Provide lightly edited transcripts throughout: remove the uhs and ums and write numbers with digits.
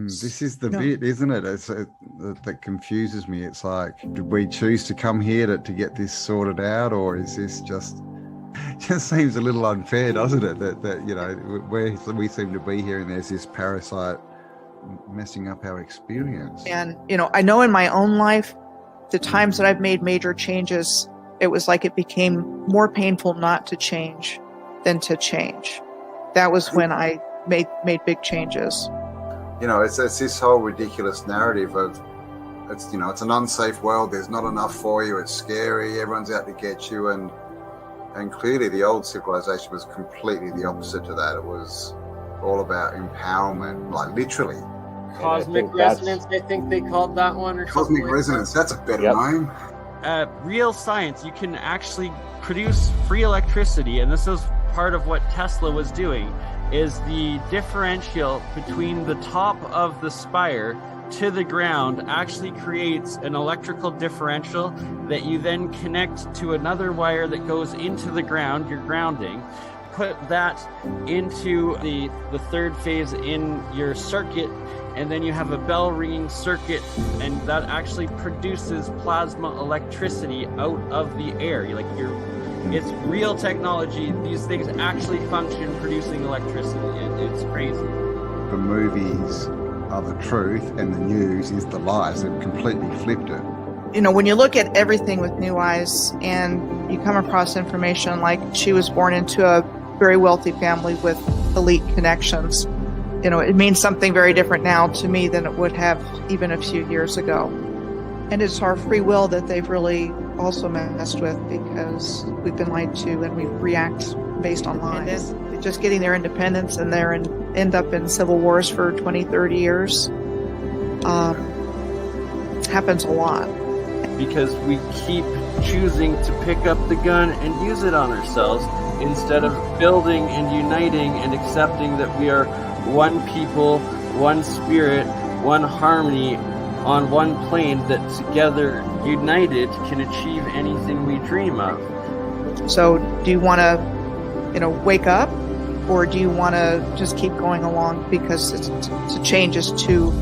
This is the bit, isn't it? That confuses me. It's like, did we choose to come here to get this sorted out, or is this just seems a little unfair, doesn't it? That you know, where we seem to be here and there's this parasite messing up our experience. And, you know, I know in my own life, the times that I've made major changes, it was like it became more painful not to change than to change. That was when I made big changes. You know, it's this whole ridiculous narrative of, it's, you know, it's an unsafe world. There's not enough for you. It's scary. Everyone's out to get you. And clearly the old civilization was completely the opposite to that. It was all about empowerment, like literally. Cosmic resonance, I think they called that one. Or Cosmic resonance, that's a better name. Real science, you can actually produce free electricity, and this is part of what Tesla was doing, is the differential between the top of the spire to the ground actually creates an electrical differential that you then connect to another wire that goes into the ground, your grounding. Put that into the third phase in your circuit, and then you have a bell ringing circuit, and that actually produces plasma electricity out of the air. It's real technology. These things actually function producing electricity. It's crazy. The movies are the truth and the news is the lies. They've completely flipped it. You know, when you look at everything with new eyes and you come across information like she was born into a very wealthy family with elite connections, you know, it means something very different now to me than it would have even a few years ago. And it's our free will that they've really also messed with, because we've been lied to and we react based on lies. And just getting their independence and end up in civil wars for 20, 30 years happens a lot. Because we keep choosing to pick up the gun and use it on ourselves instead of building and uniting and accepting that we are one people, one spirit, one harmony on one plane that together, united, can achieve anything we dream of. So do you want to, you know, wake up, or do you want to just keep going along because the change is too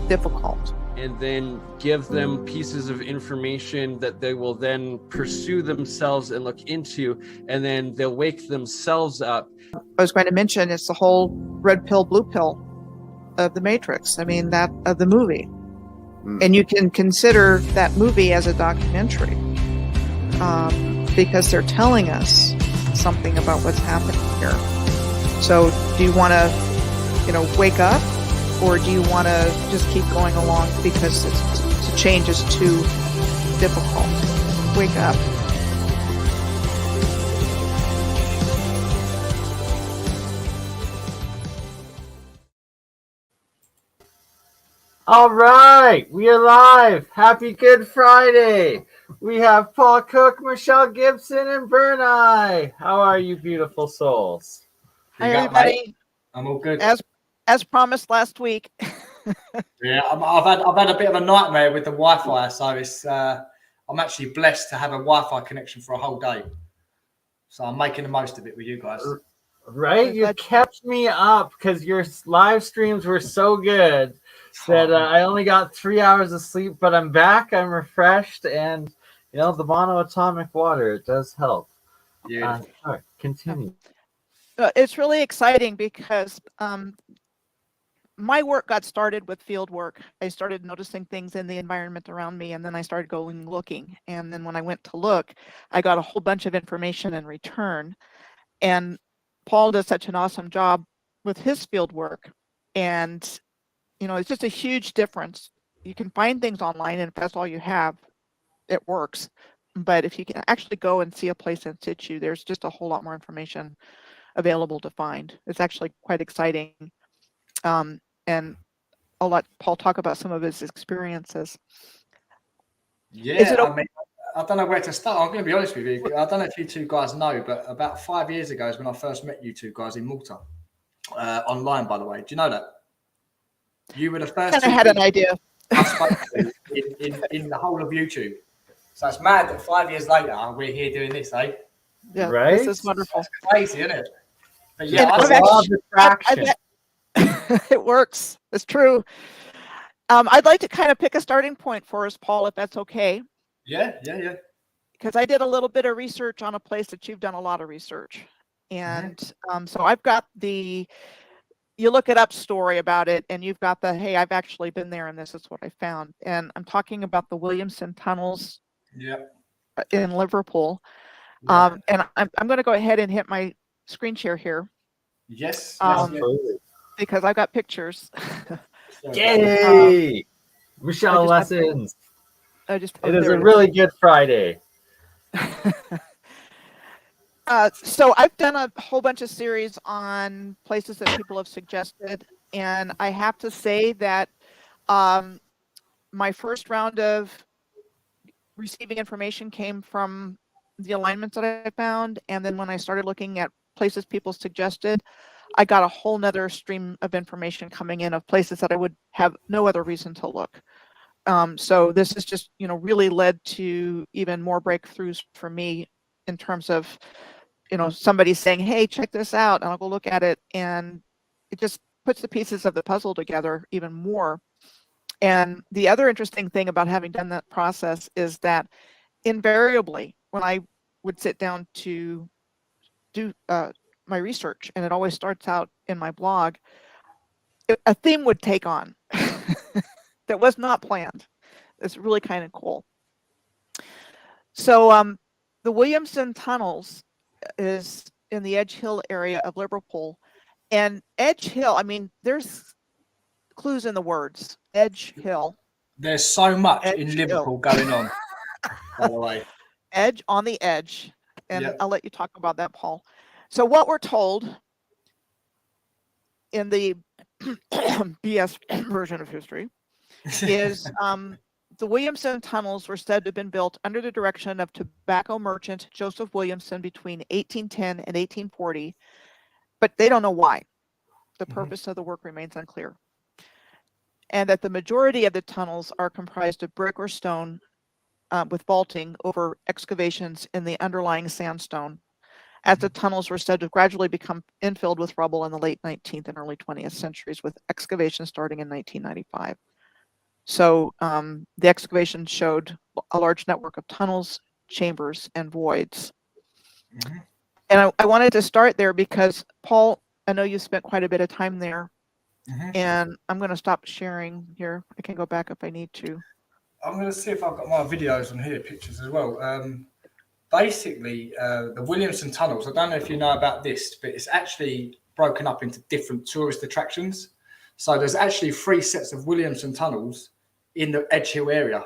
difficult? And then give them pieces of information that they will then pursue themselves and look into, and then they'll wake themselves up. I was going to mention, it's the whole red pill, blue pill of the Matrix. I mean, that of the movie. And you can consider that movie as a documentary because they're telling us something about what's happening here. So do you want to, you know, wake up, or do you want to just keep going along because the change is too difficult? Wake up. All right, we are live. Happy Good Friday. We have Paul Cook, Michelle Gibson, and BurnEye. How are you, beautiful souls? Hi, everybody. I'm all good. As promised last week. Yeah, I've had a bit of a nightmare with the Wi-Fi, so it's I'm actually blessed to have a Wi-Fi connection for a whole day. So I'm making the most of it with you guys. Right, you kept me up because your live streams were so good that I only got 3 hours of sleep, but I'm back, I'm refreshed, and you know, the monoatomic water, it does help. Yeah. All right, continue. It's really exciting because my work got started with field work. I started noticing things in the environment around me, and then I started going looking. And then when I went to look, I got a whole bunch of information in return. And Paul does such an awesome job with his field work. And, you know, it's just a huge difference. You can find things online, and if that's all you have, it works. But if you can actually go and see a place in situ, there's just a whole lot more information available to find. It's actually quite exciting. And I'll let Paul talk about some of his experiences. Yeah, I mean, I don't know where to start. I'm going to be honest with you. I don't know if you two guys know, but about 5 years ago is when I first met you two guys in Malta. Online, by the way. Do you know that? You were the first. I had an idea. I spoke to in the whole of YouTube. So it's mad that 5 years later we're here doing this, eh? Yeah, right. This is wonderful. It's crazy, isn't it? But yeah, It works. It's true. I'd like to kind of pick a starting point for us, Paul, if that's okay. Yeah. Because I did a little bit of research on a place that you've done a lot of research. And so I've got the, you look it up story about it, and you've got the, hey, I've actually been there and this is what I found. And I'm talking about the Williamson tunnels in Liverpool. And I'm going to go ahead and hit my screen share here. Yes. Absolutely. Because I've got pictures. Yay! Michelle lessons. It is a really good Friday. So I've done a whole bunch of series on places that people have suggested, and I have to say that my first round of receiving information came from the alignments that I found, and then when I started looking at places people suggested, I got a whole nother stream of information coming in of places that I would have no other reason to look. So this has just, really led to even more breakthroughs for me in terms of, somebody saying, hey, check this out, and I'll go look at it. And it just puts the pieces of the puzzle together even more. And the other interesting thing about having done that process is that invariably, when I would sit down to do my research, and it always starts out in my blog, a theme would take on that was not planned. It's really kind of cool. So the Williamson tunnels is in the Edge Hill area of Liverpool. And Edge Hill, I mean, there's clues in the words. Edge Hill. There's so much in Liverpool going on, by the way. Edge on the edge. And I'll let you talk about that, Paul. So what we're told in the BS version of history is the Williamson tunnels were said to have been built under the direction of tobacco merchant Joseph Williamson between 1810 and 1840, but they don't know why. The purpose of the work remains unclear. And that the majority of the tunnels are comprised of brick or stone with vaulting over excavations in the underlying sandstone, as the tunnels were said to gradually become infilled with rubble in the late 19th and early 20th centuries, with excavation starting in 1995. So the excavation showed a large network of tunnels, chambers, and voids. And I wanted to start there because, Paul, I know you spent quite a bit of time there. And I'm going to stop sharing here. I can go back if I need to. I'm going to see if I've got my videos on here, pictures as well. Basically, the Williamson tunnels, I don't know if you know about this, but it's actually broken up into different tourist attractions. So there's actually 3 sets of Williamson tunnels in the Edge Hill area.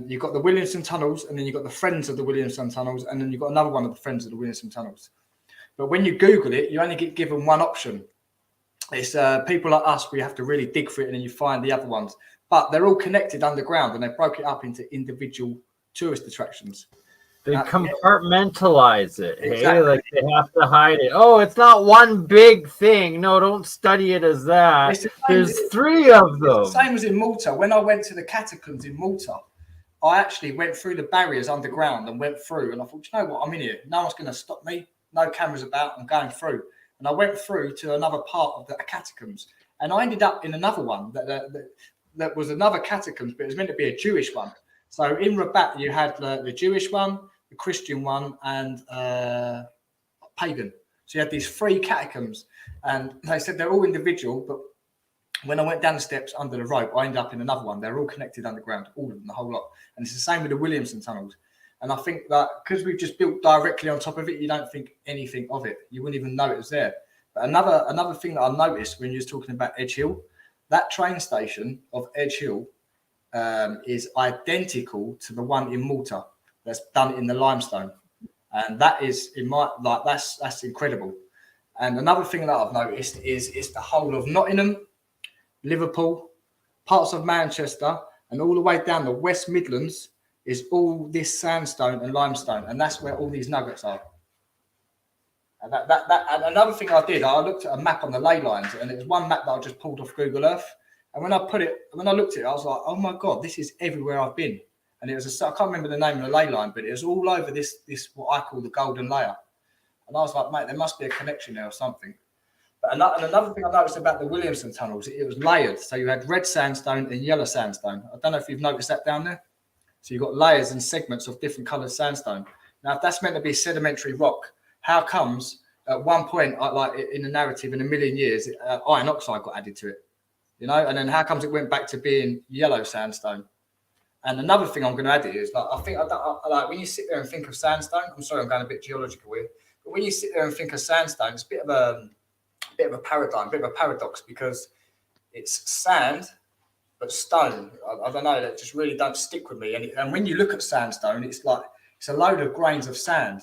You've got the Williamson tunnels, and then you've got the Friends of the Williamson tunnels, and then you've got another one of the Friends of the Williamson tunnels. But when you Google it, you only get given one option. It's people like us, we have to really dig for it, and then you find the other ones. But they're all connected underground, and they broke it up into individual tourist attractions. They compartmentalize it. Exactly. Hey, like they have to hide it. Oh, it's not one big thing. No, don't study it as that. There's 3 of them. It's the same as in Malta. When I went to the catacombs in Malta, I actually went through the barriers underground and went through. And I thought, you know what? I'm in here. No one's going to stop me. No cameras about. I'm going through. And I went through to another part of the catacombs. And I ended up in another one that was another catacombs, but it was meant to be a Jewish one. So in Rabat, you had the Jewish one, the Christian one, and pagan. So you had these 3 catacombs, and they said they're all individual. But when I went down the steps under the rope, I ended up in another one. They're all connected underground, all of them, the whole lot. And it's the same with the Williamson tunnels. And I think that because we've just built directly on top of it, you don't think anything of it. You wouldn't even know it was there. But another thing that I noticed when you was talking about Edge Hill, that train station of Edge Hill is identical to the one in Malta that's done in the limestone, and that is that's incredible. And another thing that I've noticed is the whole of Nottingham, Liverpool, parts of Manchester, and all the way down the West Midlands is all this sandstone and limestone, and that's where all these nuggets are. And and another thing I did, I looked at a map on the ley lines, and it was one map that I just pulled off Google Earth. And when I looked at it, I was like, oh my God, this is everywhere I've been. And it was I can't remember the name of the ley line, but it was all over this what I call the golden layer. And I was like, mate, there must be a connection there or something. And another thing I noticed about the Williamson tunnels, it was layered. So you had red sandstone and yellow sandstone. I don't know if you've noticed that down there. So you've got layers and segments of different coloured sandstone. Now, if that's meant to be sedimentary rock, how comes at one point, like in the narrative in a million years, iron oxide got added to it? You know, and then how comes it went back to being yellow sandstone? And another thing I'm going to add is, like, like when you sit there and think of sandstone, I'm sorry, I'm going a bit geological here, but when you sit there and think of sandstone, it's a bit of a paradigm, a bit of a paradox, because it's sand but stone. I don't know, that just really don't stick with me. And when you look at sandstone, it's like it's a load of grains of sand,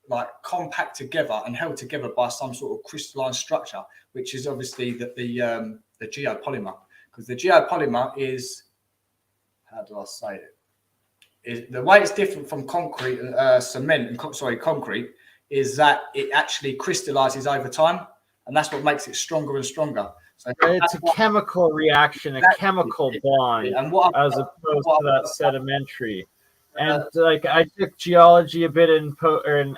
like compact together and held together by some sort of crystalline structure, which is obviously the geopolymer. Because the geopolymer is, how do I say it? Is the way it's different from concrete, cement, and concrete, is that it actually crystallizes over time, and that's what makes it stronger and stronger. So it's a chemical reaction, a chemical bond, and as opposed to that sedimentary. And like I took geology a bit in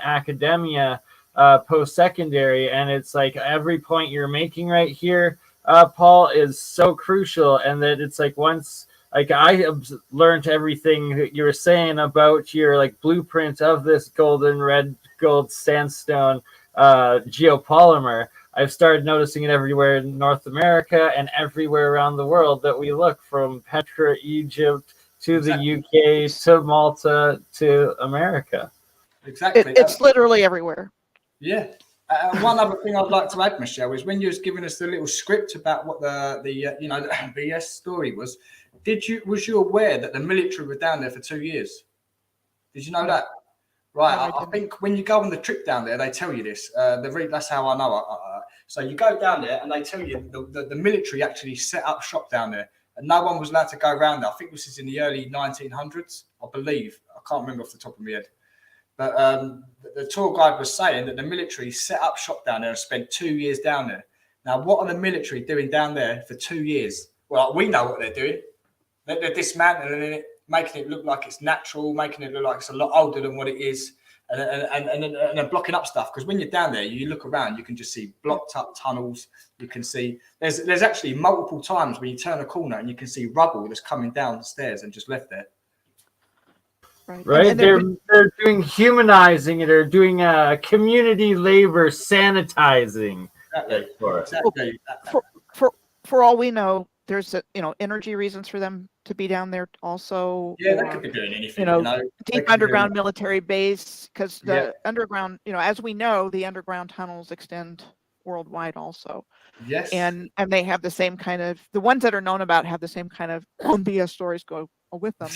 academia, post-secondary, and it's like every point you're making right here, Paul, is so crucial, and that it's like once. Like I have learned everything that you were saying about your like blueprint of this red gold sandstone geopolymer. I've started noticing it everywhere in North America and everywhere around the world that we look, from Petra, Egypt, to the UK, to Malta, to America. Exactly. It's literally everywhere. Yeah. One other thing I'd like to add, Michelle, is when you was giving us the little script about what the BS story was, was you aware that the military were down there for 2 years? Did you know that? Right. I think when you go on the trip down there, they tell you this. That's how I know. So you go down there and they tell you the military actually set up shop down there, and no one was allowed to go around there. I think this is in the early 1900s, I believe. I can't remember off the top of my head. But the tour guide was saying that the military set up shop down there and spent 2 years down there. Now, what are the military doing down there for 2 years? Well, we know what they're doing. They're dismantling it, making it look like it's natural, making it look like it's a lot older than what it is, and then blocking up stuff. Because when you're down there, you look around, you can just see blocked up tunnels. You can see there's actually multiple times when you turn a corner and you can see rubble that's coming down the stairs and just left there. Right. And they're doing humanizing it, or doing community labor sanitizing. Exactly. For all we know, there's energy reasons for them to be down there also. Yeah, they could be doing anything. Deep underground military base, because the underground, as we know, the underground tunnels extend worldwide also. Yes. And they have the same kind of, the ones that are known about have the same kind of BS stories go with them.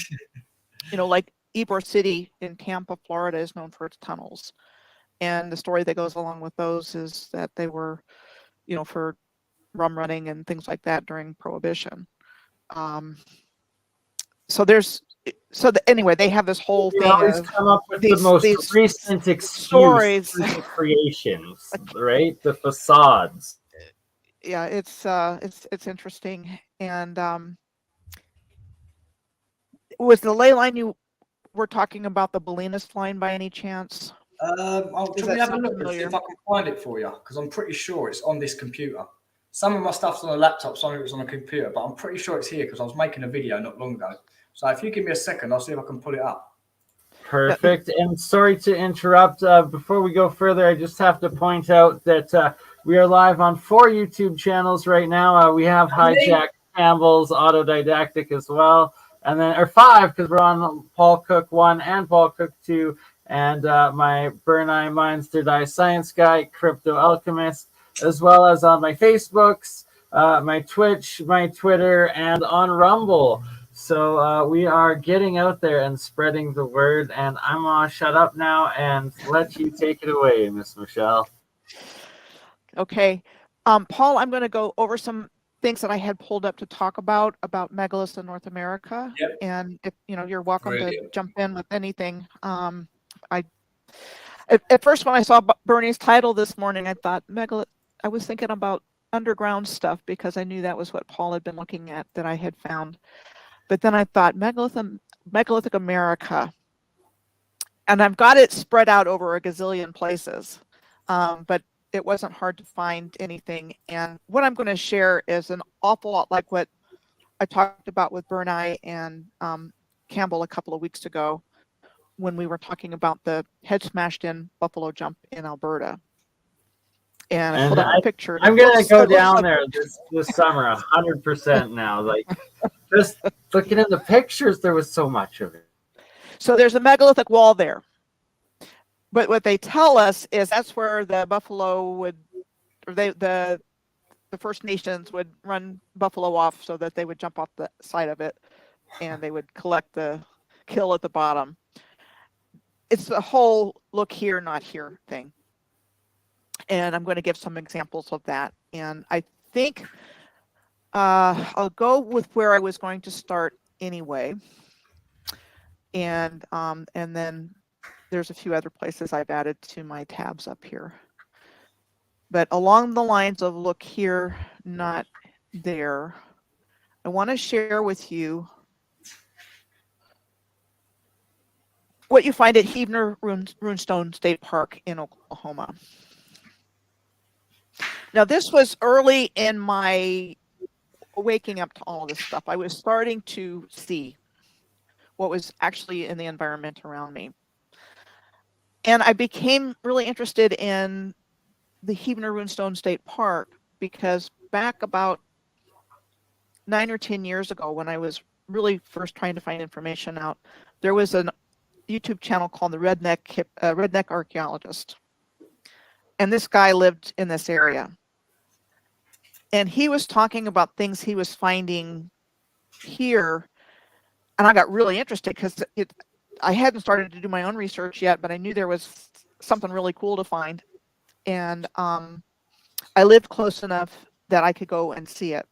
Like Ybor City in Tampa, Florida is known for its tunnels. And the story that goes along with those is that they were, for rum running and things like that during Prohibition. Anyway, they have this whole thing. They always come up with the most recent excuse for the creations, right? The facades. Yeah, it's interesting. And was the ley line you were talking about the Bolinas line by any chance? I'll have a look and see if I can find it for you, because I'm pretty sure it's on this computer. Some of my stuff's on a laptop, some of it's on a computer, but I'm pretty sure it's here because I was making a video not long ago. So if you give me a second, I'll see if I can pull it up. Perfect. And sorry to interrupt. Before we go further, I just have to point out that we are live on 4 YouTube channels right now. We have Hijack Campbell's Autodidactic as well, and then 5, because we're on Paul Cook 1 and Paul Cook 2, and my BurnEye Minds to Die Science Guy, Crypto Alchemist, as well as on my Facebooks, my Twitch, my Twitter, and on Rumble. So we are getting out there and spreading the word, and I'm going to shut up now and let you take it away, Miss Michelle. Okay. Paul, I'm going to go over some things that I had pulled up to talk about Megalithic in North America. Yep. And if you're welcome to jump in with anything. At first, when I saw Bernie's title this morning, I thought I was thinking about underground stuff, because I knew that was what Paul had been looking at that I had found. But then I thought Megalithic America, and I've got it spread out over a gazillion places. But it wasn't hard to find anything. And what I'm going to share is an awful lot like what I talked about with BurnEye and Campbell a couple of weeks ago when we were talking about the head smashed in buffalo jump in Alberta. And I pulled up a picture. I'm going to go down there this summer 100% now. Like, just looking at the pictures, there was so much of it. So there's a megalithic wall there. But what they tell us is that's where the buffalo would, or the First Nations would run buffalo off so that they would jump off the side of it and they would collect the kill at the bottom. It's the whole look here, not here thing. And I'm going to give some examples of that. And I think I'll go with where I was going to start anyway. And then there's a few other places I've added to my tabs up here. But along the lines of look here, not there, I want to share with you what you find at Heavener Runestone State Park in Oklahoma. Now, this was early in my waking up to all this stuff. I was starting to see what was actually in the environment around me. And I became really interested in the Heavener Runestone State Park because back about 9 or 10 years ago, when I was really first trying to find information out, there was a YouTube channel called the Redneck Archaeologist. And this guy lived in this area. And he was talking about things he was finding here. And I got really interested because I hadn't started to do my own research yet, but I knew there was something really cool to find. And I lived close enough that I could go and see it.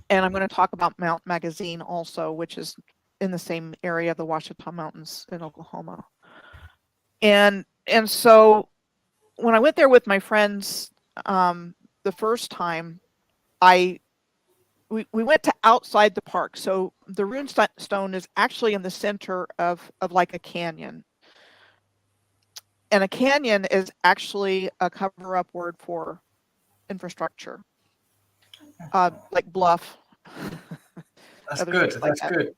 And I'm going to talk about Mount Magazine also, which is in the same area of the Ouachita Mountains in Oklahoma. And so when I went there with my friends the first time, we went to outside the park. So the runestone is actually in the center of like a canyon. And a canyon is actually a cover-up word for infrastructure, like bluff. That's good. That's good.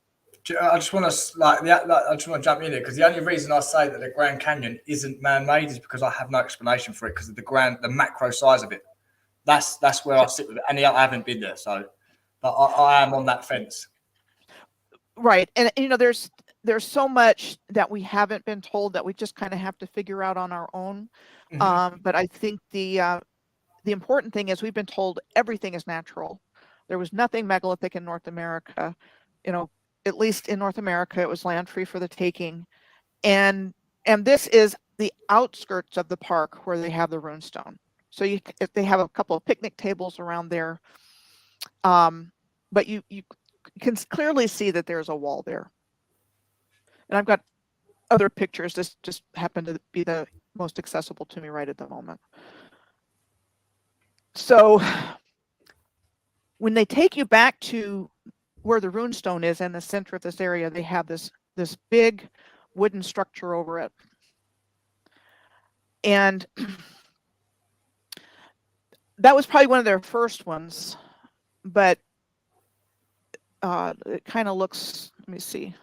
I just want to I just want to jump in here because the only reason I say that the Grand Canyon isn't man-made is because I have no explanation for it because of the macro size of it. That's where I sit with it, and I haven't been there, so but I am on that fence. Right, and there's so much that we haven't been told that we just kind of have to figure out on our own. Mm-hmm. But I think the important thing is we've been told everything is natural. There was nothing megalithic in North America. At least in North America, it was land free for the taking. And this is the outskirts of the park where they have the runestone. So if they have a couple of picnic tables around there, but you can clearly see that there's a wall there. And I've got other pictures. This just happened to be the most accessible to me right at the moment. So when they take you back to where the runestone is in the center of this area, they have this big wooden structure over it. And that was probably one of their first ones, but it kind of looks, let me see.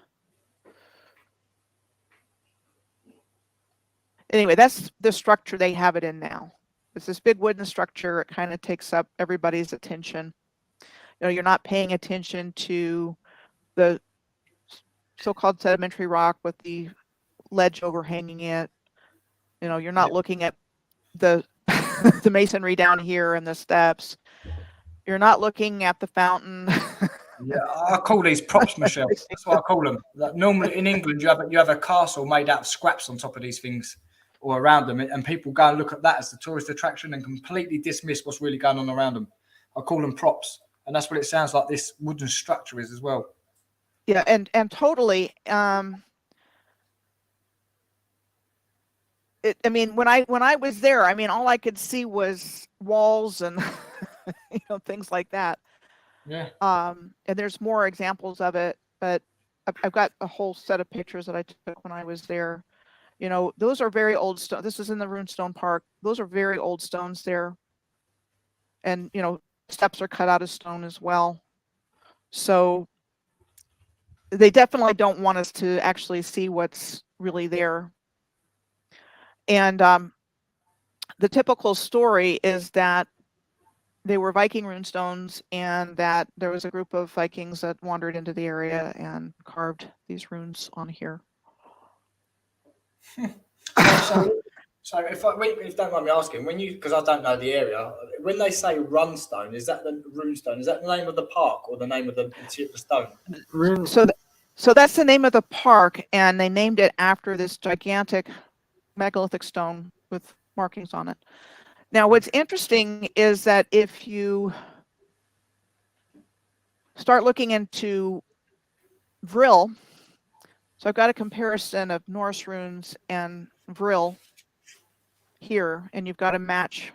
Anyway, that's the structure they have it in now. It's this big wooden structure. It kind of takes up everybody's attention. You're not paying attention to the so-called sedimentary rock with the ledge overhanging it. You're not looking at the the masonry down here and the steps. You're not looking at the fountain. Yeah, I call these props, Michelle. That's what I call them. Like normally in England, you have a castle made out of scraps on top of these things or around them, and people go and look at that as the tourist attraction and completely dismiss what's really going on around them. I call them props, and that's what it sounds like this wooden structure is as well. Yeah, and totally. When I was there, all I could see was walls and things like that. Yeah. And there's more examples of it, but I've got a whole set of pictures that I took when I was there. You know, those are very old stone. This is in the Runestone Park. Those are very old stones there. And, you know, steps are cut out of stone as well. So they definitely don't want us to actually see what's really there. And the typical story is that they were Viking runestones, and that there was a group of Vikings that wandered into the area and carved these runes on here. So if you don't mind me asking, when you, because I don't know the area, when they say runestone, is that the runestone? Is that the name of the park or the name of the stone? So that's the name of the park, and they named it after this gigantic megalithic stone with markings on it. Now, what's interesting is that if you start looking into Vril, so I've got a comparison of Norse runes and Vril here, and you've got a match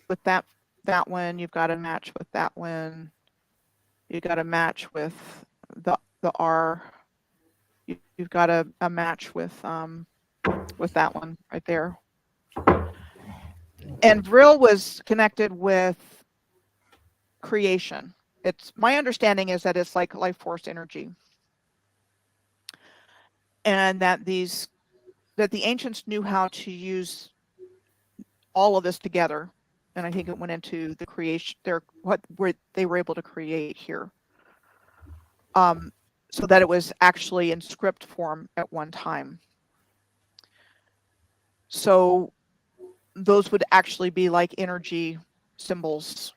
with that one, you've got a match with that one, you've got a match with the R, you've got a match with that one right there. And Vril was connected with creation. It's my understanding is that it's like life force energy, and that the ancients knew how to use all of this together, and I think it went into the creation they were able to create here, so that it was actually in script form at one time. So those would actually be like energy symbols,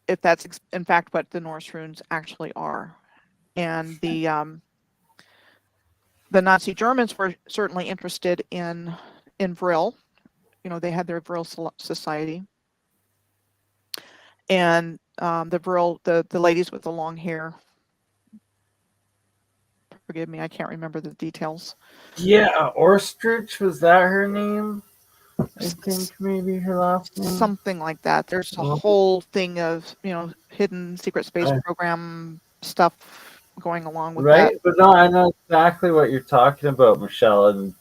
if that's in fact what the Norse runes actually are. And the Nazi Germans were certainly interested in Vril. You know, they had their Vril society, and the Vril, the ladies with the long hair. Forgive me, I can't remember the details. Yeah, Orstrich, was that her name? I think maybe her last name. Something like that. There's a whole thing of, you know, hidden secret space program stuff going along with that. Right, but no, I know exactly what you're talking about, Michelle, and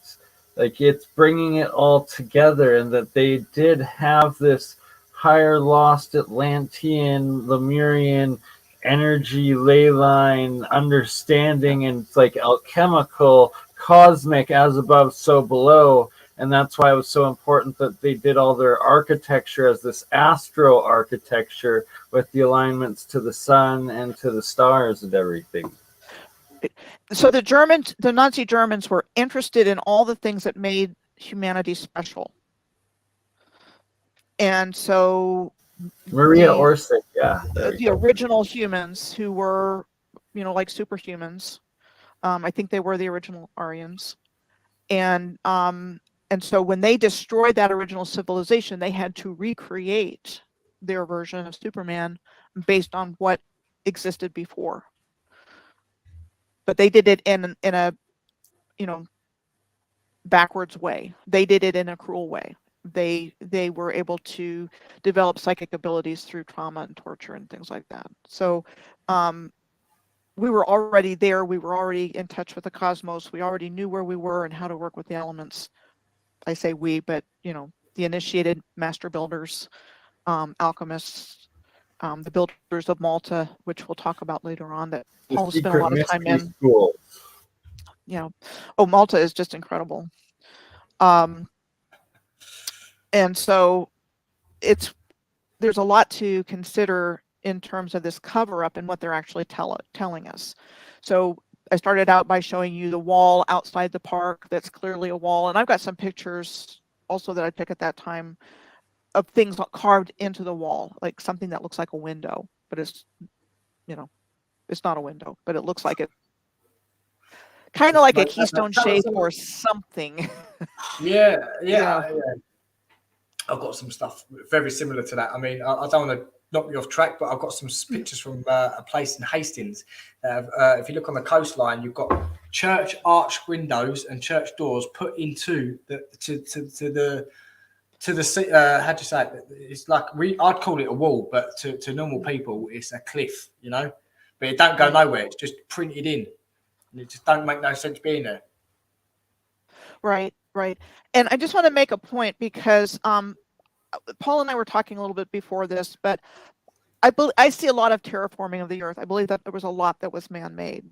like it's bringing it all together, and that they did have this higher lost Atlantean, Lemurian energy ley line understanding, and it's like alchemical, cosmic, as above so below. And that's why it was so important that they did all their architecture as this astro architecture with the alignments to the sun and to the stars and everything. So the Nazi Germans were interested in all the things that made humanity special. And so Maria Orsic, yeah. The original humans who were, you know, like superhumans. I think they were the original Aryans. And so when they destroyed that original civilization, they had to recreate their version of Superman based on what existed before. But they did it in a, you know, backwards way. They did it in a cruel way. They were able to develop psychic abilities through trauma and torture and things like that. So we were already there. We were already in touch with the cosmos. We already knew where we were and how to work with the elements. I say we, but, you know, the initiated master builders, alchemists, the builders of Malta, which we'll talk about later on, that Paul spent a lot of time in. School. You know, Malta is just incredible. And so there's a lot to consider in terms of this cover up and what they're actually telling us. So I started out by showing you the wall outside the park. That's clearly a wall. And I've got some pictures also that I took at that time of things carved into the wall, like something that looks like a window, but it's, you know, it's not a window, but it looks like it. Kind of like a keystone shape or something. Yeah. I've got some stuff very similar to that. I mean, I don't want to knock me off track, but I've got some pictures from a place in Hastings. If you look on the coastline, you've got church arch windows and church doors put into the how do you say it? It's like I'd call it a wall, but to normal people, it's a cliff, you know. But it don't go nowhere. It's just printed in, and it just don't make no sense being there. Right, right. And I just want to make a point because Paul and I were talking a little bit before this, but I see a lot of terraforming of the earth. I believe that there was a lot that was man-made,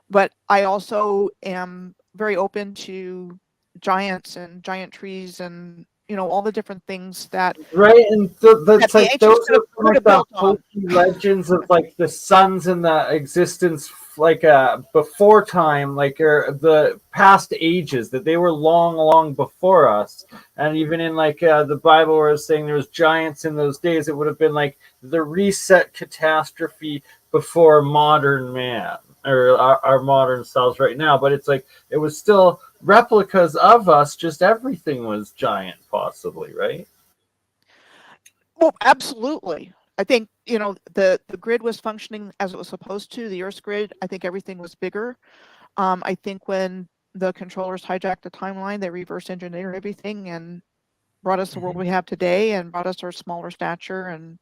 but I also am very open to giants and giant trees and all the different things that Right, and that's the like ancients those are could like have the built on. hokey legends of like the suns and the existence like before time, like or the past ages, that they were long before us. And even in like the Bible where it's saying there was giants in those days, it would have been like the reset catastrophe before modern man or our modern selves right now. But it's like it was still replicas of us, just everything was giant possibly, right? Well, absolutely. I think the grid was functioning as it was supposed to. The Earth's grid. I think everything was bigger. I think when the controllers hijacked the timeline, they reverse engineered everything and brought us the world we have today, and brought us our smaller stature, and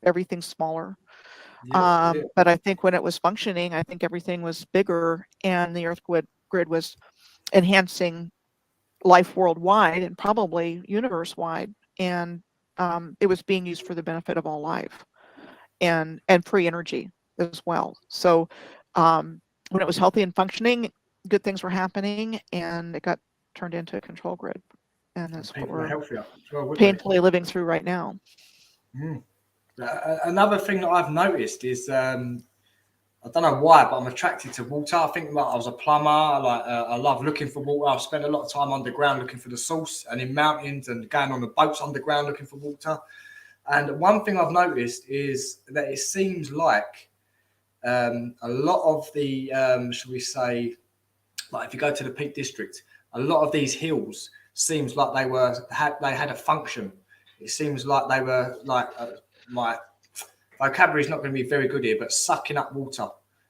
everything's smaller. But I think when it was functioning, I think everything was bigger, and the Earth grid was enhancing life worldwide and probably universe wide, and it was being used for the benefit of all life and free energy as well. So when it was healthy and functioning, good things were happening, and it got turned into a control grid, and that's what we're painfully living through right now. Another thing that I've noticed is I don't know why, but I'm attracted to water. I think like I was a plumber. I love looking for water. I've spent a lot of time underground looking for the source, and in mountains and going on the boats underground looking for water. And one thing I've noticed is that it seems like a lot of the, shall we say, like if you go to the Peak District, a lot of these hills seems like they had a function. It seems like they were like my vocabulary is not going to be very good here, but sucking up water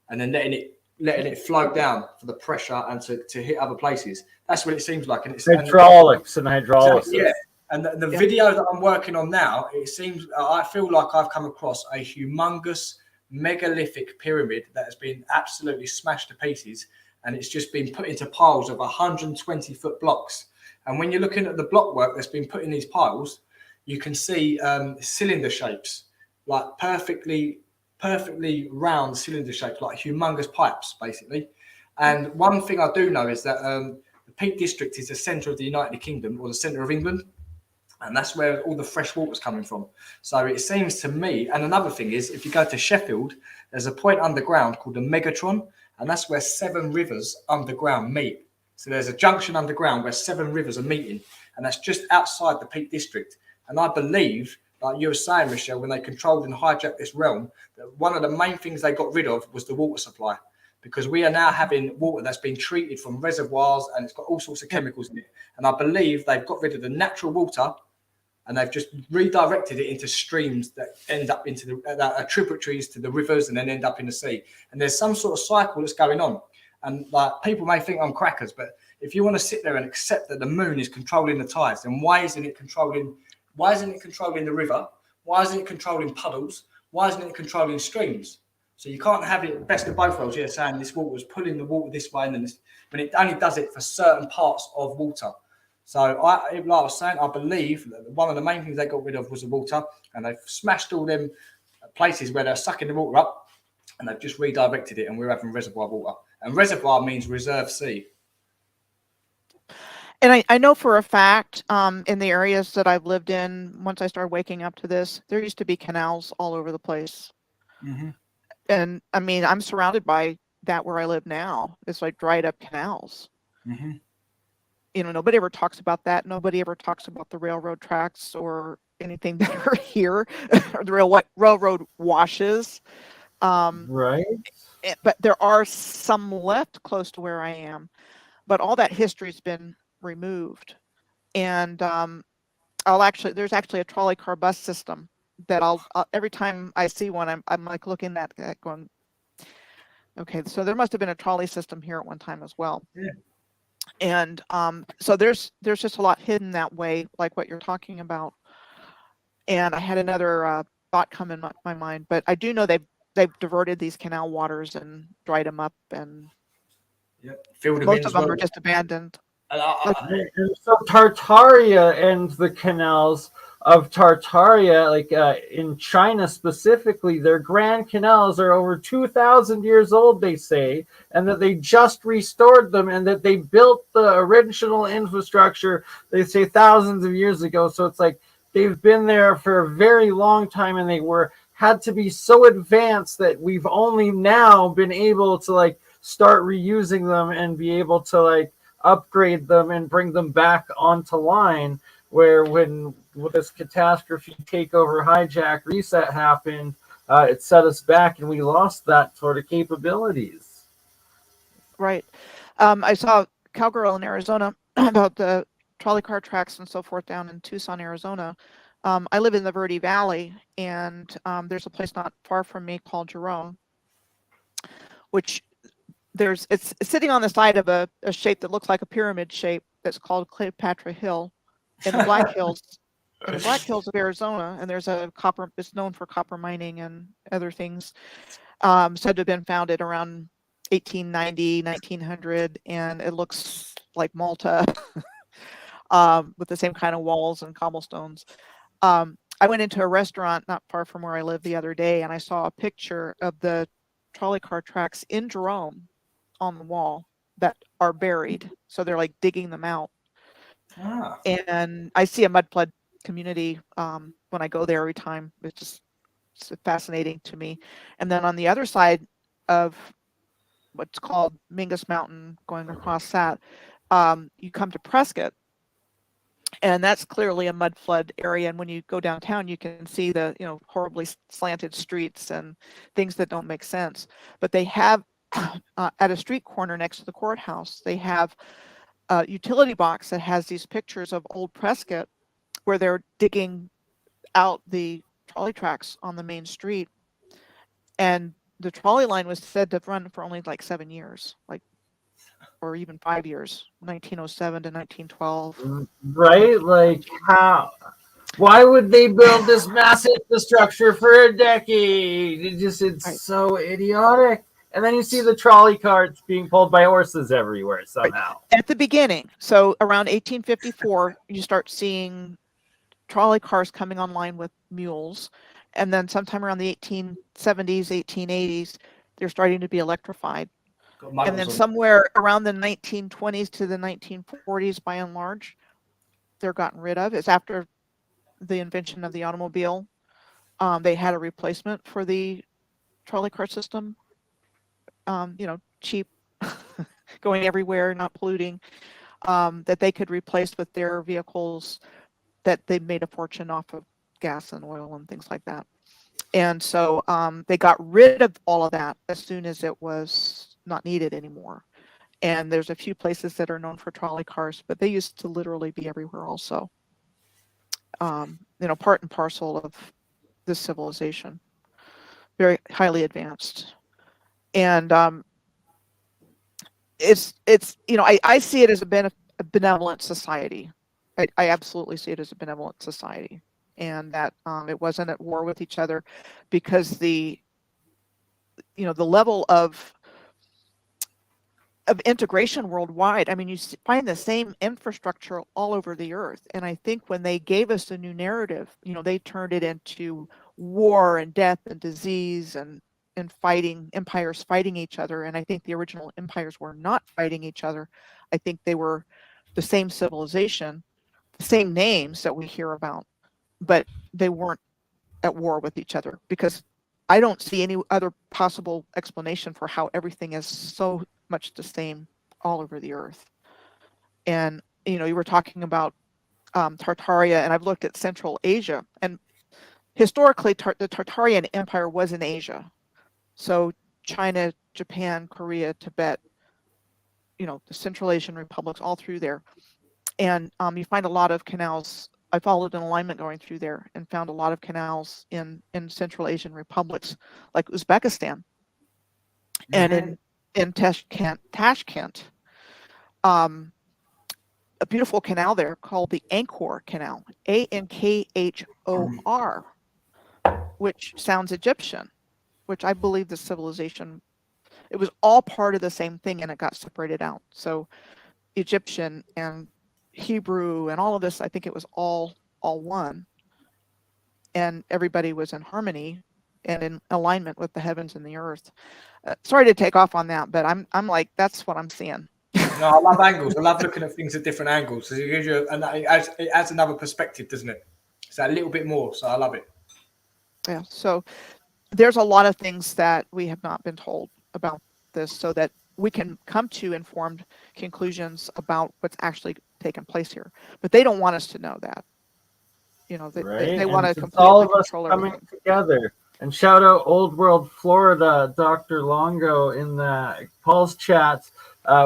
and then letting it flow down for the pressure and to hit other places. That's what it seems like. And it's hydraulics and hydrolysis. Yeah. And the video that I'm working on now, it seems I feel like I've come across a humongous megalithic pyramid that has been absolutely smashed to pieces, and it's just been put into piles of 120-foot blocks. And when you're looking at the block work that's been put in these piles, you can see cylinder shapes, like perfectly round cylinder shapes, like humongous pipes, basically. And one thing I do know is that the Peak District is the centre of the United Kingdom, or the centre of England, and that's where all the fresh water's coming from. So it seems to me, and another thing is, if you go to Sheffield, there's a point underground called the Megatron, and that's where 7 rivers underground meet. So there's a junction underground where 7 rivers are meeting, and that's just outside the Peak District. And I believe, like you were saying, Michelle, when they controlled and hijacked this realm, that one of the main things they got rid of was the water supply, because we are now having water that's been treated from reservoirs, and it's got all sorts of chemicals in it. And I believe they've got rid of the natural water, and they've just redirected it into streams that end up into that are tributaries to the rivers and then end up in the sea. And there's some sort of cycle that's going on. And like people may think I'm crackers, but if you want to sit there and accept that the moon is controlling the tides, then why isn't it controlling the river? Why isn't it controlling puddles? Why isn't it controlling streams? So you can't have it best of both worlds. You're saying this water was pulling the water this way, and then when it only does it for certain parts of water. So like I was saying, I believe that one of the main things they got rid of was the water, and they've smashed all them places where they're sucking the water up, and they've just redirected it, and we're having reservoir water. And reservoir means reserve sea. And I know for a fact, in the areas that I've lived in, once I started waking up to this, there used to be canals all over the place. Mm-hmm. And I mean, I'm surrounded by that where I live now. It's like dried up canals. Mm-hmm. Nobody ever talks about that. Nobody ever talks about the railroad tracks or anything that are here, or the railroad washes. Right. But there are some left close to where I am. But all that history's been removed. And there's actually a trolley car bus system that I'll every time I see one, I'm like looking at that going, okay, so there must have been a trolley system here at one time as well. Yeah. And so there's just a lot hidden that way, like what you're talking about. And I had another thought come in my mind, but I do know they've diverted these canal waters and dried them up, and filled them most in of them are just abandoned. And so Tartaria and the canals of Tartaria, like in China specifically, their grand canals are over 2,000 years old, they say, and that they just restored them and that they built the original infrastructure, they say, thousands of years ago. So it's like they've been there for a very long time, and they had to be so advanced that we've only now been able to like start reusing them and be able to like upgrade them and bring them back onto line, where when this catastrophe, takeover, hijack, reset happened, it set us back and we lost that sort of capabilities. Right. I saw Cowgirl in Arizona about the trolley car tracks and so forth down in Tucson, Arizona. I live in the Verde Valley, and there's a place not far from me called Jerome, which it's sitting on the side of a shape that looks like a pyramid shape that's called Cleopatra Hill in the Black Hills. In the Black Hills of Arizona, and there's it's known for copper mining and other things, said to have been founded around 1890, 1900, and it looks like Malta with the same kind of walls and cobblestones. I went into a restaurant not far from where I live the other day, and I saw a picture of the trolley car tracks in Jerome on the wall that are buried. So they're like digging them out. And I see a mud flood community when I go there every time. It's fascinating to me. And then on the other side of what's called Mingus Mountain, going across that, you come to Prescott, and that's clearly a mud flood area. And when you go downtown, you can see the horribly slanted streets and things that don't make sense. But they have at a street corner next to the courthouse, they have a utility box that has these pictures of old Prescott, where they're digging out the trolley tracks on the main street. And the trolley line was said to run for only like 7 years, or even 5 years, 1907 to 1912. Right? Like why would they build this massive infrastructure for a decade? It's so idiotic. And then you see the trolley carts being pulled by horses everywhere somehow. At the beginning, so around 1854, you start seeing trolley cars coming online with mules. And then sometime around the 1870s, 1880s, they're starting to be electrified. And then somewhere around the 1920s to the 1940s, by and large, they're gotten rid of. It's after the invention of the automobile. They had a replacement for the trolley car system. Cheap, going everywhere, not polluting, that they could replace with their vehicles that they made a fortune off of gas and oil and things like that. And so they got rid of all of that as soon as it was not needed anymore. And there's a few places that are known for trolley cars, but they used to literally be everywhere also. Part and parcel of this civilization, very highly advanced. And I see it as a benevolent society. I absolutely see it as a benevolent society, and that it wasn't at war with each other, because the level of integration worldwide. I mean, you find the same infrastructure all over the earth. And I think when they gave us a new narrative, they turned it into war and death and disease and fighting, empires fighting each other. And I think the original empires were not fighting each other. I think they were the same civilization, the same names that we hear about, but they weren't at war with each other, because I don't see any other possible explanation for how everything is so much the same all over the earth. And you were talking about Tartaria, and I've looked at Central Asia, and historically the Tartarian Empire was in Asia. So China, Japan, Korea, Tibet, the Central Asian republics, all through there. And you find a lot of canals. I followed an alignment going through there and found a lot of canals in Central Asian republics like Uzbekistan, and in Tashkent, a beautiful canal there called the Angkor Canal, Ankhor, which sounds Egyptian, which I believe the civilization, it was all part of the same thing, and it got separated out. So Egyptian and Hebrew and all of this, I think it was all one, and everybody was in harmony and in alignment with the heavens and the earth. Sorry to take off on that, but I'm like, that's what I'm seeing. No, I love angles. I love looking at things at different angles. So it gives you, and it adds another perspective, doesn't it? It's a little bit more. So I love it. Yeah. So there's a lot of things that we have not been told about this, so that we can come to informed conclusions about what's actually taken place here. But they don't want us to know that. You know, they want to completely all of us control coming everything together. And shout out Old World Florida, Dr. Longo in the Paul's chat.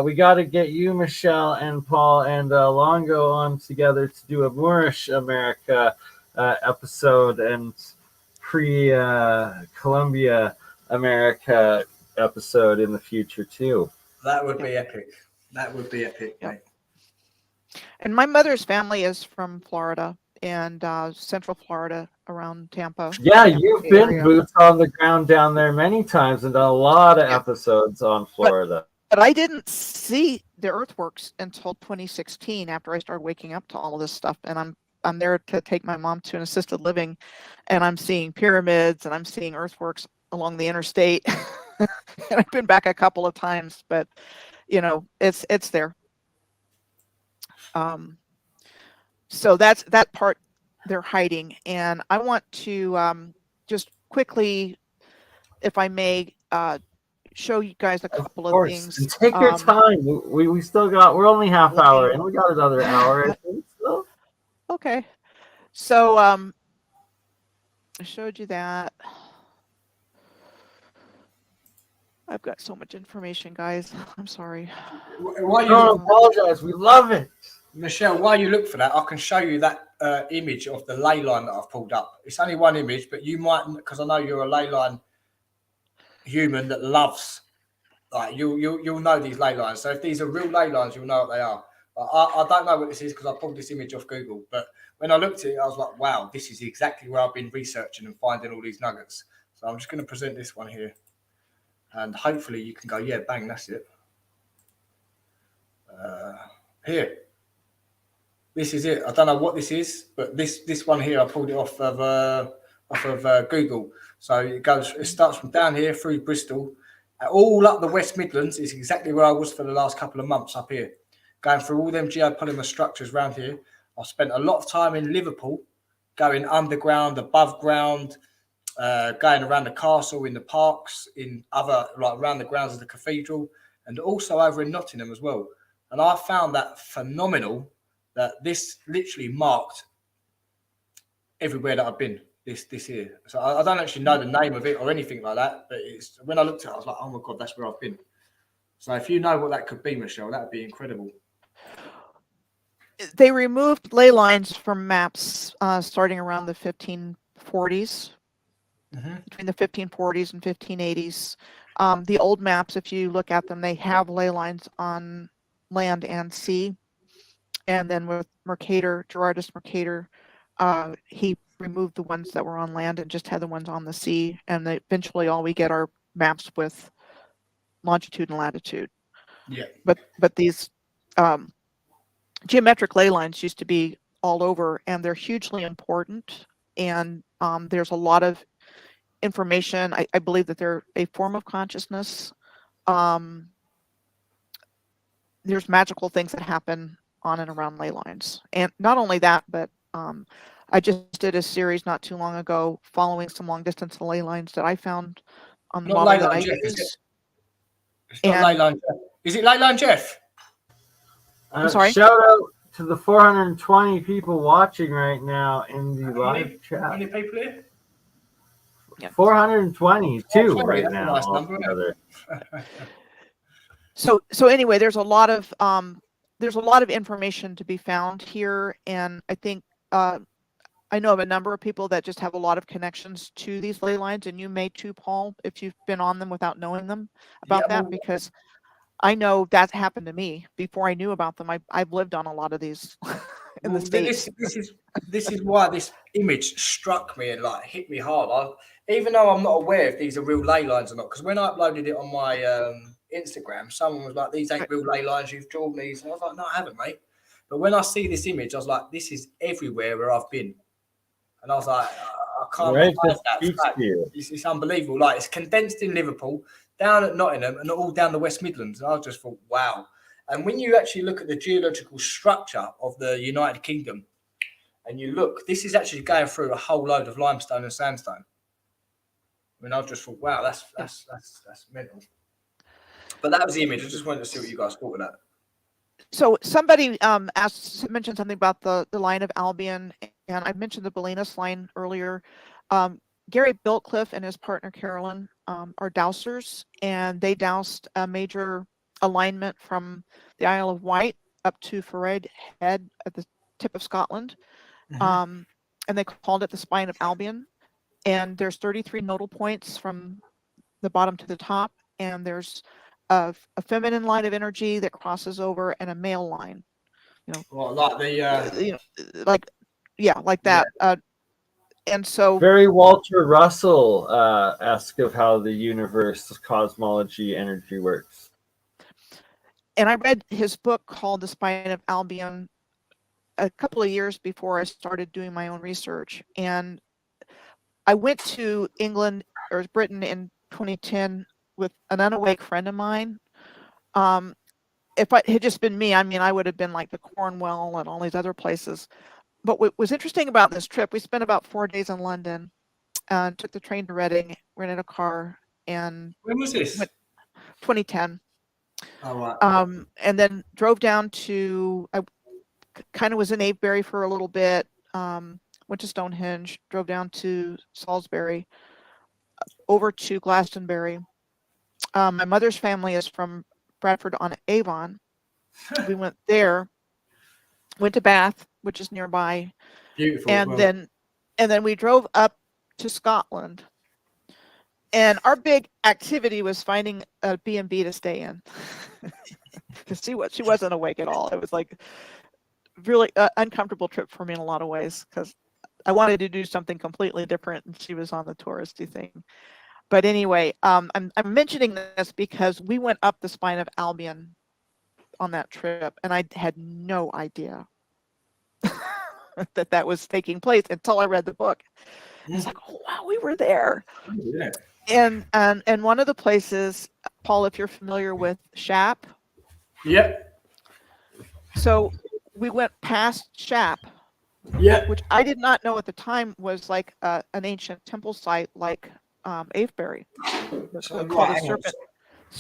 We got to get you, Michelle and Paul and Longo on together to do a Moorish America episode and pre-Columbia America episode in the future too. That would be epic. That would be epic, mate. And my mother's family is from Florida and Central Florida around Tampa. Yeah, you've been boots on the ground down there many times and done a lot of episodes on Florida. But I didn't see the earthworks until 2016 after I started waking up to all of this stuff. And I'm there to take my mom to an assisted living, and I'm seeing pyramids and I'm seeing earthworks along the interstate. And I've been back a couple of times, but you know, it's there. So that's that part they're hiding. And I want to just quickly, if I may, show you guys a couple of things. And take your time. We still got, we're only half hour and we got another hour, I think. So. Okay. So I showed you that. I've got so much information, guys. I'm sorry. Don't apologize. We love it. Michelle, while you look for that, I can show you that image of the ley line that I've pulled up. It's only one image, but you might, because I know you're a ley line human that loves, like you'll know these ley lines. So if these are real ley lines, you'll know what they are. I don't know what this is because I pulled this image off Google, but when I looked at it, I was like, wow, this is exactly where I've been researching and finding all these nuggets. So I'm just going to present this one here. And hopefully you can go, yeah, bang, that's it. Here. This is it. I don't know what this is, but this one here, I pulled it off of Google. So it starts from down here through Bristol, all up the West Midlands is exactly where I was for the last couple of months up here. Going through all them geopolymer structures around here. I've spent a lot of time in Liverpool, going underground, above ground, going around the castle, in the parks, in other, like around the grounds of the cathedral, and also over in Nottingham as well. And I found that phenomenal that this literally marked everywhere that I've been, this here. So I don't actually know the name of it or anything like that, but it's, when I looked at it, I was like, oh my God, that's where I've been. So if you know what that could be, Michelle, that would be incredible. They removed ley lines from maps starting around the 1540s, between the 1540s and 1580s. The old maps, if you look at them, they have ley lines on land and sea. And then with Mercator, Gerardus Mercator, he removed the ones that were on land and just had the ones on the sea. And eventually all we get are maps with longitude and latitude. Yeah. But these geometric ley lines used to be all over, and they're hugely important. And there's a lot of information. I believe that they're a form of consciousness. There's magical things that happen on and around ley lines. And not only that, but I just did a series not too long ago following some long distance ley lines that I found on the model that I use. It's not Leyline Jeff. Is it Leyline Jeff? I'm sorry? Shout out to the 420 people watching right now in the live chat. How many people here? Yeah. 422 right that's now. a nice number, So anyway, there's a lot of information to be found here, and I think I know of a number of people that just have a lot of connections to these ley lines, and you may too, Paul, if you've been on them without knowing them about that, because I know that happened to me before I knew about them. I've lived on a lot of these in the States. This is why this image struck me and like hit me hard. Even though I'm not aware if these are real ley lines or not, because when I uploaded it on my Instagram, someone was like, "These ain't real ley lines. You've drawn these." And I was like, "No, I haven't, mate." But when I see this image, I was like, "This is everywhere where I've been." And I was like, "I can't Right, hide that that speaks fact. to you. It's unbelievable. Like, it's condensed in Liverpool, down at Nottingham, and all down the West Midlands." And I just thought, wow. And when you actually look at the geological structure of the United Kingdom, and you look, this is actually going through a whole load of limestone and sandstone. I mean, I just thought, wow, that's mental. But that was the image. I just wanted to see what you guys thought of that. So somebody mentioned something about the line of Albion, and I mentioned the Bolinas line earlier. Gary Biltcliffe and his partner Carolyn are dowsers, and they doused a major alignment from the Isle of Wight up to Ferride Head at the tip of Scotland, and they called it the Spine of Albion. And there's 33 nodal points from the bottom to the top, and there's a feminine line of energy that crosses over, and a male line. You know, well, like the like that. And so very Walter Russell esque of how the universe, cosmology, energy works. And I read his book called The Spine of Albion a couple of years before I started doing my own research. And I went to England or Britain in 2010 with an unawake friend of mine. If it had just been me, I mean, I would have been like the Cornwall and all these other places. But what was interesting about this trip, we spent about 4 days in London, took the train to Reading, rented a car, and when was this? 2010. Oh, right. And then drove down to, I kind of was in Avebury for a little bit, went to Stonehenge, drove down to Salisbury, over to Glastonbury. My mother's family is from Bradford on Avon. We went there, went to Bath, which is nearby. Beautiful. And then we drove up to Scotland. And our big activity was finding a B&B to stay in. Because she wasn't awake at all. It was like really uncomfortable trip for me in a lot of ways, because I wanted to do something completely different, and she was on the touristy thing. But anyway, I'm mentioning this because we went up the Spine of Albion on that trip, and I had no idea that was taking place until I read the book. It's like, oh wow, we were there. Yeah. And one of the places, Paul, if you're familiar with Shap. Yep. So we went past Shap. Yeah. Which I did not know at the time was like an ancient temple site, like Avebury. Called a serpent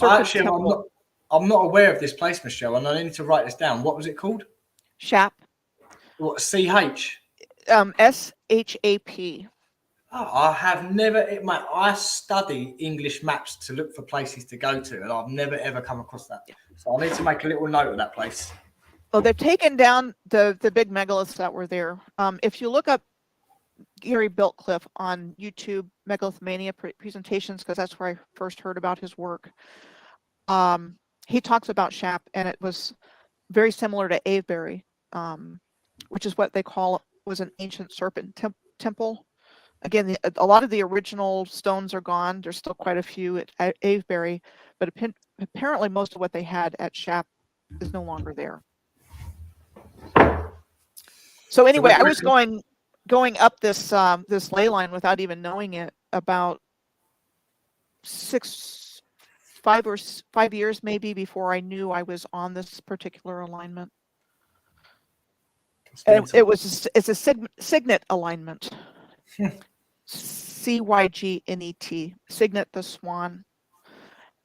Actually, temple. I'm not aware of this place, Michelle, and I need to write this down. What was it called? Shap. What, CH? SHAP. Oh, I have never. I study English maps to look for places to go to, and I've never ever come across that. So I need to make a little note of that place. Well, they've taken down the big megaliths that were there. If you look up Gary Biltcliffe on YouTube, Megalithmania presentations, because that's where I first heard about his work. He talks about Shap, and it was very similar to Avebury, which is what they call was an ancient serpent temple. Again, a lot of the original stones are gone. There's still quite a few at Avebury, but apparently most of what they had at Shap is no longer there. So anyway, I was going up this ley line without even knowing it about 5 years maybe before I knew I was on this particular alignment. And it's a signet alignment. CYGNET, Signet the Swan.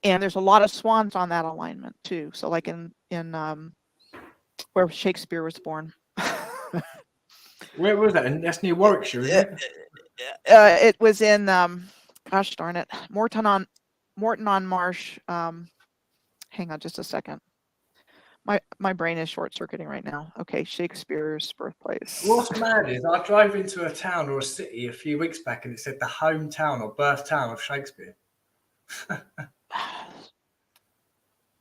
And there's a lot of swans on that alignment too. So like in where Shakespeare was born. Where was that? And that's near Warwickshire, isn't it? It was in gosh darn it, Morton on Marsh. Hang on just a second. My brain is short-circuiting right now. Okay, Shakespeare's birthplace. What's mad is I drove into a town or a city a few weeks back, and it said the hometown or birth town of Shakespeare.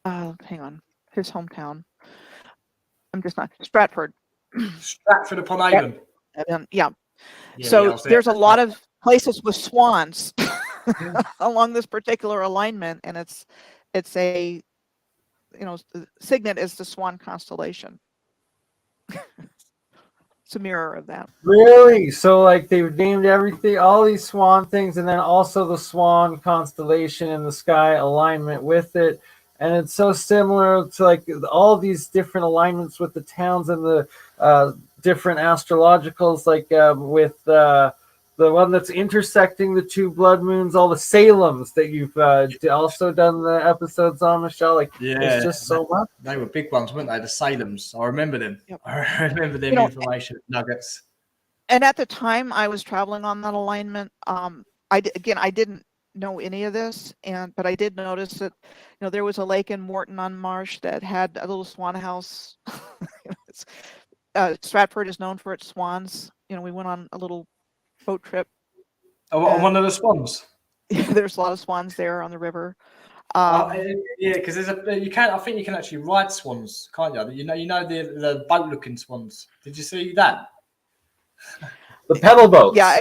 Hang on, his hometown. I'm just not Stratford. Stratford upon Avon. Yeah. So there's a lot of places with swans along this particular alignment, and it's it's a, Cygnet is the Swan constellation. It's a mirror of that. Really? So like they've named everything, all these swan things, and then also the swan constellation in the sky alignment with it. And it's so similar to like all these different alignments with the towns and the different astrologicals, like with the one that's intersecting the two blood moons, all the Salems that you've also done the episodes on, Michelle. Like, it's just so much. They were big ones, weren't they? The Salems. I remember them. Yep. I remember them information nuggets. And at the time I was traveling on that alignment, I didn't know any of this, but I did notice that there was a lake in Morton on Marsh that had a little swan house. Stratford is known for its swans. We went on a little boat trip. Oh, one of the swans. There's a lot of swans there on the river. Yeah, because I think you can actually ride swans, can't you? You know the boat-looking swans. Did you see that? The pedal boats. Yeah.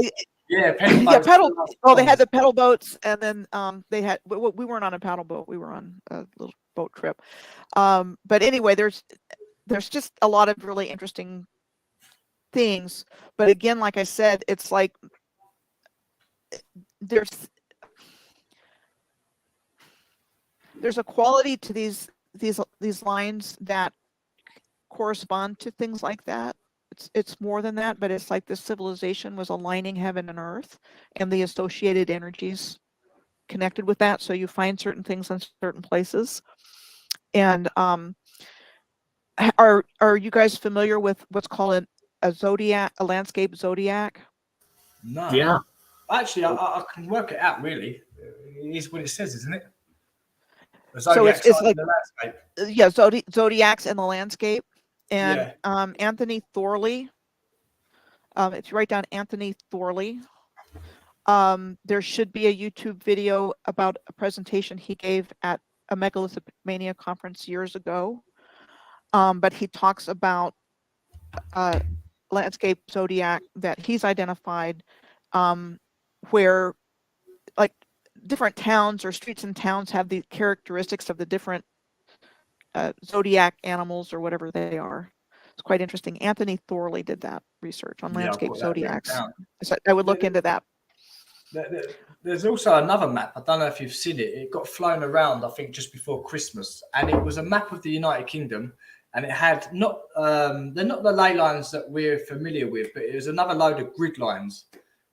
Yeah, pedal boats. Well, they had the pedal boats, and then they had. We weren't on a paddle boat. We were on a little boat trip. But anyway, there's just a lot of really interesting things. But again, like I said, it's like there's a quality to these lines that correspond to things like that. It's more than that, but it's like this civilization was aligning heaven and earth and the associated energies connected with that. So you find certain things in certain places. And are you guys familiar with what's called a zodiac, a landscape zodiac? No. Yeah. Actually, I can work it out. Really, it is what it says, isn't it? So it's like the landscape. Yeah, zodiacs in the landscape. And Anthony Thorley, if you write down Anthony Thorley, there should be a YouTube video about a presentation he gave at a Megalithic Mania conference years ago. But he talks about landscape zodiac that he's identified, where like different towns or streets and towns have the characteristics of the different zodiac animals or whatever they are. It's quite interesting. Anthony Thorley did that research on landscape zodiacs. So I would look into that. There's also another map. I don't know if you've seen it. It got flown around, I think, just before Christmas, and it was a map of the United Kingdom, and it had they're not the ley lines that we're familiar with, but it was another load of grid lines.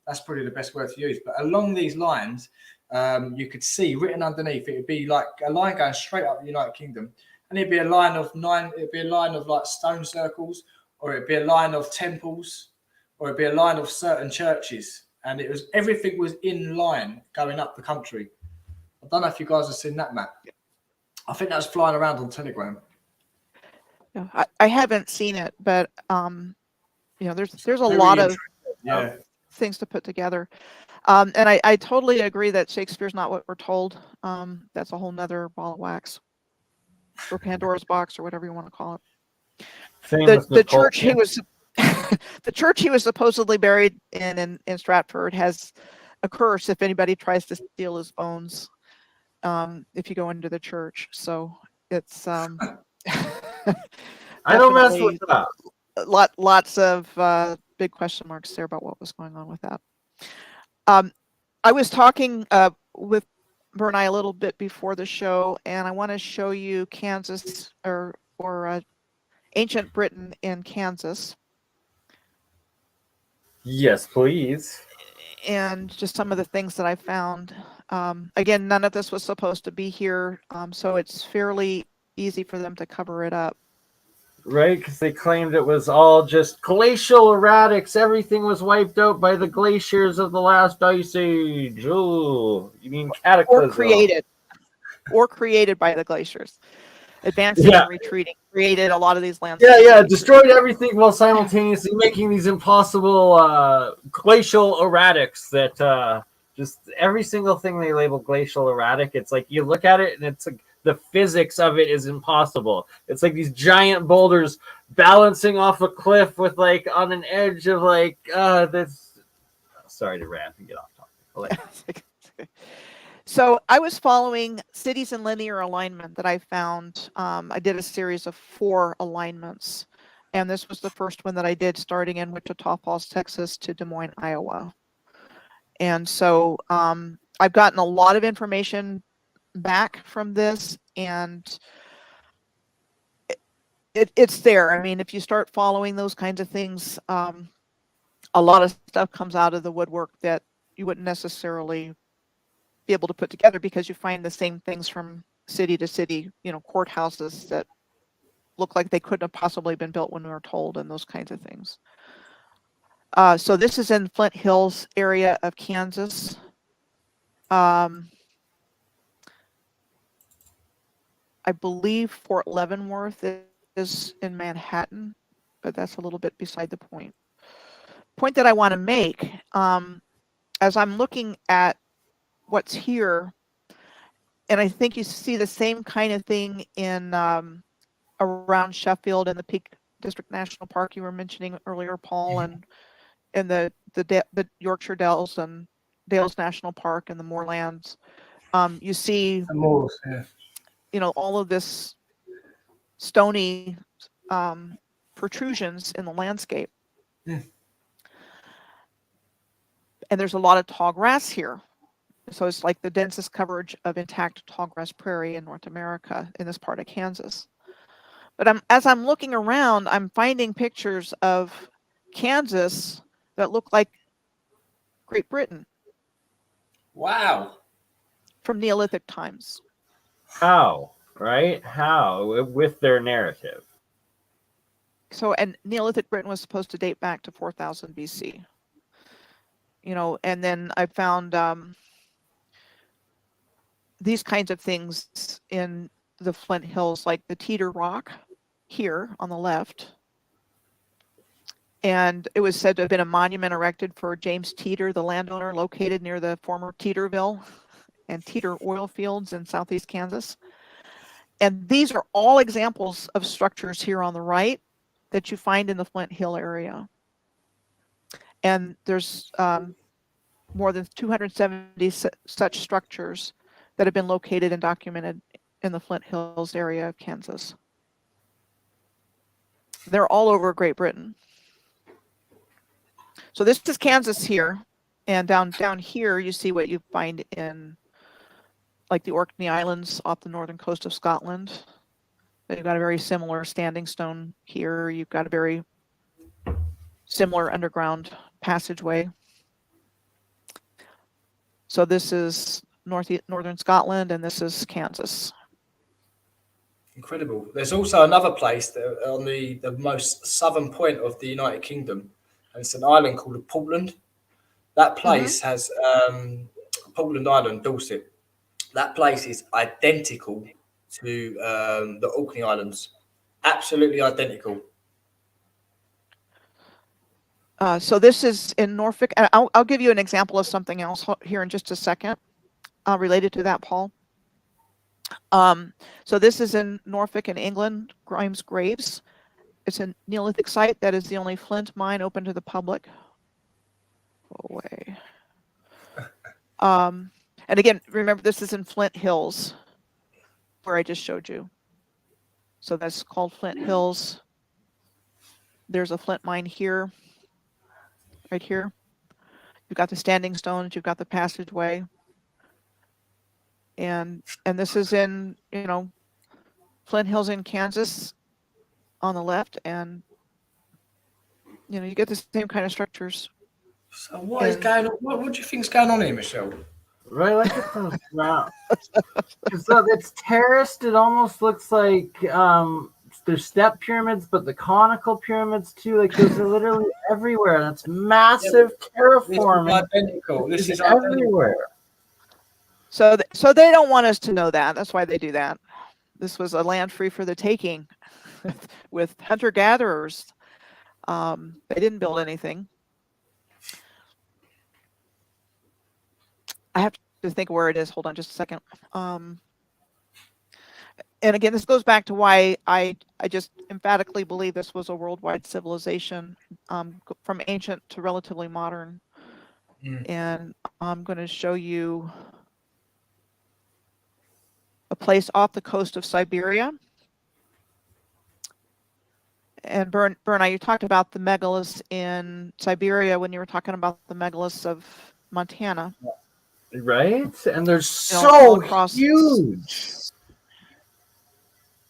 That's probably the best word to use. But along these lines, you could see written underneath, it would be like a line going straight up the United Kingdom. And it'd be a line of 9, it'd be a line of like stone circles, or it'd be a line of temples, or it'd be a line of certain churches. And everything was in line going up the country. I don't know if you guys have seen that map. I think that was flying around on Telegram. Yeah, I haven't seen it, but there's a lot of things to put together. And I totally agree that Shakespeare's not what we're told. That's a whole nother ball of wax, or Pandora's box, or whatever you want to call it. The church he was the church he was supposedly buried in Stratford has a curse if anybody tries to steal his bones, if you go into the church. So it's I don't mess with that. Lots of big question marks there about what was going on with that. I was talking with BurnEye a little bit before the show, and I want to show you Kansas or ancient Britain in Kansas. Yes, please. And just some of the things that I found. Again, none of this was supposed to be here, so it's fairly easy for them to cover it up. Right, because they claimed it was all just glacial erratics. Everything was wiped out by the glaciers of the last ice age. Oh, you mean cataclysm? Or created by the glaciers. Advancing and retreating created a lot of these landscapes. Yeah, destroyed everything while simultaneously making these impossible glacial erratics that just every single thing they label glacial erratic, it's like you look at it and it's like the physics of it is impossible. It's like these giant boulders balancing off a cliff with like on an edge of like this. Sorry to rant and get off topic. So I was following cities in linear alignment that I found. I did a series of 4 alignments, and this was the first one that I did, starting in Wichita Falls, Texas to Des Moines, Iowa. And so I've gotten a lot of information back from this, and it's there. I mean, if you start following those kinds of things, a lot of stuff comes out of the woodwork that you wouldn't necessarily be able to put together, because you find the same things from city to city, you know, courthouses that look like they couldn't have possibly been built when we were told, and those kinds of things. So this is in Flint Hills area of Kansas. I believe Fort Leavenworth is in Manhattan, but that's a little bit beside the point. Point that I want to make, as I'm looking at what's here, and I think you see the same kind of thing in around Sheffield and the Peak District National Park you were mentioning earlier, Paul, and the Yorkshire Dales and Dales National Park and the moorlands. You see, you know, all of this stony protrusions in the landscape. Yeah. And there's a lot of tall grass here. So it's like the densest coverage of intact tall grass prairie in North America in this part of Kansas. But as I'm looking around, I'm finding pictures of Kansas that look like Great Britain. Wow. From Neolithic times. How, right? How, with their narrative. So, and Neolithic Britain was supposed to date back to 4000 BC. You know, and then I found these kinds of things in the Flint Hills, like the Teeter Rock here on the left. And it was said to have been a monument erected for James Teeter, the landowner located near the former Teeterville and Teeter oil fields in southeast Kansas. And these are all examples of structures here on the right that you find in the Flint Hill area. And there's more than 270 such structures that have been located and documented in the Flint Hills area of Kansas. They're all over Great Britain. So this is Kansas here, and down here you see what you find in like the Orkney Islands off the northern coast of Scotland. You've got a very similar standing stone here. You've got a very similar underground passageway. So this is northern Scotland, and this is Kansas. Incredible. There's also another place on the most southern point of the United Kingdom, and it's an island called Portland. That place has Portland Island, Dorset. That place is identical to the Orkney Islands. Absolutely identical. So this is in Norfolk. And I'll give you an example of something else here in just a second related to that, Paul. So this is in Norfolk in England, Grimes Graves. It's a Neolithic site that is the only flint mine open to the public. Go away. And again, remember, this is in Flint Hills, where I just showed you. So that's called Flint Hills. There's a flint mine here, right here. You've got the standing stones, you've got the passageway. And this is in, you know, Flint Hills in Kansas on the left, and you know, you get the same kind of structures. So what is going on? What do you think's going on here, Michelle? Right, like it's from round. So it's terraced. It almost looks like there's step pyramids, but the conical pyramids too. Like those are literally everywhere. That's massive terraforming. This is identical. This is everywhere. So they don't want us to know that. That's why they do that. This was a land free for the taking, with hunter-gatherers. They didn't build anything. I have to think where it is. Hold on just a second. And again, this goes back to why I just emphatically believe this was a worldwide civilization, from ancient to relatively modern. And I'm going to show you a place off the coast of Siberia. And BurnEye, you talked about the megaliths in Siberia when you were talking about the megaliths of Montana. Right? And they're so all across, huge.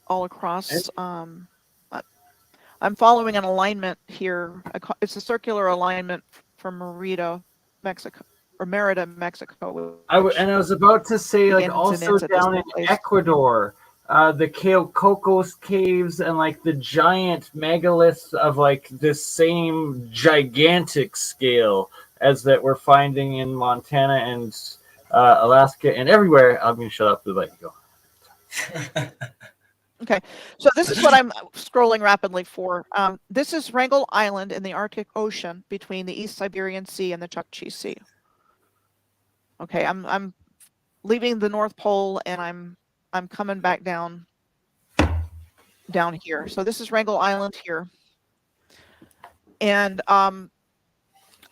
All across. I'm following an alignment here. It's a circular alignment from Merida, Mexico, or Merida, Mexico. And I was about to say, like, also down in Ecuador, the Cocos Caves and like the giant megaliths of like this same gigantic scale as that we're finding in Montana and Alaska and everywhere. I'm going to shut up and let you go. Okay, so this is what I'm scrolling rapidly for. This is Wrangel Island in the Arctic Ocean between the East Siberian Sea and the Chukchi Sea. Okay, I'm leaving the North Pole and I'm coming back down here. So this is Wrangel Island here, and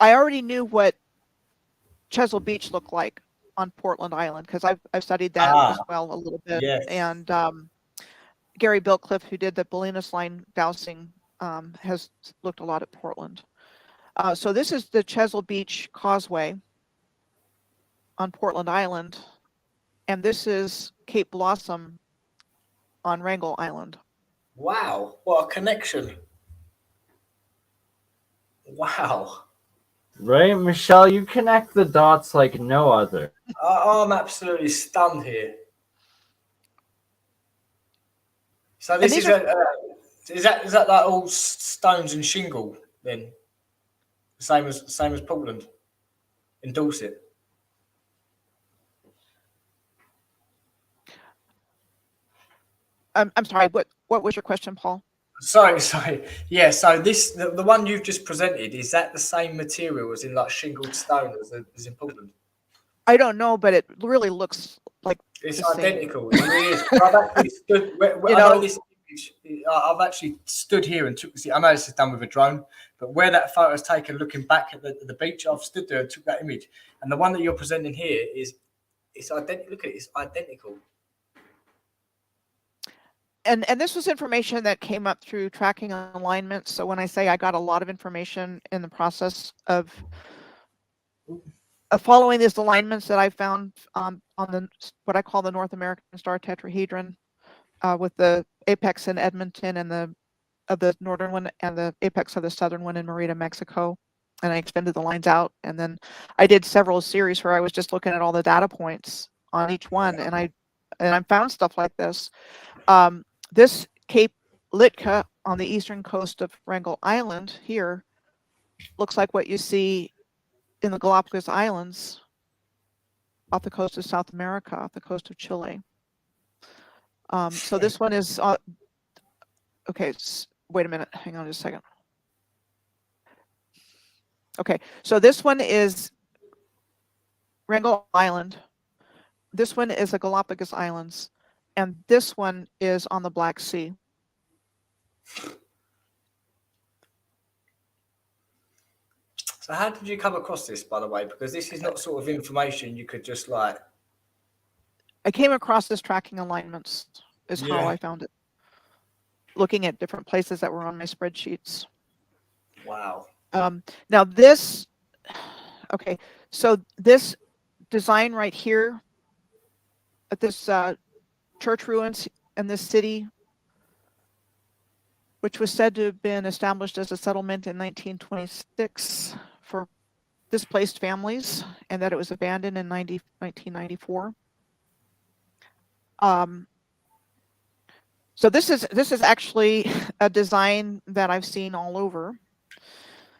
I already knew what Chesil Beach looked like on Portland Island because I've studied that as well a little bit. Yes. And Gary Biltcliffe, who did the Bolinas line dowsing, has looked a lot at Portland. So this is the Chesil Beach Causeway on Portland Island, and this is Cape Blossom on Wrangel Island. Wow, what a connection. Wow. Right, Michelle, you connect the dots like no other. I'm absolutely stunned here. So this is that like all stones and shingle then? Same as Portland in Dorset. I'm sorry. What was your question, Paul? Sorry. Yeah. So the one you've just presented, is that the same material as in like shingled stone as in Portland? I don't know, but it really looks like it's the identical. It really is. I've actually stood. I know this image. I've actually stood here and took. I know this is done with a drone, but where that photo is taken, looking back at the beach, I've stood there and took that image. And the one that you're presenting here it's identical. Look at it. It's identical. And this was information that came up through tracking alignment. So when I say I got a lot of information in the process of following these alignments that I found on the what I call the North American star tetrahedron, with the apex in Edmonton and the northern one and the apex of the southern one in Merida, Mexico. And I extended the lines out, and then I did several series where I was just looking at all the data points on each one, and I found stuff like this. This Cape Litka on the eastern coast of Wrangel Island here looks like what you see in the Galapagos Islands off the coast of South America, off the coast of Chile. So this one is, okay, wait a minute, hang on just a second. Okay, so this one is Wrangel Island. This one is the Galapagos Islands. And this one is on the Black Sea. So how did you come across this, by the way? Because this is not sort of information you could just like... I came across this tracking alignments is how I found it. Looking at different places that were on my spreadsheets. Wow. Now this, okay, so this design right here at this church ruins in this city, which was said to have been established as a settlement in 1926 for displaced families, and that it was abandoned in 1994. So this is actually a design that I've seen all over.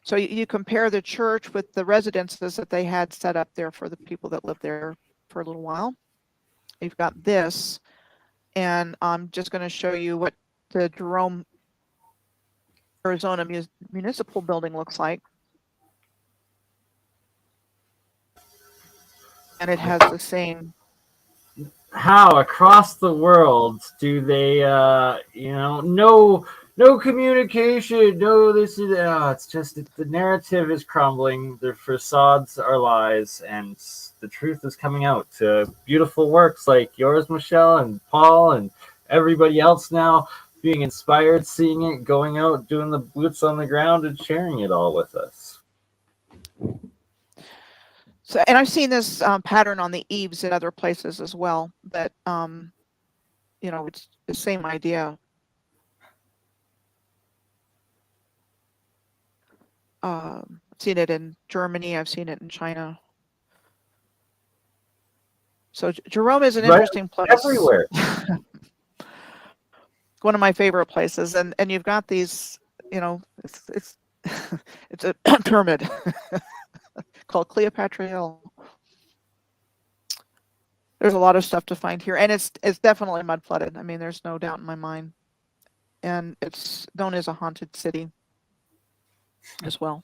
So you compare the church with the residences that they had set up there for the people that lived there for a little while. You've got this. And I'm just going to show you what the Jerome, Arizona Municipal Building looks like. And it has the same. How across the world do they, no communication, no this is, it's just the narrative is crumbling, their facades are lies, and the truth is coming out. Beautiful works like yours, Michelle, and Paul, and everybody else now being inspired, seeing it, going out, doing the boots on the ground, and sharing it all with us. So, and I've seen this pattern on the eaves in other places as well. But you know, it's the same idea. I've seen it in Germany. I've seen it in China. So Jerome is an interesting place. Everywhere. One of my favorite places, and you've got these, you know, it's it's a pyramid called Cleopatra Hill. There's a lot of stuff to find here, and it's definitely mud flooded. I mean, there's no doubt in my mind, and it's known as a haunted city as well,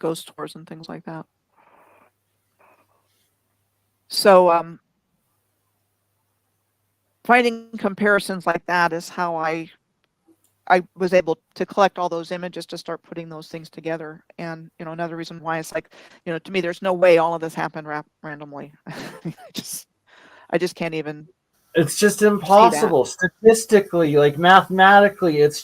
ghost tours and things like that. So finding comparisons like that is how I was able to collect all those images to start putting those things together. And, you know, another reason why it's like, you know, to me, there's no way all of this happened randomly. I just can't even. It's just impossible statistically, like mathematically. It's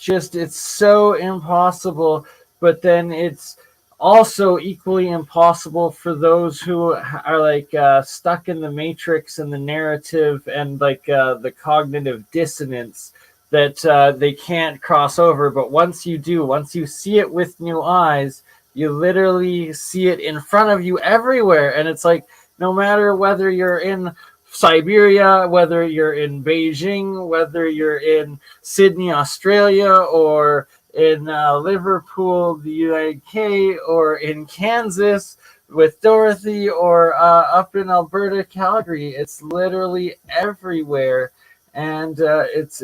so impossible. But then it's also equally impossible for those who are like stuck in the matrix and the narrative and like the cognitive dissonance that they can't cross over. But once you do, once you see it with new eyes, you literally see it in front of you everywhere. And it's like, no matter whether you're in Siberia, whether you're in Beijing, whether you're in Sydney, Australia, or in Liverpool, the UK, or in Kansas with Dorothy, or up in Alberta, Calgary, it's literally everywhere. And it's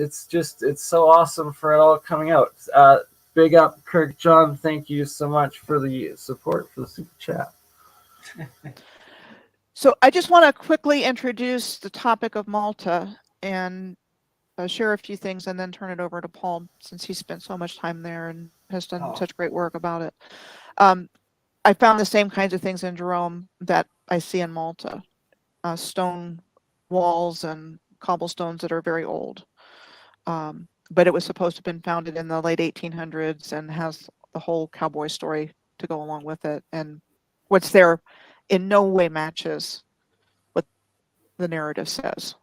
so awesome for it all coming out. Big up, Kirk John. Thank you so much for the support for the super chat. So I just want to quickly introduce the topic of Malta and share a few things, and then turn it over to Paul, since he spent so much time there and has done such great work about it. I found the same kinds of things in Jerome that I see in Malta. Stone walls and cobblestones that are very old. But it was supposed to have been founded in the late 1800s and has the whole cowboy story to go along with it. And what's there in no way matches what the narrative says.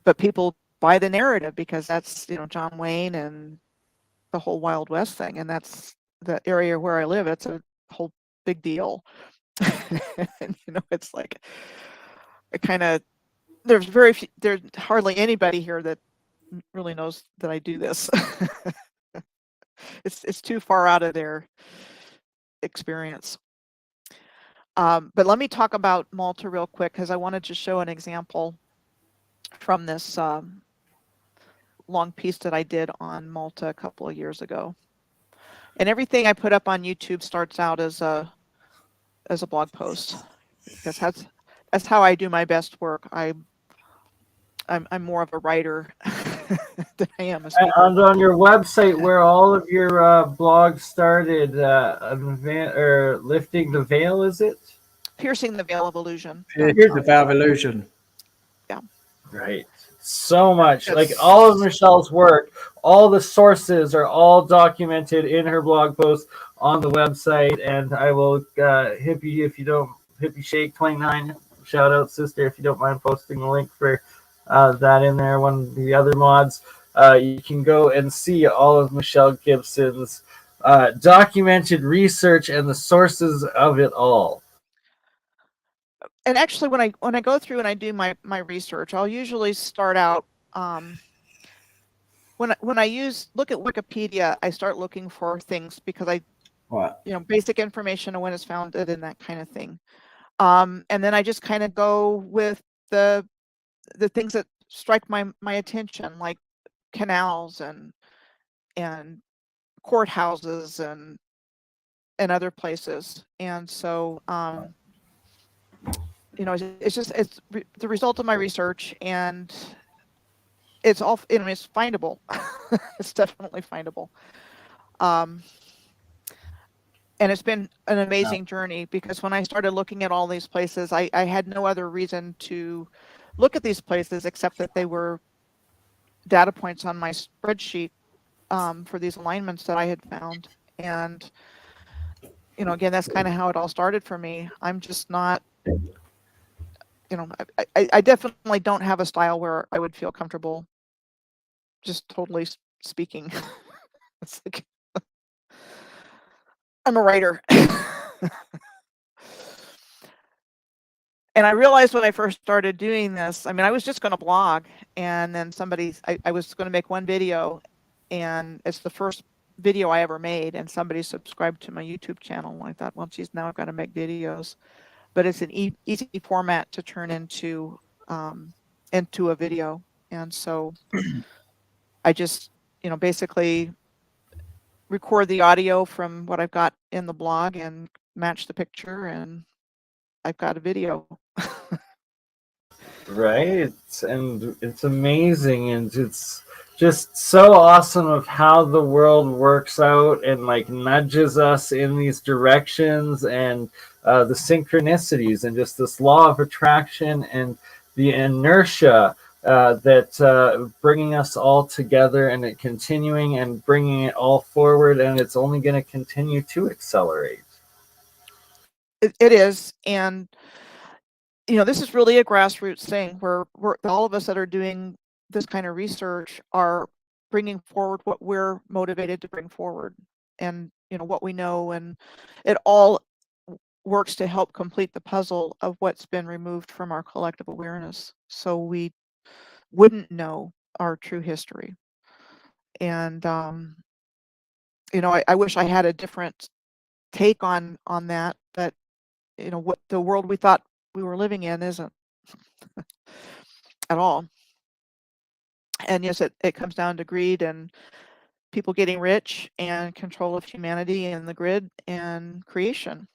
But people buy the narrative because that's, you know, John Wayne and the whole Wild West thing. And that's the area where I live. It's a whole big deal. And, you know, it's like, it kind of, there's hardly anybody here that really knows that I do this. It's too far out of their experience. But let me talk about Malta real quick, because I wanted to show an example from this long piece that I did on Malta a couple of years ago. And everything I put up on YouTube starts out as a blog post, because that's how I do my best work. I'm more of a writer than I am a speaker. And on your website, where all of your blogs started, lifting the veil, is it? Piercing the Veil of Illusion. Here's the Veil of Illusion. Yeah. Right. So much. Like all of Michelle's work, all the sources are all documented in her blog post on the website. And I will Hippie Shake 29, shout out sister, if you don't mind posting the link for that in there, one of the other mods. You can go and see all of Michelle Gibson's documented research and the sources of it all. And actually, when I go through and I do my research, I'll usually start out when I look at Wikipedia, I start looking for things because basic information on when it's founded and that kind of thing. And then I just kind of go with the things that strike my attention, like canals and courthouses and other places. And so it's the result of my research, and it's all, it's findable. It's definitely findable. And it's been an amazing journey, because when I started looking at all these places, I had no other reason to look at these places except that they were data points on my spreadsheet for these alignments that I had found. And, you know, again, that's kind of how it all started for me. I'm just not, you know, I definitely don't have a style where I would feel comfortable just totally speaking. It's like, I'm a writer. And I realized when I first started doing this, I mean, I was just going to blog, and then I was going to make one video, and it's the first video I ever made, and somebody subscribed to my YouTube channel. And I thought, well, geez, now I've got to make videos, but it's an easy format to turn into a video. And so I just, you know, basically record the audio from what I've got in the blog and match the picture, and I've got a video. Right, and it's amazing, and it's just so awesome of how the world works out and like nudges us in these directions, and the synchronicities, and just this law of attraction and the inertia that bringing us all together, and it continuing and bringing it all forward, and it's only going to continue to accelerate. It is, and you know, this is really a grassroots thing where all of us that are doing this kind of research are bringing forward what we're motivated to bring forward, and you know what we know, and it all works to help complete the puzzle of what's been removed from our collective awareness, so we wouldn't know our true history. And you know, I wish I had a different take on that, but you know, what the world we thought we were living in isn't at all. And yes, it comes down to greed and people getting rich and control of humanity and the grid and creation.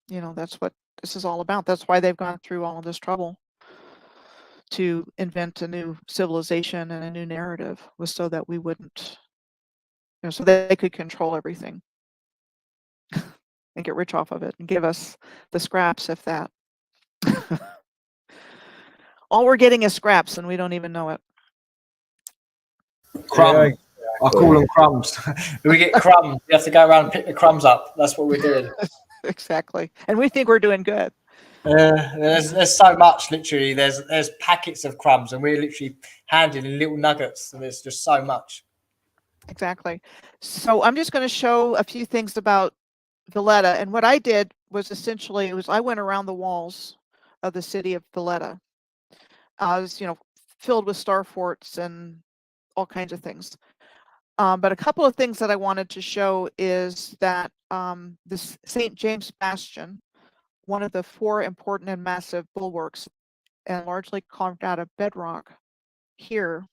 You know, that's what this is all about. That's why they've gone through all of this trouble to invent a new civilization and a new narrative, was so that we wouldn't, you know, so that they could control everything and get rich off of it and give us the scraps, if that. All we're getting is scraps, and we don't even know it. Crumbs. I call them crumbs. We get crumbs. We have to go around and pick the crumbs up. That's what we're doing. Exactly. And we think we're doing good. There's so much, literally. There's packets of crumbs, and we're literally handling little nuggets, and there's just so much. Exactly. So I'm just going to show a few things about Valletta. And what I did was essentially, I went around the walls of the city of Valletta. I was, you know, filled with star forts and all kinds of things. But a couple of things that I wanted to show is that this St. James Bastion, one of the 4 important and massive bulwarks, and largely carved out of bedrock here,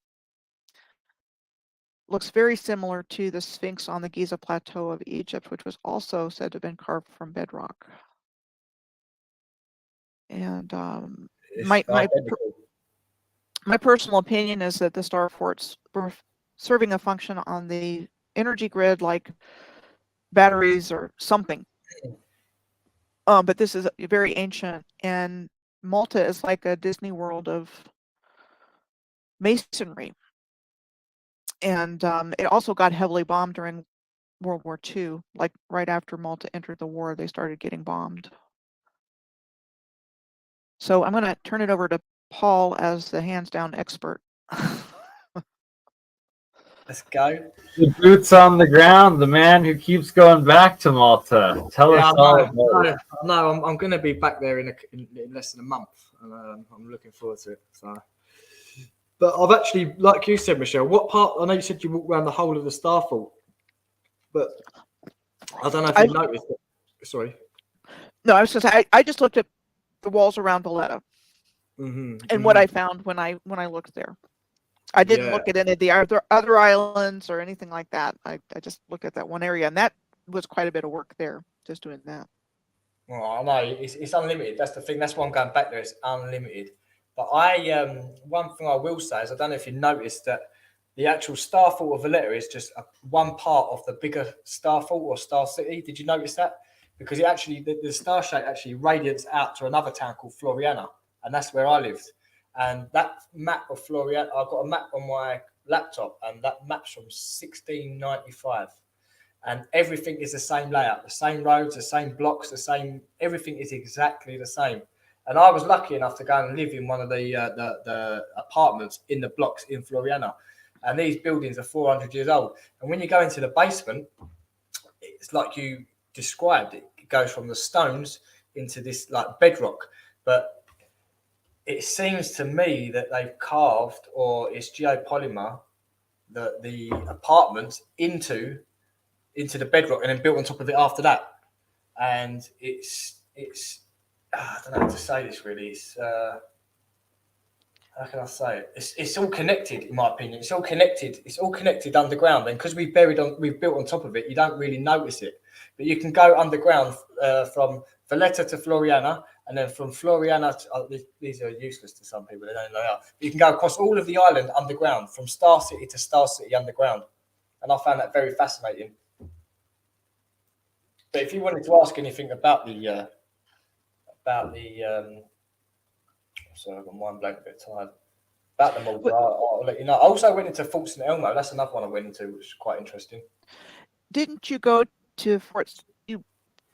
looks very similar to the Sphinx on the Giza Plateau of Egypt, which was also said to have been carved from bedrock. And my personal opinion is that the star forts were serving a function on the energy grid, like batteries or something. But this is very ancient, and Malta is like a Disney World of masonry. And it also got heavily bombed during World War II. Like right after Malta entered the war, they started getting bombed. So I'm going to turn it over to Paul as the hands-down expert. Let's go. The boots on the ground, the man who keeps going back to Malta. Tell us all about it. No, I'm going to be back there in less than a month, and I'm looking forward to it. So, but I've actually, like you said, Michelle, what part? I know you said you walked around the whole of the Starfall, but I don't know if you noticed it. Sorry. No, I was going to say I just looked at the walls around Valletta, and what I found when I looked there. I didn't look at any of the other islands or anything like that. I just looked at that one area, and that was quite a bit of work there, just doing that. Well, I know it's unlimited. That's the thing. That's why I'm going back there. It's unlimited. But one thing I will say is, I don't know if you noticed that the actual star fault of Valletta is just one part of the bigger star fault or star city. Did you notice that? Because it actually, the star shape actually radiates out to another town called Floriana, and that's where I lived. And that map of Floriana, I've got a map on my laptop, and that map's from 1695. And everything is the same layout, the same roads, the same blocks, the same, everything is exactly the same. And I was lucky enough to go and live in one of the apartments in the blocks in Floriana. And these buildings are 400 years old. And when you go into the basement, it's like you described it. It goes from the stones into this like bedrock. But it seems to me that they've carved, or it's geopolymer, the apartments into the bedrock and then built on top of it after that. And it's I don't know how to say this really. It's how can I say it? It's all connected, in my opinion. It's all connected. It's all connected underground. And because we've built on top of it, you don't really notice it. But you can go underground from Valletta to Floriana, and then from Floriana to, these are useless to some people, they don't know how. You can go across all of the island underground, from Star City to Star City underground. And I found that very fascinating. But if you wanted to ask anything about the sorry, I've got mind blank, a bit tired. About the Malta, I'll let you know. I also went into Fort St. Elmo. That's another one I went into, which is quite interesting. Didn't you go to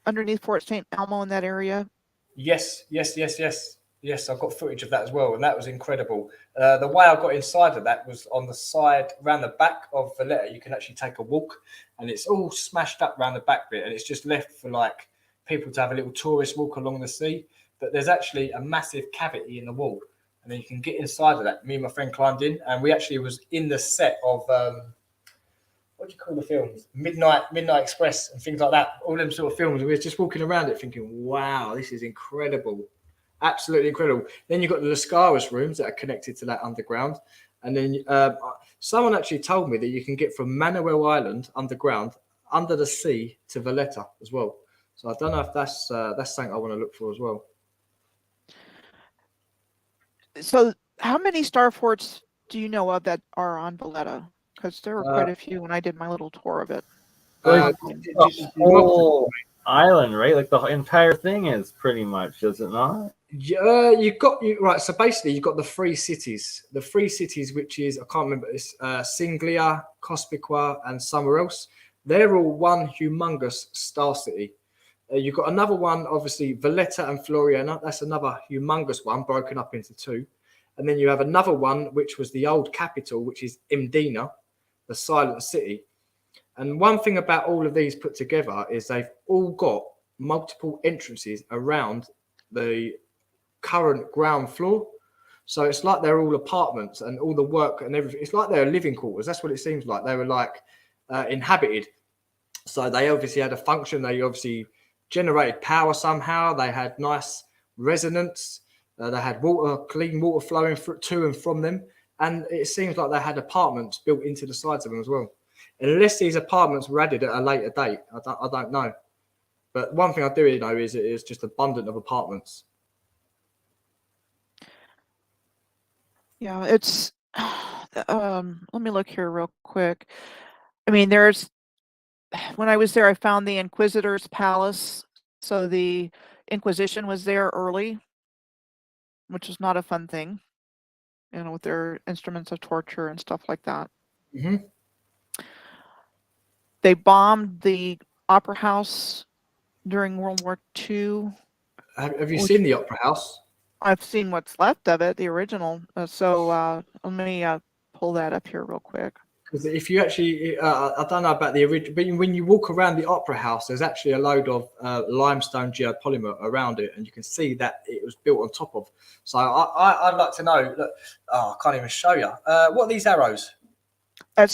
underneath Fort St. Elmo in that area? Yes. I've got footage of that as well, and that was incredible. The way I got inside of that was on the side, around the back of Valletta. You can actually take a walk, and it's all smashed up around the back bit, and it's just left for like people to have a little tourist walk along the sea. But there's actually a massive cavity in the wall, and then you can get inside of that. Me and my friend climbed in, and we actually was in the set of what do you call the films? Midnight Express and things like that. All them sort of films. We were just walking around it, thinking, "Wow, this is incredible, absolutely incredible." Then you've got the Lascaris rooms that are connected to that underground, and then someone actually told me that you can get from Manuel Island underground, under the sea, to Valletta as well. So I don't know if that's something I want to look for as well. So how many star forts do you know of that are on Valletta? Because there were quite a few when I did my little tour of it. The whole island, right? Like the entire thing is pretty much, is it not? Yeah, right. So basically, you've got the three cities. The three cities, which is, I can't remember, it's Singlia, Cospiqua, and somewhere else. They're all one humongous star city. You've got another one, obviously, Valletta and Floriana. That's another humongous one, broken up into two. And then you have another one, which was the old capital, which is Mdina, the silent city. And one thing about all of these put together is they've all got multiple entrances around the current ground floor. So it's like they're all apartments and all the work and everything. It's like they're living quarters. That's what it seems like. They were like inhabited. So they obviously had a function. They obviously generated power somehow. They had nice resonance. They had water, clean water flowing to and from them. And it seems like they had apartments built into the sides of them as well. Unless these apartments were added at a later date, I don't know. But one thing I do know is it is just abundant of apartments. Yeah, it's let me look here real quick. I mean, when I was there, I found the Inquisitor's Palace. So the Inquisition was there early, which is not a fun thing, with their instruments of torture and stuff like that. Mm-hmm. They bombed the Opera House during World War II. Have you seen the Opera House? I've seen what's left of it, the original. So let me pull that up here real quick. Because if you actually, I don't know about the original, but when you walk around the Opera House, there's actually a load of limestone geopolymer around it, and you can see that it was built on top of. So I'd like to know. Look, I can't even show you. What are these arrows? I'm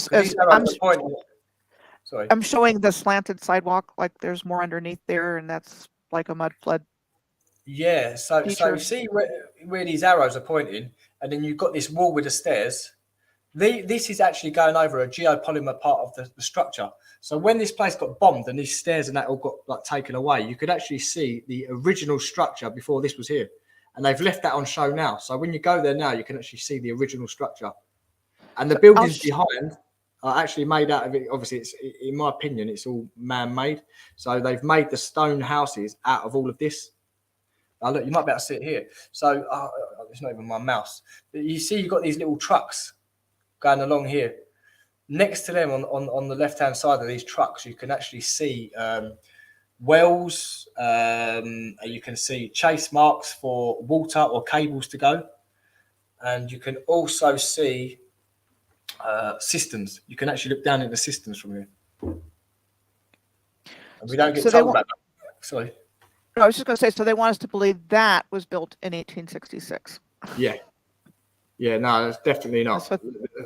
showing the slanted sidewalk, like there's more underneath there, and that's like a mud flood. Yeah, so you see where these arrows are pointing, and then you've got this wall with the stairs. This is actually going over a geopolymer part of the structure. So when this place got bombed and these stairs and that all got like taken away, you could actually see the original structure before this was here. And they've left that on show now. So when you go there now, you can actually see the original structure. And the buildings behind are actually made out of it. Obviously, it's, in my opinion, it's all man-made. So they've made the stone houses out of all of this. Now look, you might be able to see it here. So it's not even my mouse. But you see, you've got these little trucks going along here. Next to them, on the left-hand side of these trucks, you can actually see wells. You can see chase marks for water or cables to go, and you can also see systems. You can actually look down at the systems from here. And we don't get told about that. Sorry. No, I was just going to say, so they want us to believe that was built in 1866. Yeah. Yeah, no, it's definitely not.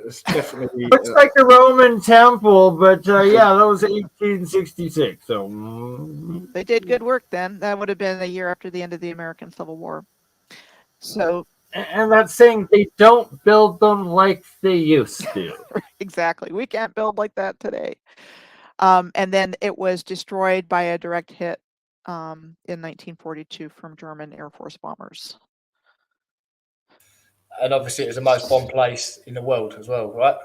It's definitely looks like a Roman temple, but yeah, that was 1866. So they did good work then. That would have been a year after the end of the American Civil War. So, and that's saying they don't build them like they used to. Exactly. We can't build like that today. And then it was destroyed by a direct hit in 1942 from German Air Force bombers. And obviously, it was the most bombed place in the world as well, right?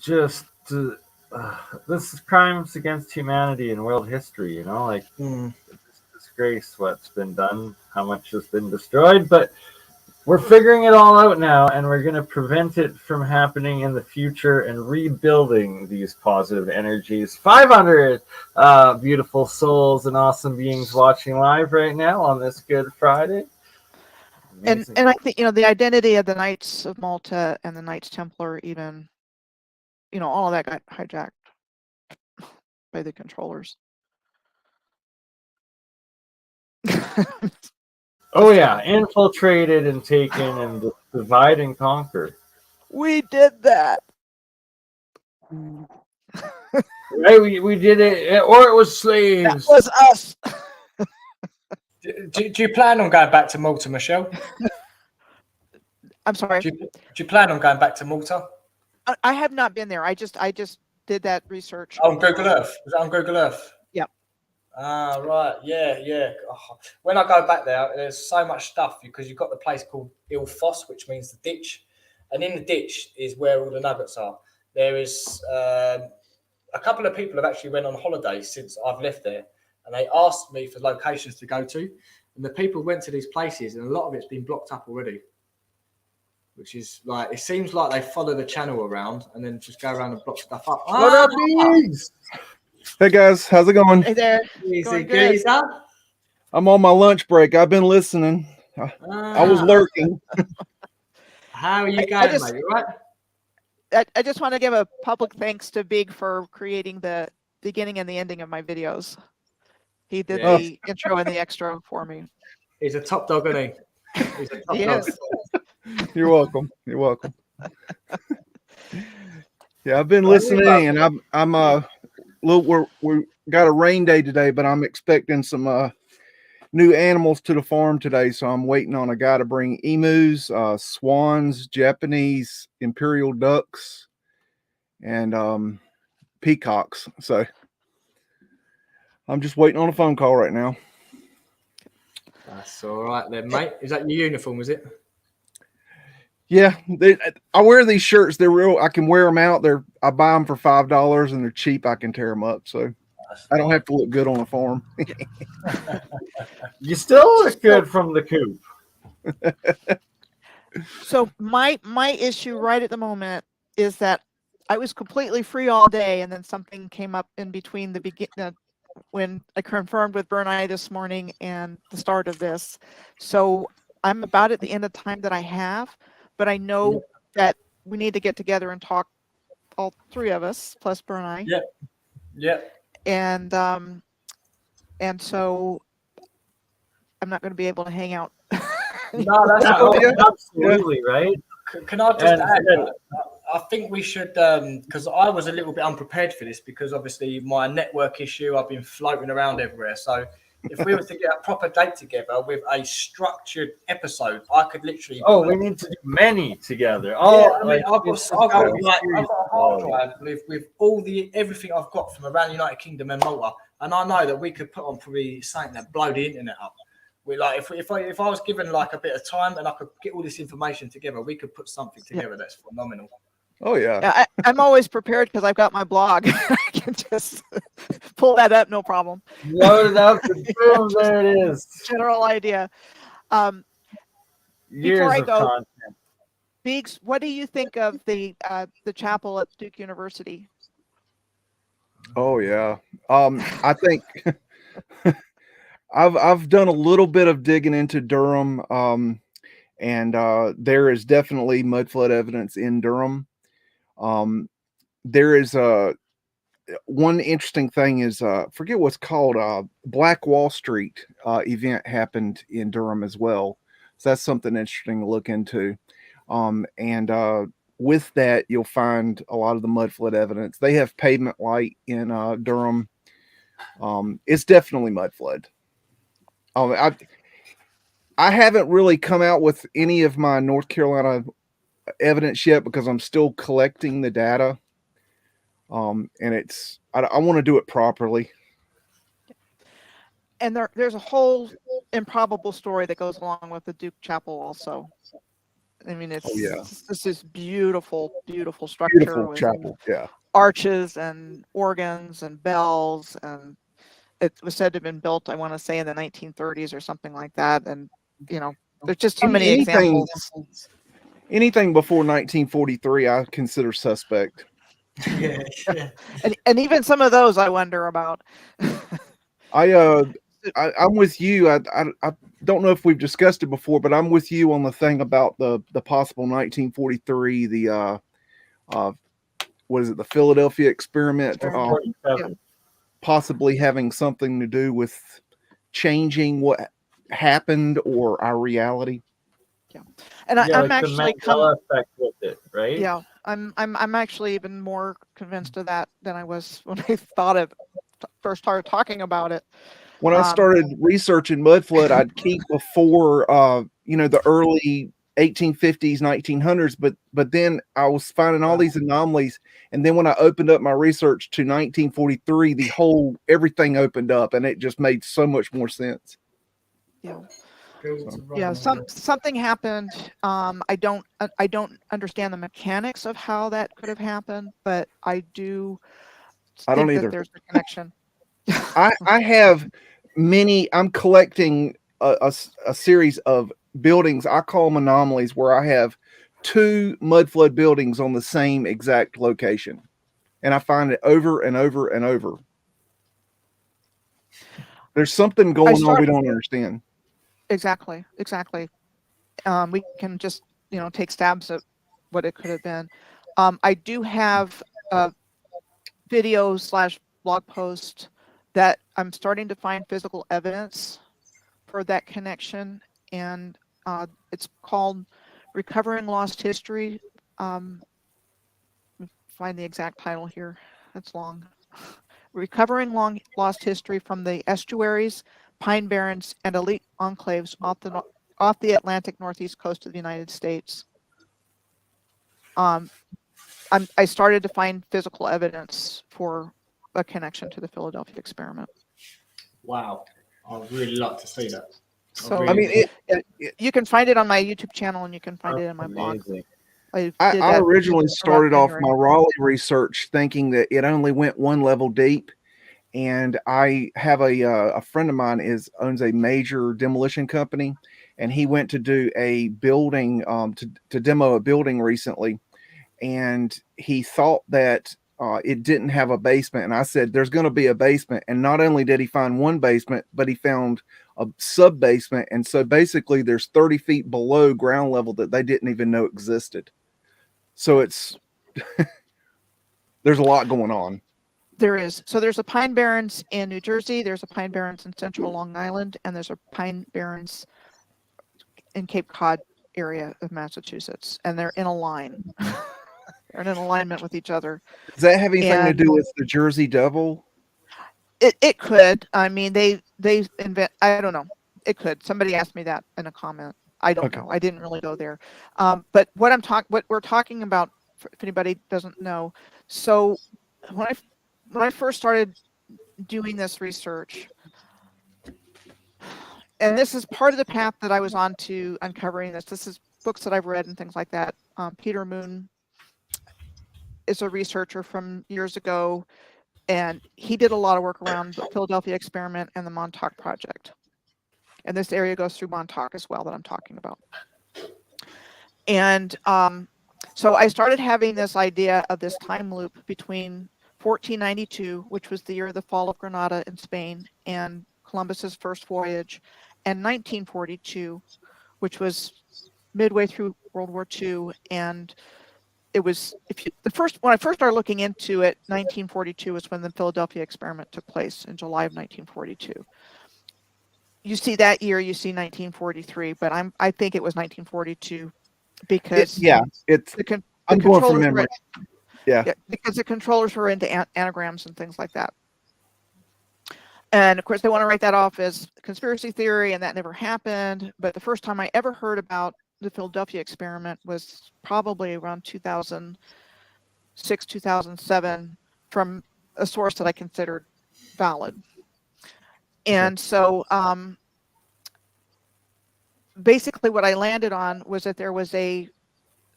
Just this is crimes against humanity in world history. You know, like it's disgrace what's been done, how much has been destroyed. But we're figuring it all out now, and we're going to prevent it from happening in the future and rebuilding these positive energies. 500 beautiful souls and awesome beings watching live right now on this Good Friday. And I think, the identity of the Knights of Malta and the Knights Templar, even, all of that got hijacked by the controllers. Oh yeah, infiltrated and taken and divide and conquer. We did that. Right, we did it, or it was slaves. That was us. Do you plan on going back to Malta, Michelle? I'm sorry. Do you plan on going back to Malta? I have not been there. I just did that research. On Google Earth. Was that on Google Earth? Yep. Ah, right. Yeah. Oh, when I go back there, there's so much stuff because you've got the place called Il Foss, which means the ditch. And in the ditch is where all the nuggets are. There is a couple of people have actually went on holiday since I've left there. And they asked me for locations to go to. And the people went to these places, and a lot of it's been blocked up already. Which is like, it seems like they follow the channel around and then just go around and block stuff up. What up, dudes? Hey, guys. How's it going? Hey there. Easy geezer. I'm on my lunch break. I've been listening. I was lurking. How are you going, mate? You right? I just want to give a public thanks to Big for creating the beginning and the ending of my videos. He did the intro and the extra for me. He's a top dog, isn't he? He's a top Yes. dog. You're welcome. You're welcome. Yeah, I've been listening, and we got a rain day today, but I'm expecting some new animals to the farm today, so I'm waiting on a guy to bring emus, swans, Japanese imperial ducks, and peacocks. So I'm just waiting on a phone call right now. That's all right then, mate. Is that your uniform, is it? Yeah, I wear these shirts. They're real. I can wear them out. I buy them for $5, and they're cheap. I can tear them up, so I don't have to look good on a farm. You still look good from the coop. So my issue right at the moment is that I was completely free all day, and then something came up in between when I confirmed with BurnEye this morning and the start of this. So I'm about at the end of time that I have, but I know that we need to get together and talk, all three of us plus BurnEye. Yeah. And so I'm not going to be able to hang out. No, that's Absolutely right. Can I just add? I think we should, because I was a little bit unprepared for this because obviously my network issue, I've been floating around everywhere. So if we were to get a proper date together with a structured episode, I could literally. Oh, we need to do many together. Oh, yeah, I've got a hard drive with everything I've got from around the United Kingdom and Malta, and I know that we could put on probably something that blow the internet up. We like if I was given like a bit of time and I could get all this information together, we could put something together that's phenomenal. Oh yeah. Yeah, I'm always prepared because I've got my blog. I can just pull that up, no problem. Load it up and boom, there it is. General idea. Years I of go, content. Beeks, what do you think of the chapel at Duke University? Oh yeah. I think I've done a little bit of digging into Durham, and there is definitely mud flood evidence in Durham. There is one interesting thing is forget what's called Black Wall Street event happened in Durham as well. So that's something interesting to look into. And with that, you'll find a lot of the mud flood evidence. They have pavement light in Durham. It's definitely mud flood. I haven't really come out with any of my North Carolina evidence yet because I'm still collecting the data. And I want to do it properly. And there's a whole improbable story that goes along with the Duke Chapel also. I mean, this is beautiful, beautiful structure. Beautiful chapel, yeah. Arches and organs and bells, and it was said to have been built, I want to say, in the 1930s or something like that. And there's just so many examples. Anything before 1943, I consider suspect. Yeah. And even some of those I wonder about. I'm with you. I don't know if we've discussed it before, but I'm with you on the thing about the possible 1943, the what is it, the Philadelphia experiment, possibly having something to do with changing what happened or our reality. Yeah, and I'm actually the Mandela effect with it, right? Yeah, I'm actually even more convinced of that than I was when I first started talking about it. When I started researching mud flood, I'd keep before the early 1850s, 1900s, but then I was finding all these anomalies, and then when I opened up my research to 1943, everything opened up, and it just made so much more sense. Yeah. Yeah, something happened. I don't understand the mechanics of how that could have happened, but I don't either. That there's a connection. I have many. I'm collecting a series of buildings. I call them anomalies, where I have 2 mud flood buildings on the same exact location, and I find it over and over and over. There's something going on we don't understand. Exactly. We can just take stabs at what it could have been. I do have a video/blog post that I'm starting to find physical evidence for that connection, and it's called Recovering Lost History. Find the exact title here. That's long. Recovering Lost History from the Estuaries, Pine Barrens, and Elite Enclaves off the Atlantic Northeast coast of the United States. I started to find physical evidence for a connection to the Philadelphia experiment. Wow, I'd really like to see that. So you can find it on my YouTube channel, and you can find it in my blog. I originally started off my Raleigh research thinking that it only went 1 level deep, and I have a friend of mine owns a major demolition company, and he went to do a building to demo a building recently, and he thought that it didn't have a basement, and I said there's going to be a basement, and not only did he find 1 basement, but he found a sub basement, and so basically there's 30 feet below ground level that they didn't even know existed. So it's there's a lot going on. There is. So there's a Pine Barrens in New Jersey, there's a Pine Barrens in central Long Island, and there's a Pine Barrens in Cape Cod area of Massachusetts, and they're in a line. They're in alignment with each other. Does that have anything to do with the Jersey Devil? It could. I mean, they invent. I don't know. It could. Somebody asked me that in a comment. I don't know. I didn't really go there. But what we're talking about, if anybody doesn't know, so when I first started doing this research, and this is part of the path that I was on to uncovering this. This is books that I've read and things like that. Peter Moon is a researcher from years ago, and he did a lot of work around the Philadelphia experiment and the Montauk project. And this area goes through Montauk as well that I'm talking about. And so I started having this idea of this time loop between 1492, which was the year of the fall of Granada in Spain, and Columbus's first voyage, and 1942, which was midway through World War II. And it was, when I first started looking into it, 1942 was when the Philadelphia experiment took place in July of 1942. You see that year, you see 1943, but I think it was 1942 because I'm going from memory. Because the controllers were into anagrams and things like that. And of course, they want to write that off as conspiracy theory, and that never happened. But the first time I ever heard about the Philadelphia experiment was probably around 2006, 2007, from a source that I considered valid. And so basically what I landed on was that there was a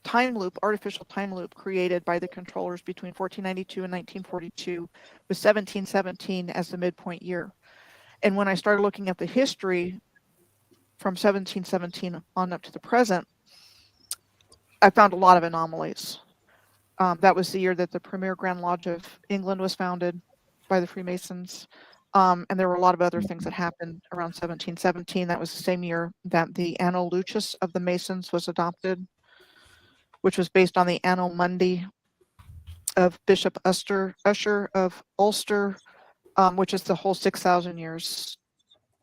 time loop, artificial time loop, created by the controllers between 1492 and 1942, with 1717 as the midpoint year. And when I started looking at the history from 1717 on up to the present, I found a lot of anomalies. That was the year that the Premier Grand Lodge of England was founded by the Freemasons. And there were a lot of other things that happened around 1717. That was the same year that the Anno Lucis of the Masons was adopted, which was based on the Anno Mundi of Bishop Usher of Ulster, which is the whole 6,000 years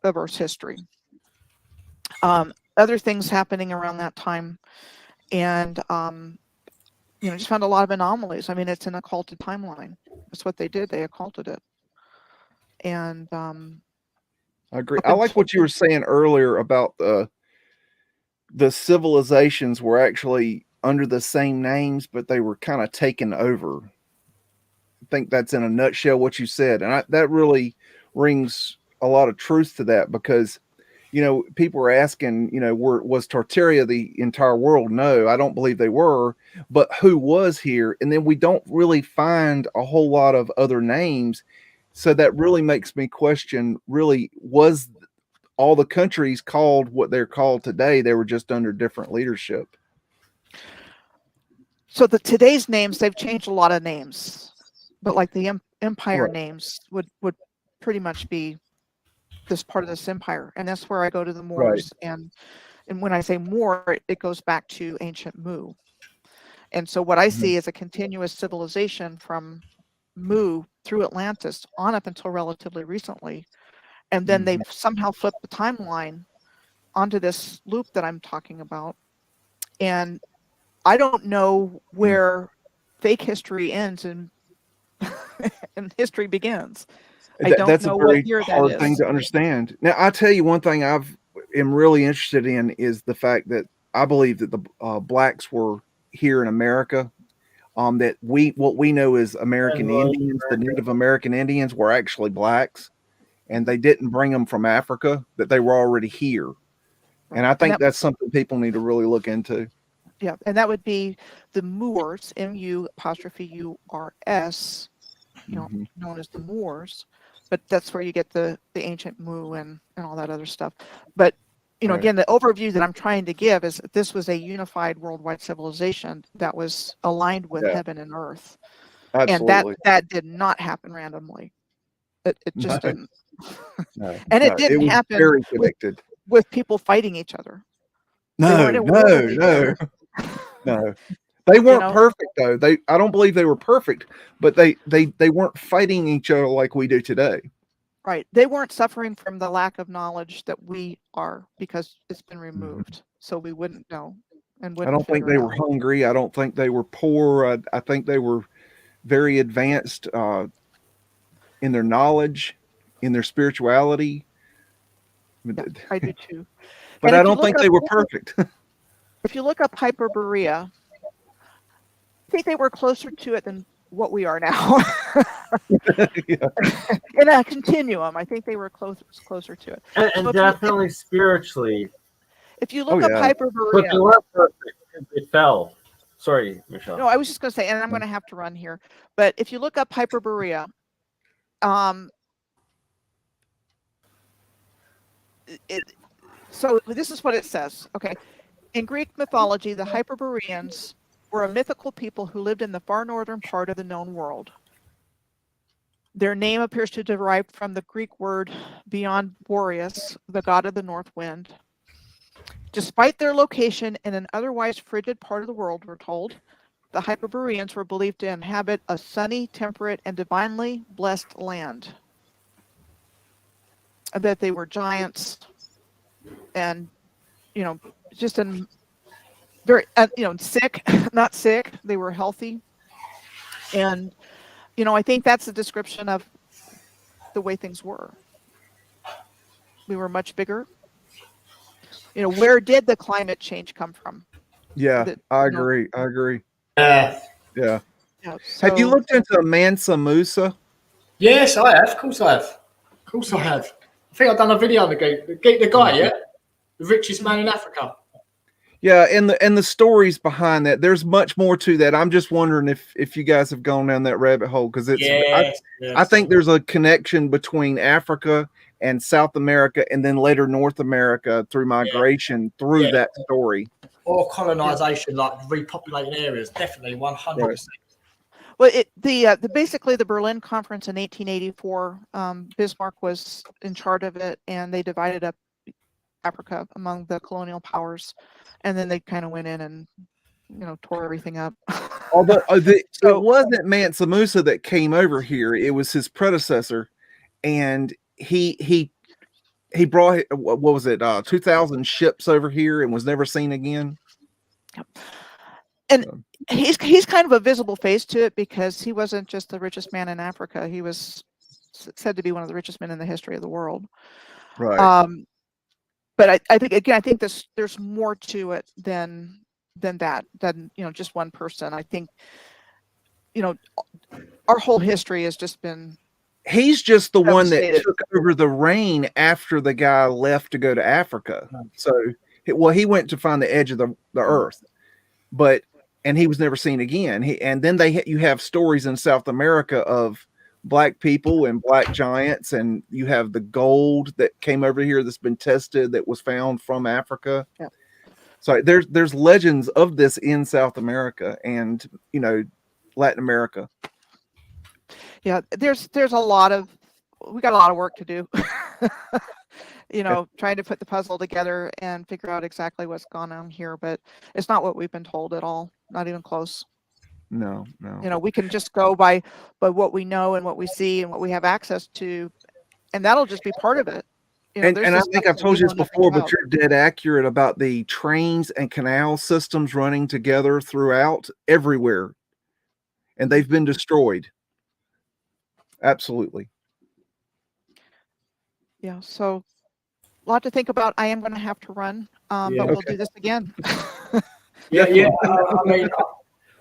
of Earth's history. Other things happening around that time, and just found a lot of anomalies. I mean, it's an occulted timeline. That's what they did. They occulted it. And I agree. I like what you were saying earlier about the civilizations were actually under the same names, but they were kind of taken over. I think that's in a nutshell what you said. And that really rings a lot of truth to that, because, people are asking, was Tartaria the entire world? No, I don't believe they were, but who was here? And then we don't really find a whole lot of other names. So that really makes me question, really, was all the countries called what they're called today? They were just under different leadership. So today's names, they've changed a lot of names, but like the empire names would pretty much be this part of this empire. And that's where I go to the Moors. And when I say Moor, it goes back to ancient Mu. And so what I see is a continuous civilization from Mu through Atlantis on up until relatively recently. And then they've somehow flipped the timeline onto this loop that I'm talking about. And I don't know where fake history ends and history begins. I don't That's know a very what year hard that thing is. to understand. Now, I'll tell you one thing am really interested in is the fact that I believe that the blacks were here in America. That what we know as American Indians, the Native American Indians, were actually blacks, and they didn't bring them from Africa, that they were already here. And I think that's something people need to really look into. Yeah, and that would be the Moors, M-U'-U-R-S, known as the Moors. But that's where you get the ancient Mu and all that other stuff. But again, the overview that I'm trying to give is that this was a unified worldwide civilization that was aligned with heaven and earth. Absolutely. And that did not happen randomly. It just didn't. No, and it didn't happen very connected with people fighting each other. No. They weren't perfect though. I don't believe they were perfect, but they weren't fighting each other like we do today. Right. They weren't suffering from the lack of knowledge that we are, because it's been removed. So we wouldn't know. And I don't think they were hungry. I don't think they were poor. I think they were very advanced in their knowledge, in their spirituality. Yeah, I do too. But I don't think they were perfect. If you look up Hyperborea, I think they were closer to it than what we are now. In a continuum, I think they were closer to it. And definitely spiritually. If you look up Hyperborea, but they were perfect. It fell. Sorry, Michelle. No, I was just going to say, and I'm going to have to run here, but if you look up Hyperborea, so this is what it says. Okay. In Greek mythology, the Hyperboreans were a mythical people who lived in the far northern part of the known world. Their name appears to derive from the Greek word beyond Boreas, the god of the north wind. Despite their location in an otherwise frigid part of the world, we're told, the Hyperboreans were believed to inhabit a sunny, temperate, and divinely blessed land. That they were giants and, you know, just in very, you know, sick, not sick. They were healthy. And, you know, I think that's a description of the way things were. We were much bigger. You know, where did the climate change come from? Yeah, I agree. I agree. Yeah. Yeah. Yeah, so, Have you looked into Mansa Musa? Yes, I have. Of course I have. Of course I have. I think I've done a video on the guy, yeah? The richest man in Africa. Yeah, and the stories behind that. There's much more to that. I'm just wondering if you guys have gone down that rabbit hole, because it's I think there's a connection between Africa and South America, and then later North America through migration through that story. Or colonization, like repopulating areas. Definitely 100%. Right. well, basically the Berlin Conference in 1884, Bismarck was in charge of it, and they divided up Africa among the colonial powers, and then they kind of went in and, you know, tore everything up. Although it wasn't Mansa Musa that came over here; it was his predecessor, and he brought, what was it, 2,000 ships over here and was never seen again. And he's kind of a visible face to it, because he wasn't just the richest man in Africa. He was said to be one of the richest men in the history of the world. Right. But I think there's more to it than you know, just one person. I think, you know, our whole history has just been. He's just the one that took over the reign after the guy left to go to Africa. So, he went to find the edge of the earth, and he was never seen again. And then you have stories in South America of Black people and Black giants, and you have the gold that came over here that's been tested that was found from Africa. Yeah. So there's legends of this in South America and, you know, Latin America. Yeah, we got a lot of work to do. You know, trying to put the puzzle together and figure out exactly what's gone on here, but it's not what we've been told at all, not even close. No. You know, we can just go by what we know and what we see and what we have access to, and that'll just be part of it. You know, and I think I've told you this before, but you're dead accurate about the trains and canal systems running together throughout everywhere, and they've been destroyed. Absolutely. Yeah, so a lot to think about. I am going to have to run, but we'll do this again. Yeah. I mean,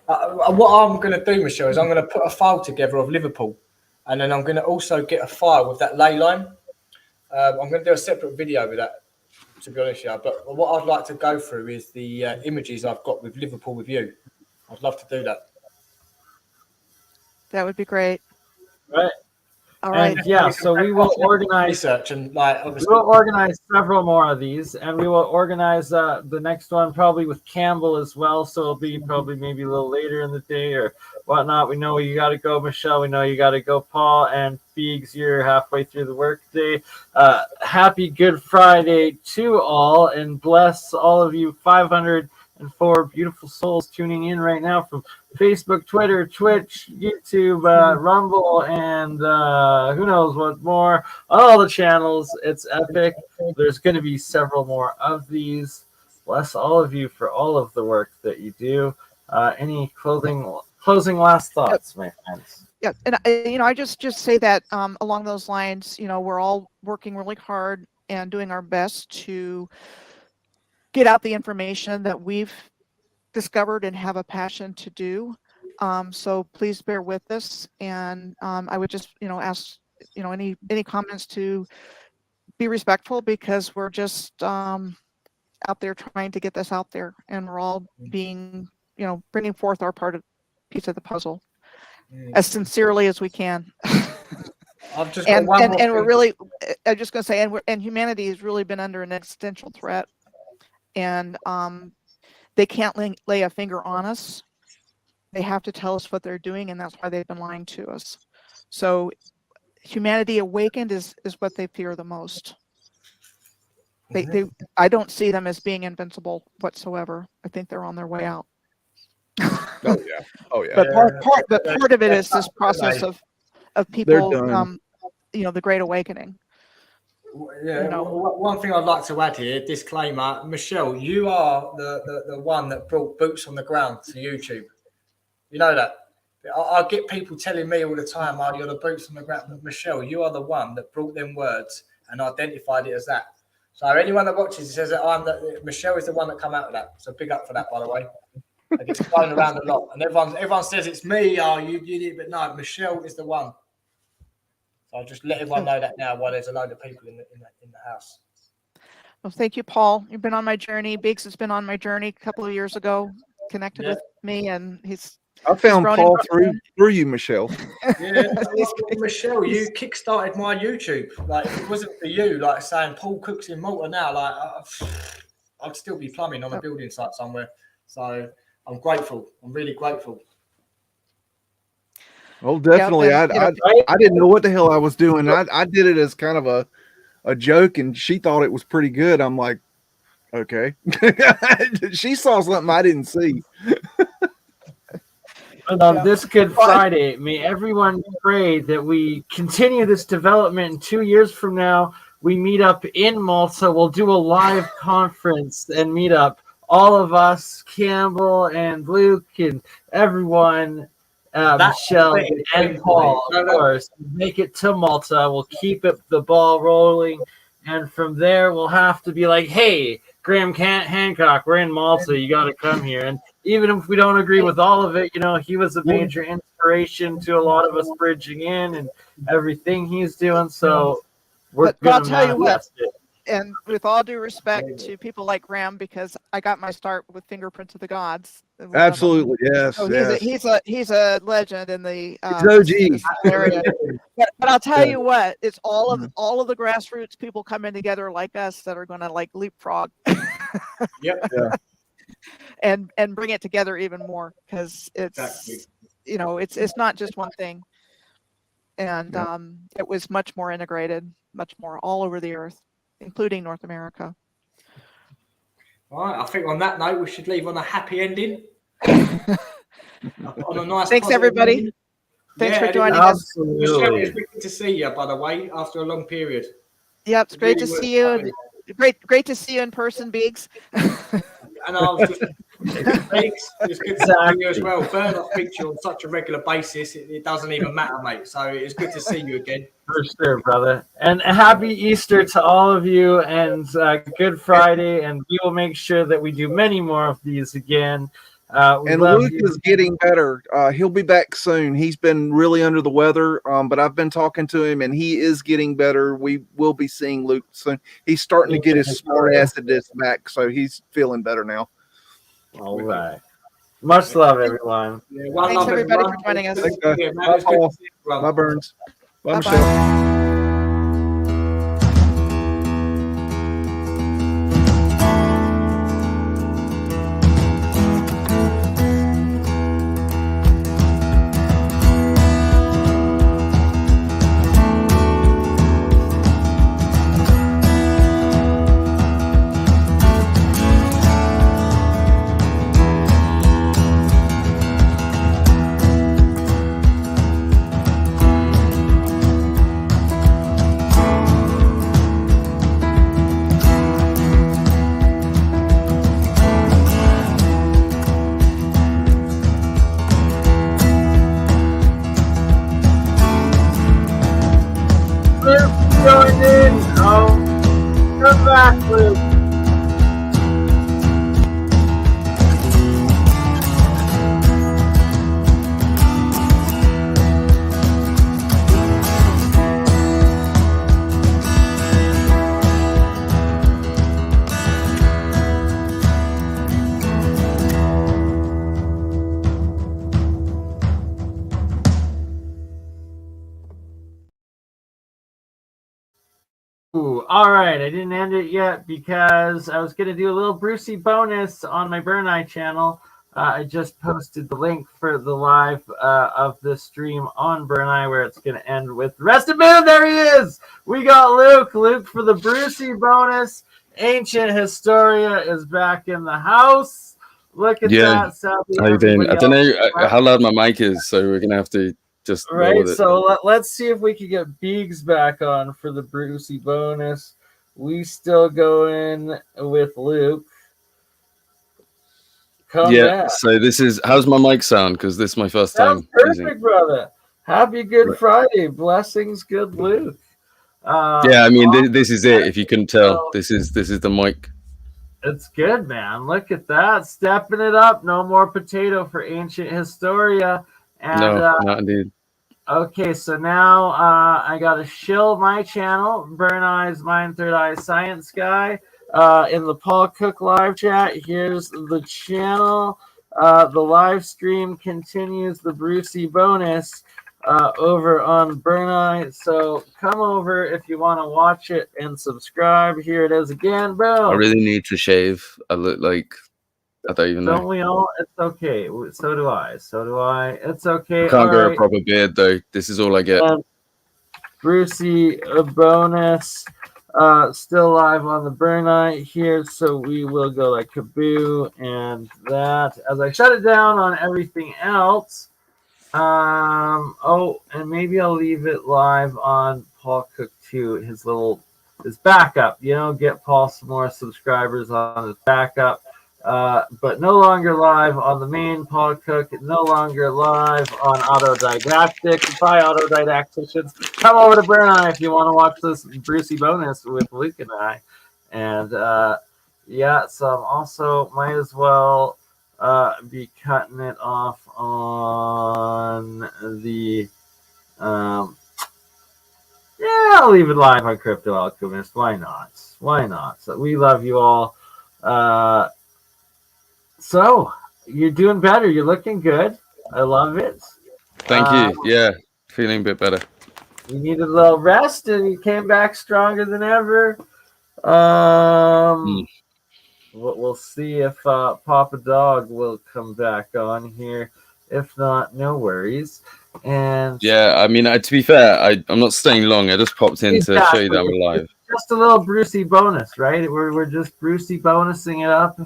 what I'm going to do, Michelle, is I'm going to put a file together of Liverpool, and then I'm going to also get a file with that ley line. I'm going to do a separate video with that, to be honest with you. But what I'd like to go through is the images I've got with Liverpool with you. I'd love to do that. That would be great. Right. All right. And yeah, so we will organize research and like obviously we'll organize several more of these, and we will organize the next one probably with Campbell as well. So it'll be probably maybe a little later in the day or whatnot. We know you got to go, Michelle. We know you got to go, Paul, and Feegs. You're halfway through the workday. Happy Good Friday to all, and bless all of you 504 beautiful souls tuning in right now from Facebook, Twitter, Twitch, YouTube, Rumble, and who knows what more. All the channels. It's epic. There's going to be several more of these. Bless all of you for all of the work that you do. Any closing last thoughts, my friends? Yeah, and you know, I just say that along those lines, you know, we're all working really hard and doing our best to get out the information that we've discovered and have a passion to do. So please bear with us, and I would just, you know, ask, you know, any comments to be respectful, because we're just out there trying to get this out there, and we're all being bringing forth our piece of the puzzle as sincerely as we can. I've just and got one more we're thing. really, I'm just going to say, and humanity has really been under an existential threat, and they can't lay a finger on us. They have to tell us what they're doing, and that's why they've been lying to us. So humanity awakened is what they fear the most. I don't see them as being invincible whatsoever. I think they're on their way out. Oh yeah. Oh yeah. But part of it is this process of people, the Great Awakening. Yeah, one thing I'd like to add here, disclaimer, Michelle, you are the one that brought boots on the ground to YouTube. You know that. I get people telling me all the time, "Oh, you're the boots on the ground." But Michelle, you are the one that brought them words and identified it as that. So anyone that watches says that Michelle is the one that come out of that. So big up for that, by the way. It gets thrown around a lot, and everyone says it's me. Oh, you did it, but no, Michelle is the one. So I'll just let everyone know that now while there's a load of people in the house. Well, thank you, Paul. You've been on my journey. Biggs has been on my journey a couple of years ago, connected with me, and I found Paul through you, Michelle. Yeah, Michelle, you kickstarted my YouTube. Like, if it wasn't for you, like saying Paul cooks in Malta now, like I'd still be plumbing on a building site somewhere. So I'm grateful. I'm really grateful. Oh, definitely. I didn't know what the hell I was doing. I did it as kind of a joke, and she thought it was pretty good. I'm like, okay. She saw something I didn't see. On this Good Friday, may everyone pray that we continue this development. In 2 years from now, we meet up in Malta. We'll do a live conference and meet up. All of us, Campbell and Luke and everyone, Michelle and Paul, of course, make it to Malta. We'll keep the ball rolling. And from there, we'll have to be like, hey, Graham Hancock, we're in Malta. You got to come here. And even if we don't agree with all of it, he was a major inspiration to a lot of us bridging in and everything he's doing. So but I'll tell you what, and with all due respect to people like Graham, because I got my start with Fingerprints of the Gods. Absolutely, yes. So yes. he's a legend in the OG area. But I'll tell you what, it's all of the grassroots people coming together like us that are going to like leapfrog. Yep. Yeah. And bring it together even more, because it's it's not just one thing, and it was much more integrated, much more all over the earth, including North America. All right, I think on that note we should leave on a happy ending. On a nice. Thanks everybody. Ending. Thanks for joining us. Michelle, it's good to see you, by the way, after a long period. Yep, it's great to see you. Great to see you in person, Biggs. And I was just Biggs, it's good to see you as well. Burn, I speak to you on such a regular basis. It doesn't even matter, mate. So it's good to see you again. For sure, brother. And happy Easter to all of you, and Good Friday. And we will make sure that we do many more of these again. And Luke is getting better. He'll be back soon. He's been really under the weather, but I've been talking to him, and he is getting better. We will be seeing Luke soon. He's starting to get his smart acidness back, so he's feeling better now. All right. Much love, everyone. Yeah, thanks, everybody, for joining us. Bye, Paul. Bye, Burns. Bye, Michelle. All right, I didn't end it yet because I was going to do a little Brucey bonus on my BurnEye channel. I just posted the link for the live of this stream on BurnEye, where it's going to end with the rest of Moon. There he is. We got Luke. Luke for the Brucey bonus. Ancient Historia is back in the house. Look at that. Sadly, how you doing? I don't know how loud my mic is, so we're gonna have to just roll with it. So let's see if we can get Beegs back on for the Brucey bonus. We still go in with Luke. Come back. So this is, how's my mic sound? Because this is my first time. Perfect, brother. Happy Good Friday. Blessings, good Luke. I mean, this is it. If you couldn't tell, this is the mic. It's good, man. Look at that. Stepping it up. No more potato for Ancient Historia. And, no, not indeed. Okay, so now I got to shill my channel, BurnEye's Mind Third Eye Science Guy, in the Paul Cook live chat. Here's the channel. The live stream continues the Brucey bonus over on BurnEye. So come over if you want to watch it and subscribe. Here it is again, bro. I really need to shave. I look like I don't even know. Don't we all? It's okay. So do I. It's okay. I can't grow a proper beard though. This is all I get. Brucey bonus. Still live on the BurnEye here, so we will go like kaboo and that as I shut it down on everything else. And maybe I'll leave it live on Paul Cook too, his backup, get Paul some more subscribers on his backup. But no longer live on the main Paul Cook, no longer live on Autodidactic. Bye, Autodidacticians. Come over to BurnEye if you want to watch this Brucey bonus with Luke and I. And so I'm also might as well be cutting it off on the I'll leave it live on Crypto Alchemist. Why not? So we love you all. So you're doing better. You're looking good. I love it. Thank you. Yeah, feeling a bit better. You needed a little rest, and you came back stronger than ever. We'll see if Papa Dog will come back on here. If not, no worries. And I mean, to be fair, I'm not staying long. I just popped in to show you that I'm alive. Just a little Brucey bonus, right? We're just Brucey bonusing it up.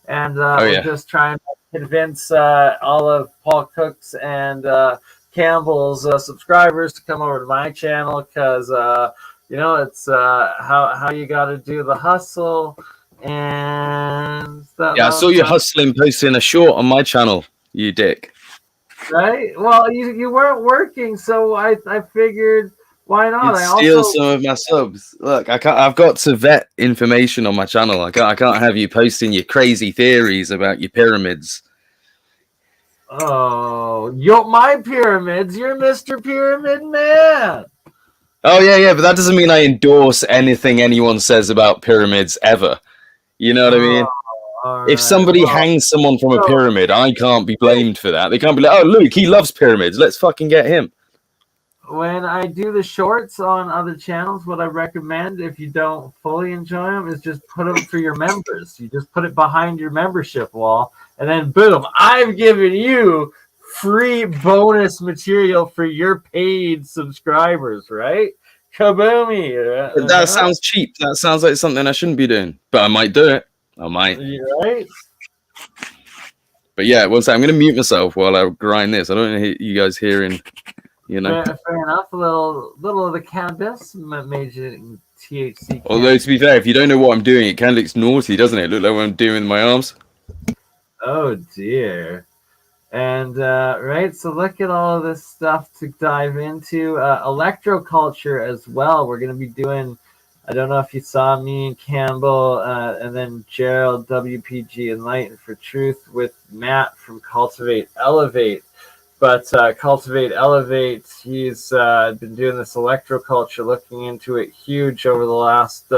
And we're just trying to convince all of Paul Cook's and Campbell's subscribers to come over to my channel because, it's how you got to do the hustle. And I saw you hustling, posting a short on my channel, you dick. Right? Well, you weren't working, so I figured... Why not? Steal some of my subs. Look, I've got to vet information on my channel. I can't have you posting your crazy theories about your pyramids. Oh, my pyramids. You're Mr. Pyramid Man. Oh yeah, but that doesn't mean I endorse anything anyone says about pyramids ever. You know what I mean? If somebody hangs someone from a pyramid, I can't be blamed for that. They can't be like, oh, Luke, he loves pyramids. Let's fucking get him. When I do the shorts on other channels, what I recommend, if you don't fully enjoy them, is just put them for your members. You just put it behind your membership wall, and then boom, I've given you free bonus material for your paid subscribers, right? Kaboomy. That sounds cheap. That sounds like something I shouldn't be doing, but I might do it. I might. Right? But yeah, I'm going to mute myself while I grind this. I don't want you guys hearing... Fair enough. A little of the cannabis made you THC. Although to be fair, if you don't know what I'm doing, it kind of looks naughty, doesn't it? Look like what I'm doing with my arms. Oh dear. And right, so look at all of this stuff to dive into. Electroculture as well. We're gonna be doing. I don't know if you saw me and Campbell, and then Gerald WPG Enlighten for Truth with Matt from Cultivate Elevate. But Cultivate Elevate, he's been doing this electroculture, looking into it huge over the last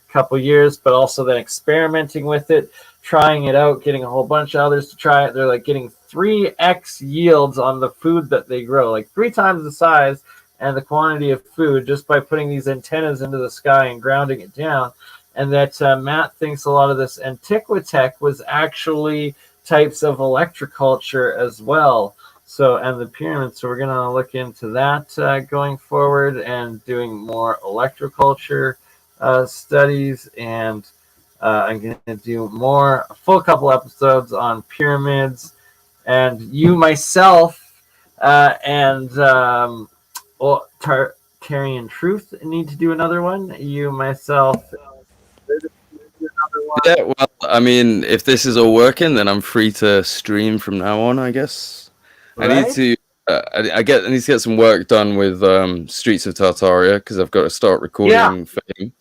couple years, but also then experimenting with it, trying it out, getting a whole bunch of others to try it. They're like getting 3x yields on the food that they grow, like 3 times the size, and the quantity of food just by putting these antennas into the sky and grounding it down. And that Matt thinks a lot of this Antiquitech was actually types of electroculture as well. So, and the pyramids. So we're going to look into that going forward and doing more electroculture studies. And I'm going to do a full couple episodes on pyramids. And you, myself, and Tartarian Truth need to do another one. You, myself. Yeah, well, I mean, if this is all working, then I'm free to stream from now on, I guess. Right? I need to, I need to get some work done with Streets of Tartaria because I've got to start recording for him.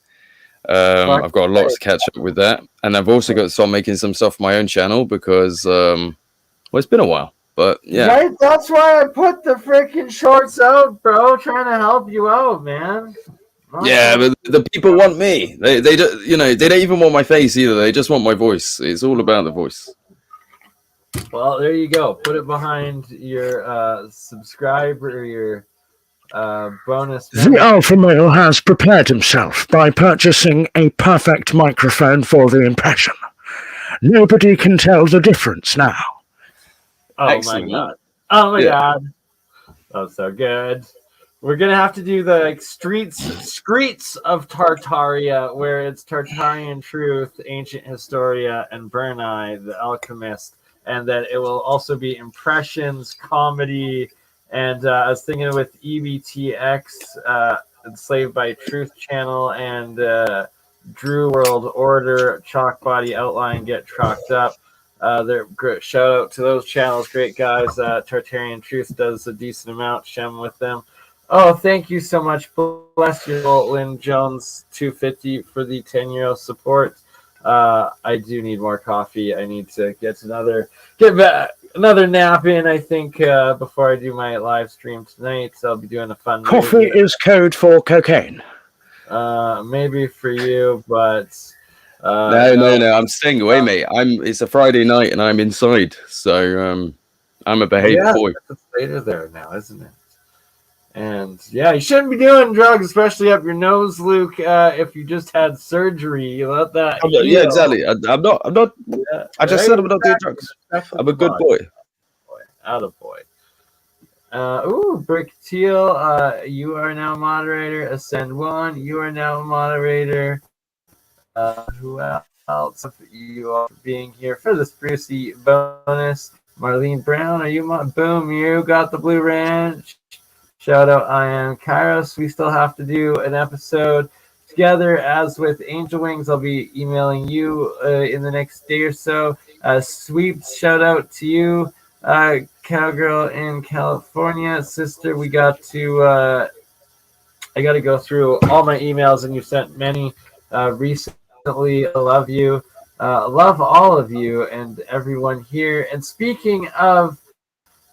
I've got a lot to catch up with that, and I've also got to start making some stuff for my own channel because, well, it's been a while, but yeah. Right? That's why I put the freaking shorts out, bro. Trying to help you out, man. Yeah, but the people want me. They don't, you know, they don't even want my face either. They just want my voice. It's all about the voice. Well, there you go. Put it behind your subscriber, your bonus. The alpha male has prepared himself by purchasing a perfect microphone for the impression. Nobody can tell the difference now. Oh Excellent. my god! Oh my god! That's so good. We're gonna have to do the streets of Tartaria, where it's Tartarian Truth, Ancient Historia, and BurnEye, the Alchemist, and that it will also be impressions, comedy, and I was thinking with EBTX, Enslaved by Truth channel, and Drew World Order, Chalk Body Outline, Get Chalked Up. They're great. Shout out to those channels, great guys. Tartarian Truth does a decent amount. Shem with them. Oh, thank you so much. Bless you, Lynn Jones 250 for the 10 euro support. I do need more coffee. I need to get another nap in, I think, before I do my live stream tonight. So I'll be doing a fun Coffee is code for cocaine. Maybe for you, but No. I'm staying away, mate. It's a Friday night and I'm inside, so I'm a behaved boy. It's later there now, isn't it? And yeah, you shouldn't be doing drugs, especially up your nose, Luke. If you just had surgery, you let that. Yeah, exactly. I'm not. Yeah, I just said I'm not doing drugs. I'm a good boy. Out of boy. Brick Teal, you are now moderator. Ascend One, you are now a moderator. Who else? You are being here for this Brucey bonus. Marlene Brown, are you boom? You got the Blue Ranch. Shout out, I am Kairos. We still have to do an episode together. As with Angel Wings, I'll be emailing you in the next day or so. Sweeps, shout out to you. Cowgirl in California. Sister, we got to... I got to go through all my emails, and you sent many recently. I love you. Love all of you and everyone here. And speaking of...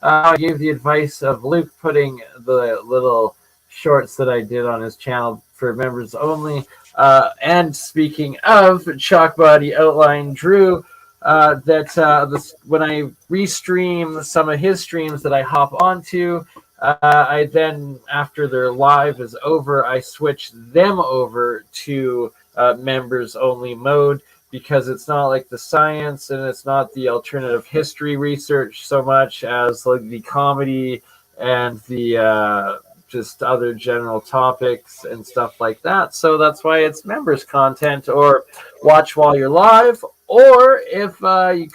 I gave the advice of Luke putting the little shorts that I did on his channel for members only. And speaking of Chalk Body Outline Drew, when I restream some of his streams that I hop onto, I then, after their live is over, I switch them over to members only mode. Because it's not like the science and it's not the alternative history research so much as like the comedy and the just other general topics and stuff like that. So that's why it's members content, or watch while you're live, or if you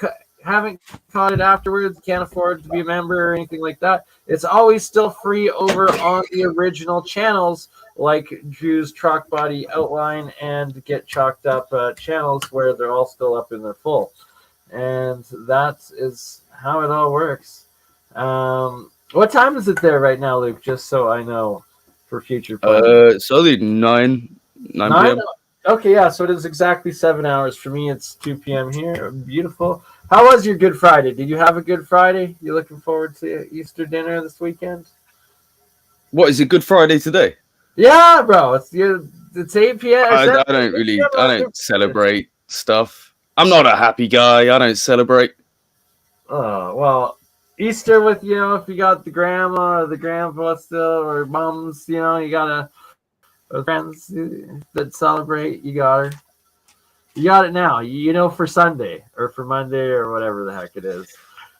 haven't caught it afterwards, can't afford to be a member or anything like that, it's always still free over on the original channels, like Drew's Chalk Body Outline and Get Chalked Up channels, where they're all still up in their full. And that is how it all works. What time is it there right now, Luke? Just so I know for future planning. It's only 9 p.m. Okay, yeah, so it is exactly 7 hours. For me, it's 2 p.m. here. Beautiful. How was your Good Friday? Did you have a Good Friday? You looking forward to Easter dinner this weekend? What, is it Good Friday today? Yeah, bro. It's 8 p.m. I don't celebrate stuff. I'm not a happy guy. I don't celebrate. Oh, well, Easter with, if you got the grandma or the grandpa still, or mums, you got friends that celebrate, you got her. You got it now, for Sunday or for Monday or whatever the heck it is,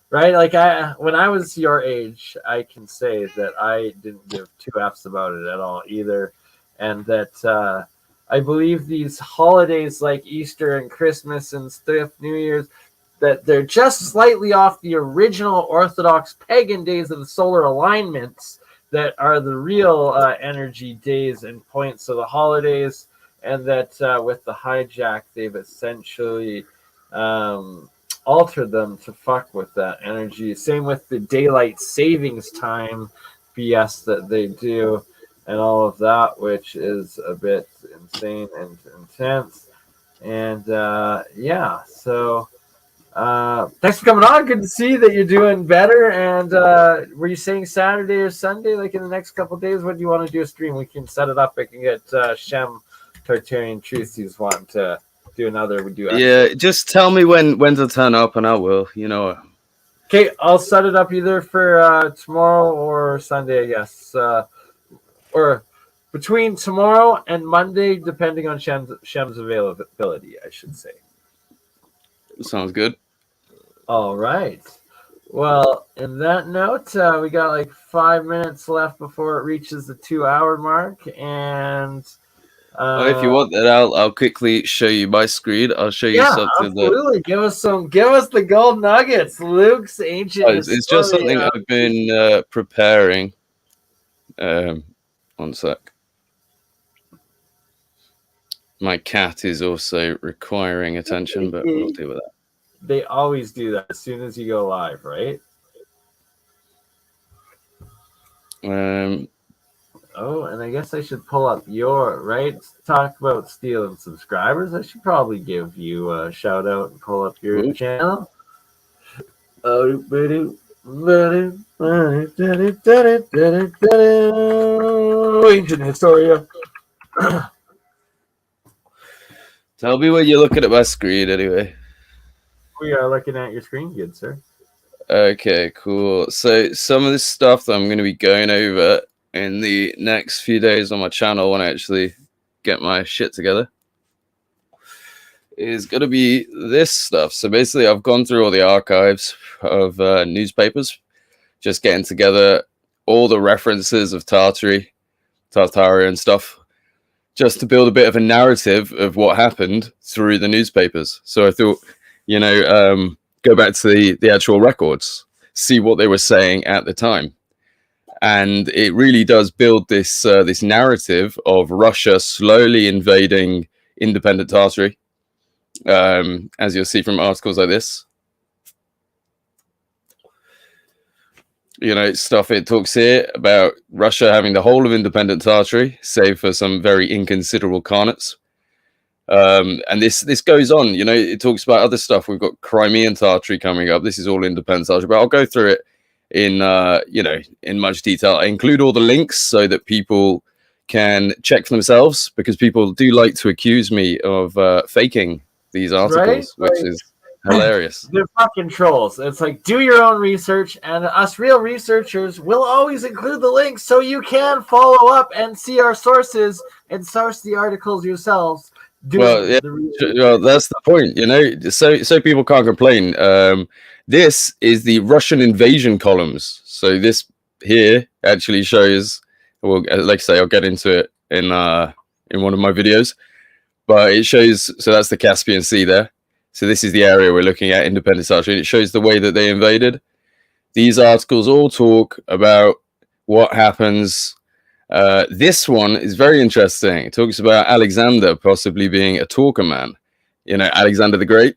right? Like when I was your age, I can say that I didn't give two F's about it at all either. And that I believe these holidays like Easter and Christmas and stuff, New Year's, that they're just slightly off the original Orthodox pagan days of the solar alignments that are the real energy days and points of the holidays. And that with the hijack, they've essentially altered them to fuck with that energy. Same with the daylight savings time BS that they do and all of that, which is a bit insane and intense. And so thanks for coming on. Good to see that you're doing better. And were you saying Saturday or Sunday, like in the next couple of days? What do you want to do a stream? We can set it up. I can get Shem Tartarian Truth. He's wanting to do another. Just tell me when to turn up, and I will. Okay, I'll set it up either for tomorrow or Sunday, I guess, or between tomorrow and Monday, depending on Shem's availability, I should say. Sounds good. All right. Well, in that note, we got like 5 minutes left before it reaches the 2-hour mark, and. If you want that, I'll quickly show you my screen. I'll show you something. Absolutely. Give us the gold nuggets. Luke's ancient. It's just something I've been preparing. One sec. My cat is also requiring attention, but we'll deal with that. They always do that as soon as you go live, right? Oh, and I guess I should pull up talk about stealing subscribers. I should probably give you a shout out and pull up your channel. Ancient Historia. Tell me when you're looking at my screen anyway. We are looking at your screen, good sir. Okay, cool. So some of this stuff that I'm going to be going over in the next few days on my channel when I actually get my shit together is going to be this stuff. So basically I've gone through all the archives of newspapers, just getting together all the references of Tartaria and stuff, just to build a bit of a narrative of what happened through the newspapers. So I thought, go back to the actual records, see what they were saying at the time. And it really does build this narrative of Russia slowly invading independent Tartary, as you'll see from articles like this. Stuff it talks here about Russia having the whole of independent Tartary, save for some very inconsiderable khanates. And this goes on. It talks about other stuff. We've got Crimean Tartary coming up. This is all independent Tartary, but I'll go through it in much detail. I include all the links so that people can check for themselves, because people do like to accuse me of faking these articles, which is hilarious. They're fucking trolls. It's like, do your own research, and us real researchers will always include the links so you can follow up and see our sources and source the articles yourselves. Well, that's the point, so people can't complain. This is the Russian invasion columns. So this here actually shows, well, like I say, I'll get into it in one of my videos, but it shows, so that's the Caspian Sea there. So this is the area we're looking at, independent Tartary, and it shows the way that they invaded. These articles all talk about what happens. This one is very interesting. It talks about Alexander possibly being a talker man, Alexander the Great.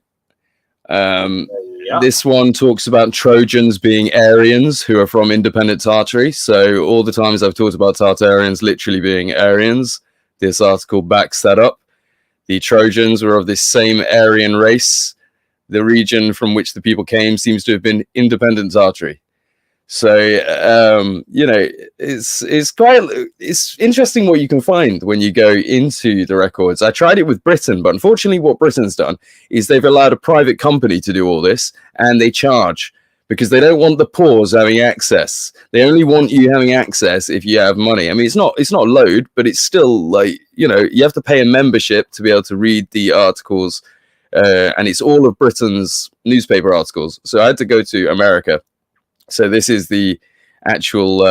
This one talks about Trojans being Aryans who are from independent Tartary. So all the times I've talked about Tartarians literally being Aryans, this article backs that up. The Trojans were of this same Aryan race. The region from which the people came seems to have been independent Tartary. So, it's interesting what you can find when you go into the records. I tried it with Britain, but unfortunately what Britain's done is they've allowed a private company to do all this, and they charge because they don't want the poors having access. They only want you having access if you have money. I mean, it's not a load, but it's still like, you know, you have to pay a membership to be able to read the articles, and it's all of Britain's newspaper articles. So I had to go to America. So this is the actual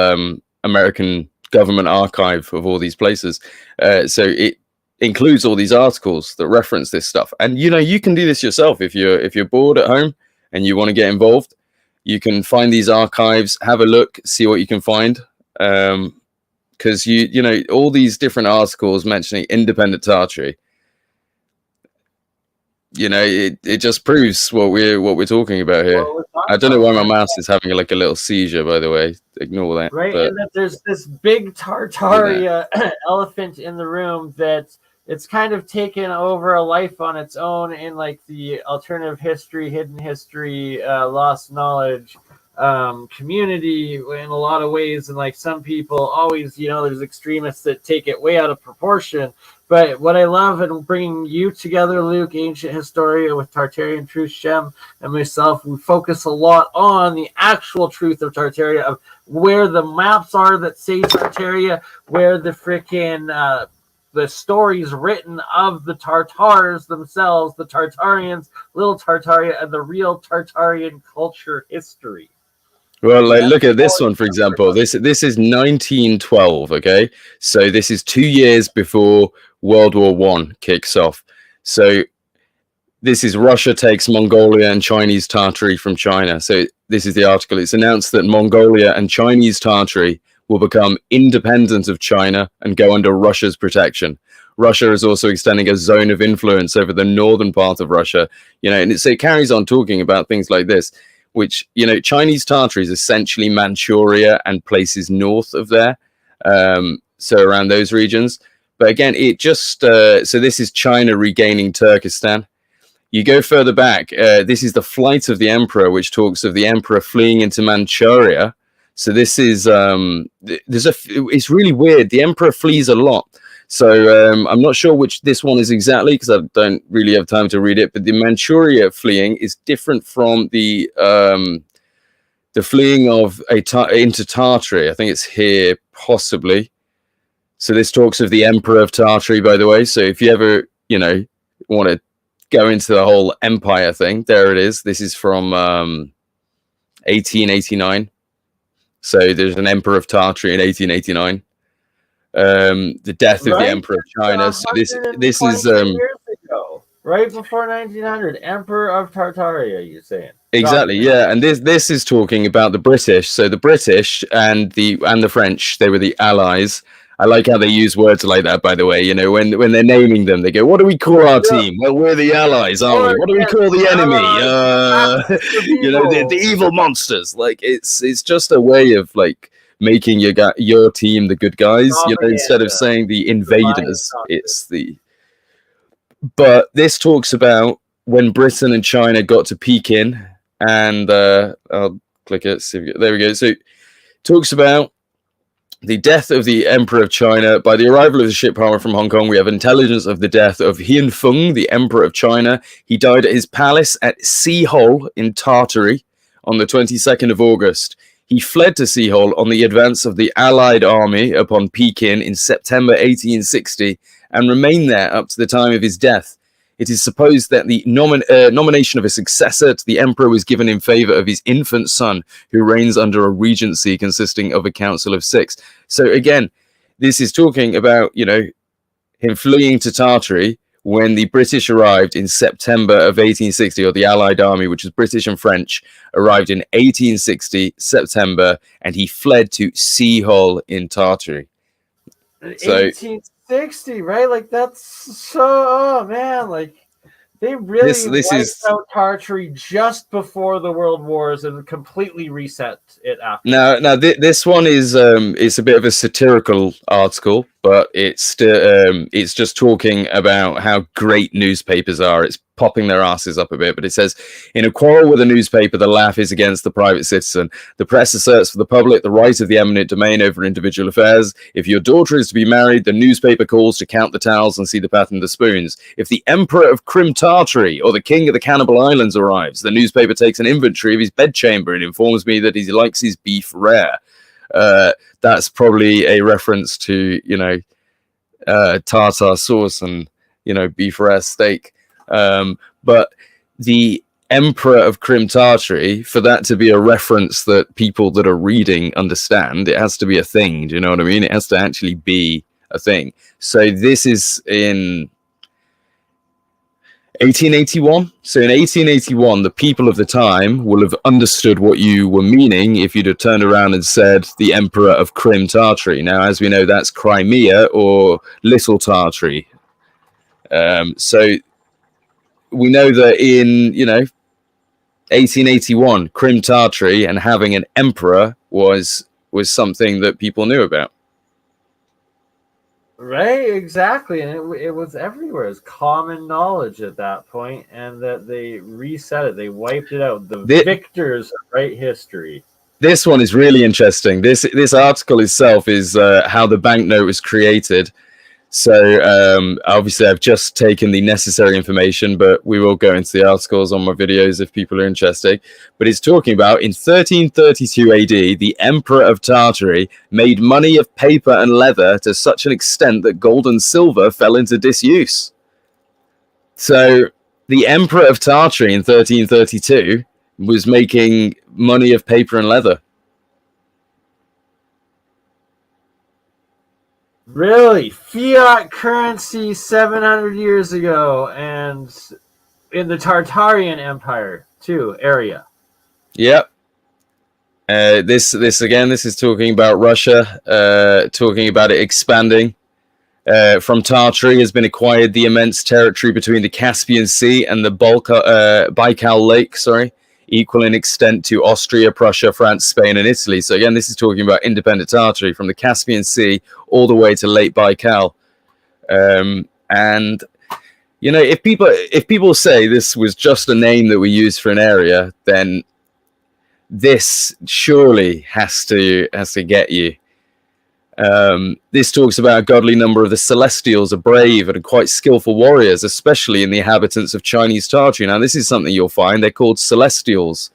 American government archive of all these places. So it includes all these articles that reference this stuff. And you know, you can do this yourself if you're bored at home and you want to get involved. You can find these archives, have a look, see what you can find. Because you know, all these different articles mentioning independent Tartary, you know, it just proves what we're talking about here. I don't know why my mouse is having like a little seizure, by the way. Ignore that. Right, but, and that there's this big Tartaria elephant in the room that it's kind of taken over a life on its own in like the alternative history, hidden history, lost knowledge community in a lot of ways. And like some people always, you know, there's extremists that take it way out of proportion. But what I love in bringing you together, Luke, ancient historian with Tartarian Truth Shem, and myself, we focus a lot on the actual truth of Tartaria, of where the maps are that say Tartaria, where the freaking the stories written of the Tartars themselves, the Tartarians, Little Tartaria, and the real Tartarian culture history. Well, like, look at this one, for example. This is 1912, okay? So this is 2 years before World War One kicks off. So this is Russia takes Mongolia and Chinese Tartary from China. So this is the article. It's announced that Mongolia and Chinese Tartary will become independent of China and go under Russia's protection. Russia is also extending a zone of influence over the northern part of Russia. You know, and it carries on talking about things like this, which, you know, Chinese Tartary is essentially Manchuria and places north of there. So around those regions. But again, it just, so this is China regaining Turkestan. You go further back, this is the flight of the emperor, which talks of the emperor fleeing into Manchuria. So this is, it's really weird. The emperor flees a lot. So I'm not sure which this one is exactly, because I don't really have time to read it. But the Manchuria fleeing is different from the fleeing of into Tartary. I think it's here, possibly. So this talks of the emperor of Tartary, by the way. So if you ever, you know, want to go into the whole empire thing, there it is. This is from 1889. So there's an emperor of Tartary in 1889. The death of the emperor of China. So this is years ago, right before 1900, emperor of Tartaria. You're saying exactly, yeah. And this is talking about the British. So the British and the French, they were the allies. I like how they use words like that, by the way. You know, when they're naming them, they go, "What do we call our team?" Well, we're the allies, aren't we? What do we call the enemy? You know, the evil monsters. Like it's just a way of like making your team the good guys. You know, instead of saying the invaders, it's the. But this talks about when Britain and China got to Pekin, and I'll click it. There we go. So it talks about the death of the Emperor of China. By the arrival of the ship Palmer from Hong Kong, we have intelligence of the death of Hian Feng, the Emperor of China. He died at his palace at Seahole in Tartary on the 22nd of August. He fled to Seahole on the advance of the Allied army upon Pekin in September 1860 and remained there up to the time of his death. It is supposed that the nomination of a successor to the emperor was given in favor of his infant son, who reigns under a regency consisting of a council of 6. So again, this is talking about, you know, him fleeing to Tartary when the British arrived in September of 1860, or the Allied army, which was British and French, arrived in 1860, September, and he fled to Seahole in Tartary. So 1860, right? Like that's so, oh man, like they really wiped out Tartary just before the World Wars and completely reset it after. Now this one is it's a bit of a satirical article, but it's just talking about how great newspapers are. It's popping their asses up a bit, but it says, in a quarrel with a newspaper, the laugh is against the private citizen. The press asserts for the public the right of the eminent domain over individual affairs. If your daughter is to be married, the newspaper calls to count the towels and see the pattern of the spoons. If the emperor of Crim Tartary or the king of the Cannibal Islands arrives, the newspaper takes an inventory of his bedchamber and informs me that he likes his beef rare. That's probably a reference to, tartar sauce and, beef rare steak. But the Emperor of Crim Tartary, for that to be a reference that people that are reading understand, it has to be a thing. Do you know what I mean? It has to actually be a thing. So this is in 1881. So in 1881, the people of the time will have understood what you were meaning if you'd have turned around and said the Emperor of Crim Tartary. Now, as we know, that's Crimea or Little Tartary. So we know that in, 1881, Crim Tartary and having an emperor was something that people knew about. Right, exactly. And it was everywhere. It was common knowledge at that point, and that they reset it. They wiped it out. The victors write history. This one is really interesting. This article itself is how the banknote was created. So obviously I've just taken the necessary information, but we will go into the articles on my videos if people are interested. But it's talking about in 1332 AD, the Emperor of Tartary made money of paper and leather to such an extent that gold and silver fell into disuse. So the Emperor of Tartary in 1332 was making money of paper and leather. Really? Fiat currency 700 years ago, and in the Tartarian Empire, too, area. Yep. This is talking about Russia, talking about it expanding. From Tartary has been acquired the immense territory between the Caspian Sea and the Baikal Lake, equal in extent to Austria, Prussia, France, Spain, and Italy. So again, this is talking about independent Tartary from the Caspian Sea all the way to Lake Baikal. And if people say this was just a name that we use for an area, then this surely has to get you. This talks about a godly number of the Celestials are brave and quite skillful warriors, especially in the inhabitants of Chinese Tartary. Now, this is something you'll find. They're called Celestials.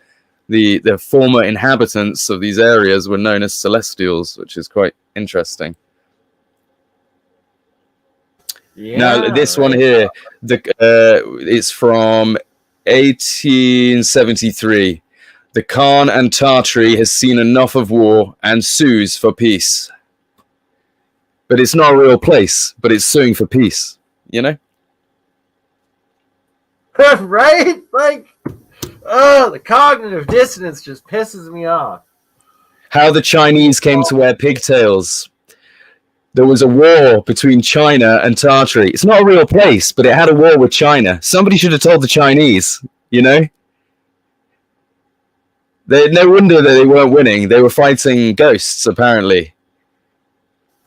The former inhabitants of these areas were known as Celestials, which is quite interesting. Yeah, now, this one here, it's from 1873. The Khan and Tartary has seen enough of war and sues for peace. But it's not a real place, but it's suing for peace, Right? Like, the cognitive dissonance just pisses me off. How the Chinese came to wear pigtails. There was a war between China and Tartary. It's not a real place, but it had a war with China. Somebody should have told the Chinese, No wonder that they weren't winning. They were fighting ghosts, apparently.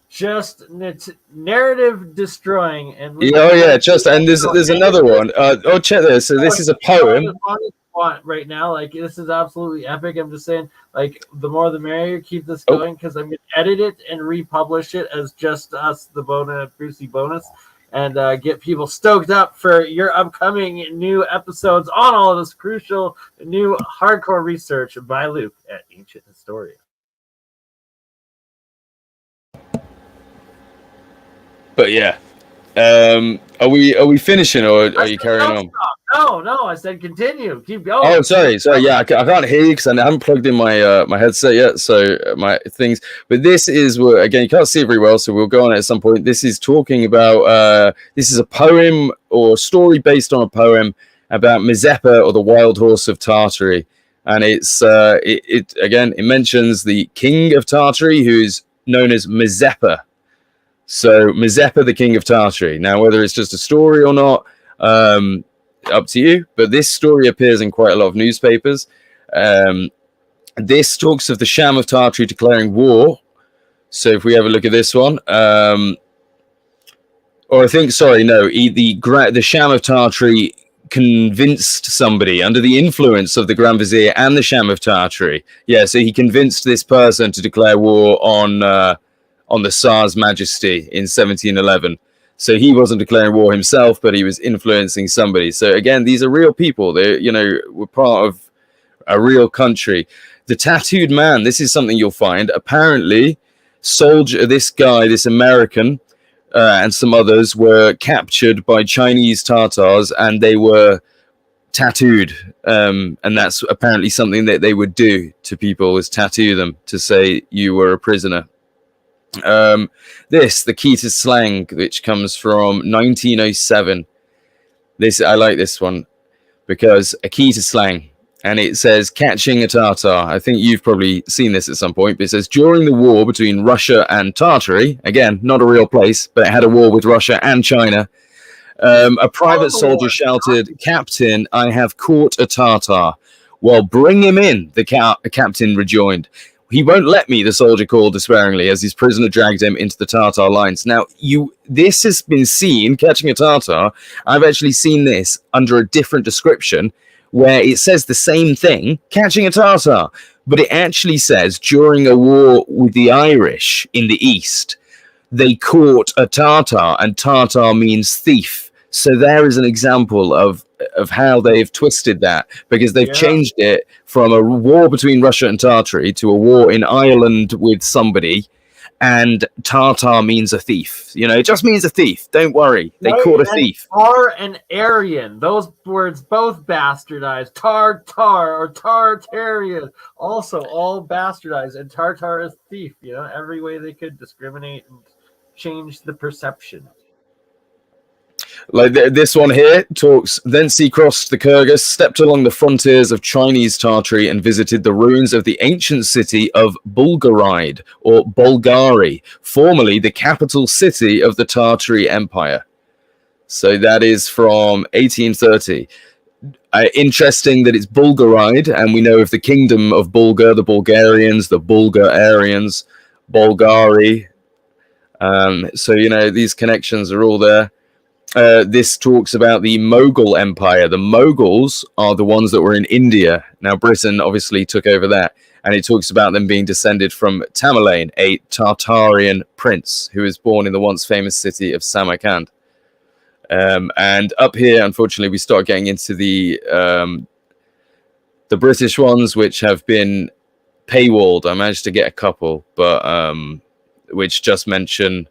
Just narrative destroying, and and there's another one. Check this. So this is a poem. Right now, like, this is absolutely epic. I'm just saying, like, the more the merrier. Keep this going, because I'm gonna edit it and republish it as just us, the Brucey bonus, and get people stoked up for your upcoming new episodes on all of this crucial new hardcore research by Luke at Ancient Historia. But yeah, are we finishing, or are you carrying on? No, I said continue. Keep going. Oh, sorry. Yeah, I can't hear you because I haven't plugged in my my headset yet. So my things. But this is, again, you can't see it very well, so we'll go on it at some point. This is talking about this is a poem or story based on a poem about Mazeppa, or the wild horse of Tartary, and it's it mentions the king of Tartary, who's known as Mazeppa. So Mazeppa, the king of Tartary. Now, whether it's just a story or not, up to you. But this story appears in quite a lot of newspapers. This talks of the Sham of Tartary declaring war. So if we have a look at this one, or I think, sorry, no, the Sham of Tartary convinced somebody under the influence of the Grand Vizier and the Sham of Tartary. Yeah, so he convinced this person to declare war on the Tsar's Majesty in 1711. So he wasn't declaring war himself, but he was influencing somebody. So again, these are real people. They, were part of a real country. The tattooed man, this is something you'll find. Apparently, this American, and some others were captured by Chinese Tatars, and they were tattooed. And that's apparently something that they would do to people, is tattoo them to say you were a prisoner. The key to slang, which comes from 1907. I like this one because a key to slang. And it says, catching a Tatar. I think you've probably seen this at some point, but it says, during the war between Russia and Tartary, again, not a real place, but it had a war with Russia and China, a private soldier shouted, "Captain, I have caught a Tatar." "Well, bring him in," the captain rejoined. "He won't let me," the soldier called despairingly as his prisoner dragged him into the Tatar lines. Now, this has been seen, catching a Tatar. I've actually seen this under a different description, where it says the same thing, catching a Tatar, but it actually says during a war with the Irish in the East, they caught a Tatar, and Tatar means thief. So there is an example of how they've twisted that, because they've changed it from a war between Russia and Tartary to a war in Ireland with somebody, and Tatar means a thief. It just means a thief. Don't worry. They caught a thief. Tar and Aryan, those words both bastardized. Tartar or Tartarian, also all bastardized. And Tartar is thief. Every way they could discriminate and change the perception. Like this one here talks, thence he crossed the Kyrgyz, stepped along the frontiers of Chinese Tartary, and visited the ruins of the ancient city of Bulgaride, or Bulgari, formerly the capital city of the Tartary Empire. So that is from 1830. Interesting that it's Bulgaride, and we know of the kingdom of Bulgar, the Bulgarians, the Bulgarians, Bulgari. So, these connections are all there. This talks about the Mughal Empire. The Mughals are the ones that were in India. Now, Britain obviously took over that. And it talks about them being descended from Tamerlane, a Tartarian prince who was born in the once famous city of Samarkand. And up here, unfortunately, we start getting into the British ones, which have been paywalled. I managed to get a couple, but which just mention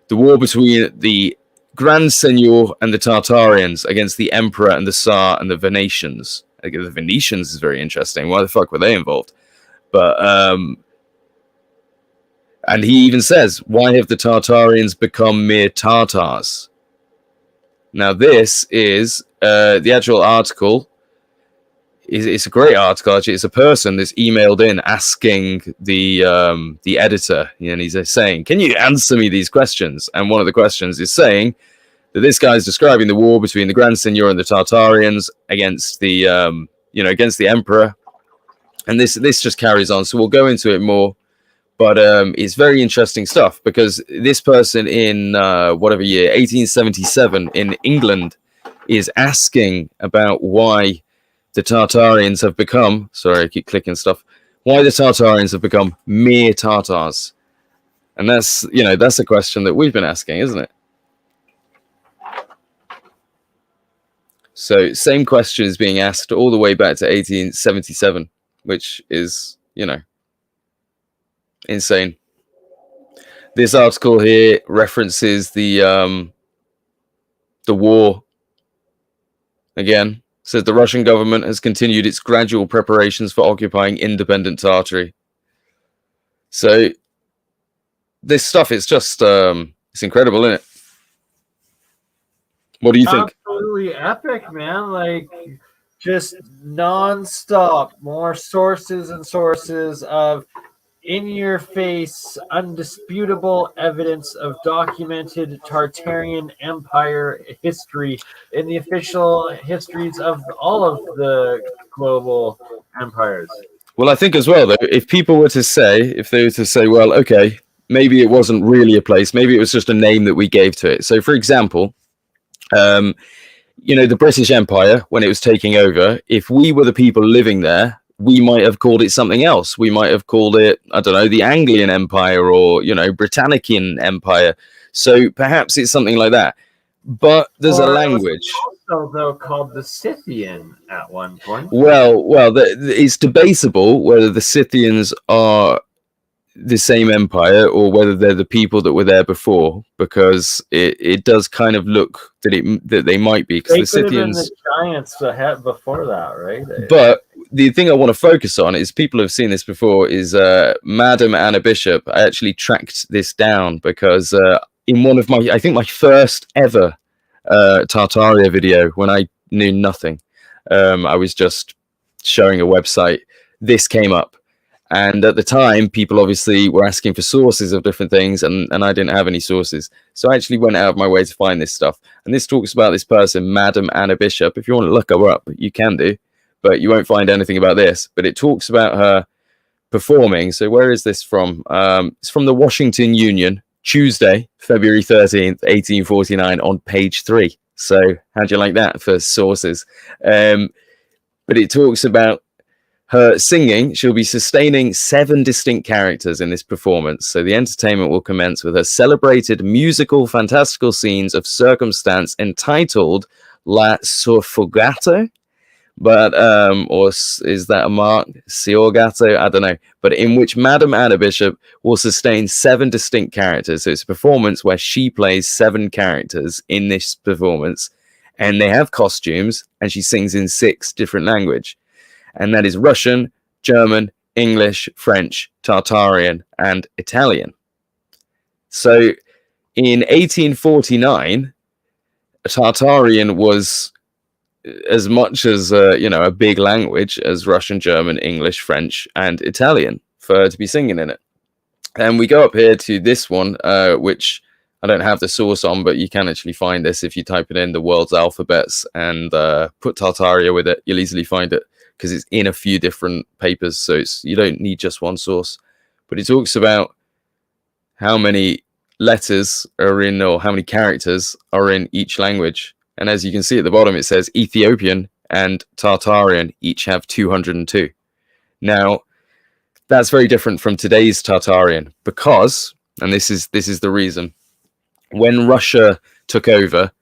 the war between the Grand Seignior and the Tartarians against the Emperor and the Tsar and the Venetians. The Venetians is very interesting. Why the fuck were they involved? But and he even says, why have the Tartarians become mere Tartars? Now this is the actual article. It's a great article, actually. It's a person that's emailed in asking the editor, and he's saying, can you answer me these questions? And one of the questions is saying that this guy's describing the war between the Grand Seignior and the Tartarians against the against the Emperor. And this just carries on, so we'll go into it more. But it's very interesting stuff, because this person in whatever year, 1877 in England, is asking about why the Tartarians have become, sorry, I keep clicking stuff, why the Tartarians have become mere Tartars. And that's a question that we've been asking, isn't it? So same question is being asked all the way back to 1877, which is, insane. This article here references the war again. Says the Russian government has continued its gradual preparations for occupying independent Tartary. So this stuff is just it's incredible, isn't it? What do you think? Absolutely epic, man. Like, just non-stop, more sources and sources of in-your-face, undisputable evidence of documented Tartarian Empire history in the official histories of all of the global empires. Well, I think as well, though, if they were to say, well, okay, maybe it wasn't really a place. Maybe it was just a name that we gave to it. So, for example, you know, the British Empire, when it was taking over, if we were the people living there, we might have called it something else. We might have called it, I don't know, the Anglian Empire, or, you know, Britannican Empire. So perhaps it's something like that. But there's a language. Also, though, called the Scythian at one point. Well, it's debatable whether the Scythians are the same empire or whether they're the people that were there before, because it does kind of look that they might be, because the Scythians, the giants ahead before that, right? But the thing I want to focus on is, people have seen this before, is Madam Anna Bishop. I actually tracked this down because in one of my, I think my first ever Tartaria video, when I knew nothing, I was just showing a website, this came up. And at the time, people obviously were asking for sources of different things, and I didn't have any sources. So I actually went out of my way to find this stuff. And this talks about this person, Madam Anna Bishop. If you want to look her up, you can do, but you won't find anything about this. But it talks about her performing. So where is this from? It's from the Washington Union, Tuesday, February 13th, 1849, on page 3. So how'd you like that for sources? But it talks about her singing. She'll be sustaining 7 distinct characters in this performance. So the entertainment will commence with her celebrated musical fantastical scenes of circumstance entitled La Surfugato, but or is that a mark? Siorgato? I don't know. But in which Madam Anna Bishop will sustain 7 distinct characters. So it's a performance where she plays 7 characters in this performance, and they have costumes, and she sings in 6 different languages. And that is Russian, German, English, French, Tartarian, and Italian. So in 1849, Tartarian was as much as a big language as Russian, German, English, French, and Italian for her to be singing in it. And we go up here to this one, which I don't have the source on, but you can actually find this if you type it in, the world's alphabets, and put Tartaria with it. You'll easily find it, because it's in a few different papers, so you don't need just one source. But it talks about how many letters are in, or how many characters are in each language. And as you can see at the bottom, it says Ethiopian and Tartarian each have 202. Now, that's very different from today's Tartarian, because, and this is the reason, when Russia took over,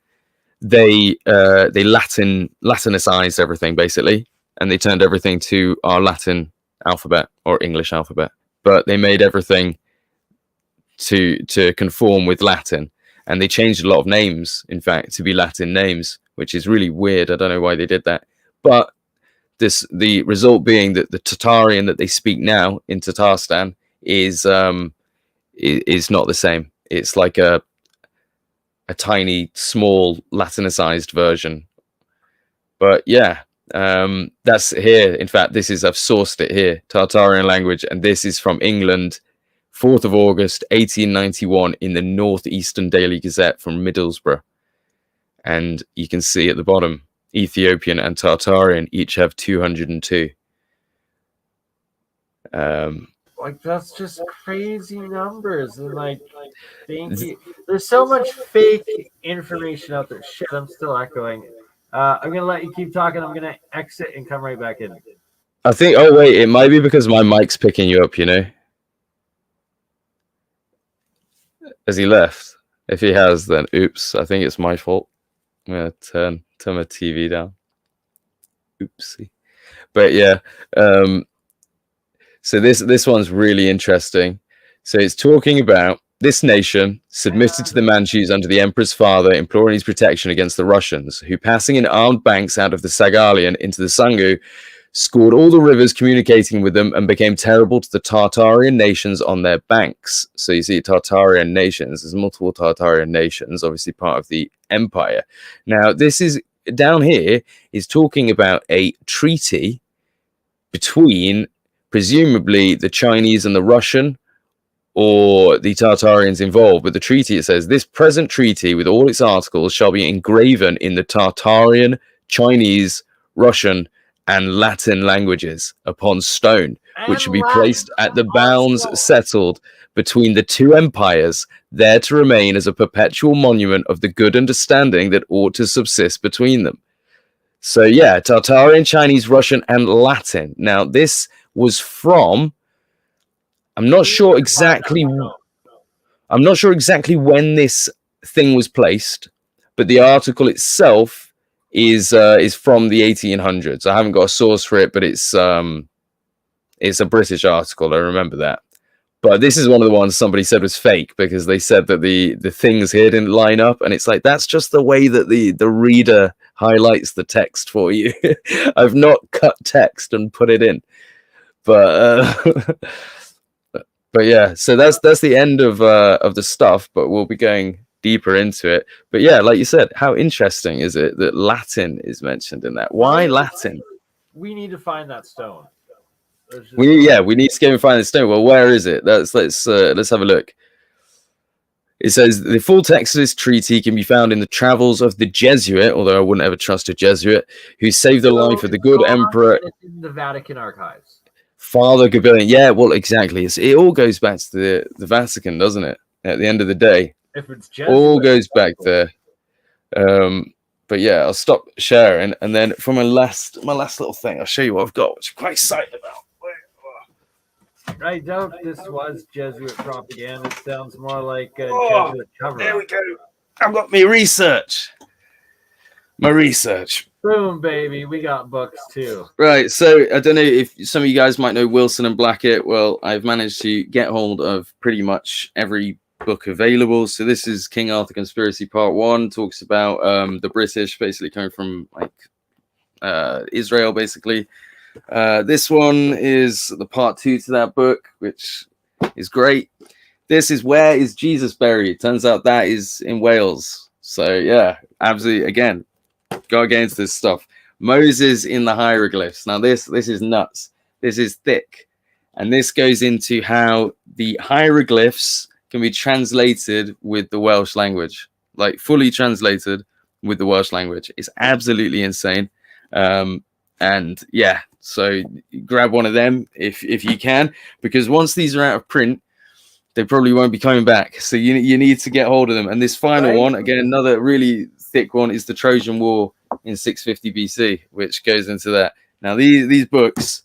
they Latinicized everything, basically. And they turned everything to our Latin alphabet or English alphabet, but they made everything to conform with Latin, and they changed a lot of names, in fact, to be Latin names, which is really weird. I don't know why they did that, but the result being that the Tartarian that they speak now in Tatarstan is not the same. It's like a tiny, small Latinicized version. But yeah. That's here. In fact, this is, I've sourced it here, Tartarian language, and this is from England, 4th of August 1891, in the Northeastern Daily Gazette from Middlesbrough. And you can see at the bottom, Ethiopian and Tartarian each have 202. Like, that's just crazy numbers. And like, thank you. There's so much fake information out there. Shit, I'm still echoing. I'm going to let you keep talking. I'm going to exit and come right back in. I think, oh wait, it might be because my mic's picking you up, you know? Has he left? If he has, then oops, I think it's my fault. I'm going to turn my TV down. Oopsie. But yeah, so this one's really interesting. So it's talking about this nation submitted to the Manchus under the emperor's father, imploring his protection against the Russians, who, passing in armed banks out of the Sagalian into the Sangu, scored all the rivers communicating with them and became terrible to the Tartarian nations on their banks. So you see, Tartarian nations, there's multiple Tartarian nations, obviously part of the empire. Now, this is down here is talking about a treaty between presumably the Chinese and the Russian, or the Tartarians involved. But the treaty, it says, this present treaty with all its articles shall be engraven in the Tartarian, Chinese, Russian, and Latin languages upon stone, which should be placed at the bounds settled between the two empires, there to remain as a perpetual monument of the good understanding that ought to subsist between them. So yeah, Tartarian, Chinese, Russian, and Latin. Now this was from, I'm not sure exactly when this thing was placed, but the article itself is from the 1800s. I haven't got a source for it, but it's a British article. I remember that. But this is one of the ones somebody said was fake because they said that the things here didn't line up, and it's like that's just the way that the reader highlights the text for you. I've not cut text and put it in, but yeah. So that's the end of the stuff. But we'll be going deeper into it. But yeah, like you said, how interesting is it that Latin is mentioned in that? Why Latin? We need to find that stone. We need to go and find the stone. Well, where is it? Let's have a look. It says the full text of this treaty can be found in the travels of the Jesuit, although I wouldn't ever trust a Jesuit, who saved the life of the good emperor in the Vatican archives. Father Gibson. Yeah, well, exactly. It all goes back to the Vatican, doesn't it? At the end of the day, if it's Jesuit, all goes back there. But yeah, I'll stop sharing, and then for my last little thing, I'll show you what I've got, which I'm quite excited about. I doubt this was Jesuit propaganda. It sounds more like a Jesuit cover. There we go. I've got my research. Boom, baby. We got books too. Right. So I don't know if some of you guys might know Wilson and Blackett. Well, I've managed to get hold of pretty much every book available. So this is King Arthur Conspiracy Part 1. Talks about the British basically coming from like Israel, basically. This one is the part 2 to that book, which is great. This is Where is Jesus Buried? Turns out that is in Wales. So yeah, absolutely. Again, go into this stuff. Moses in the hieroglyphs. Now this is nuts. This is thick, and this goes into how the hieroglyphs can be translated with the Welsh language, like fully translated with the Welsh language. It's absolutely insane. And yeah, so grab one of them if you can, because once these are out of print, they probably won't be coming back. So you need to get hold of them. And this final one, again, another really thick one, is the Trojan War in 650 BC, which goes into that. Now these books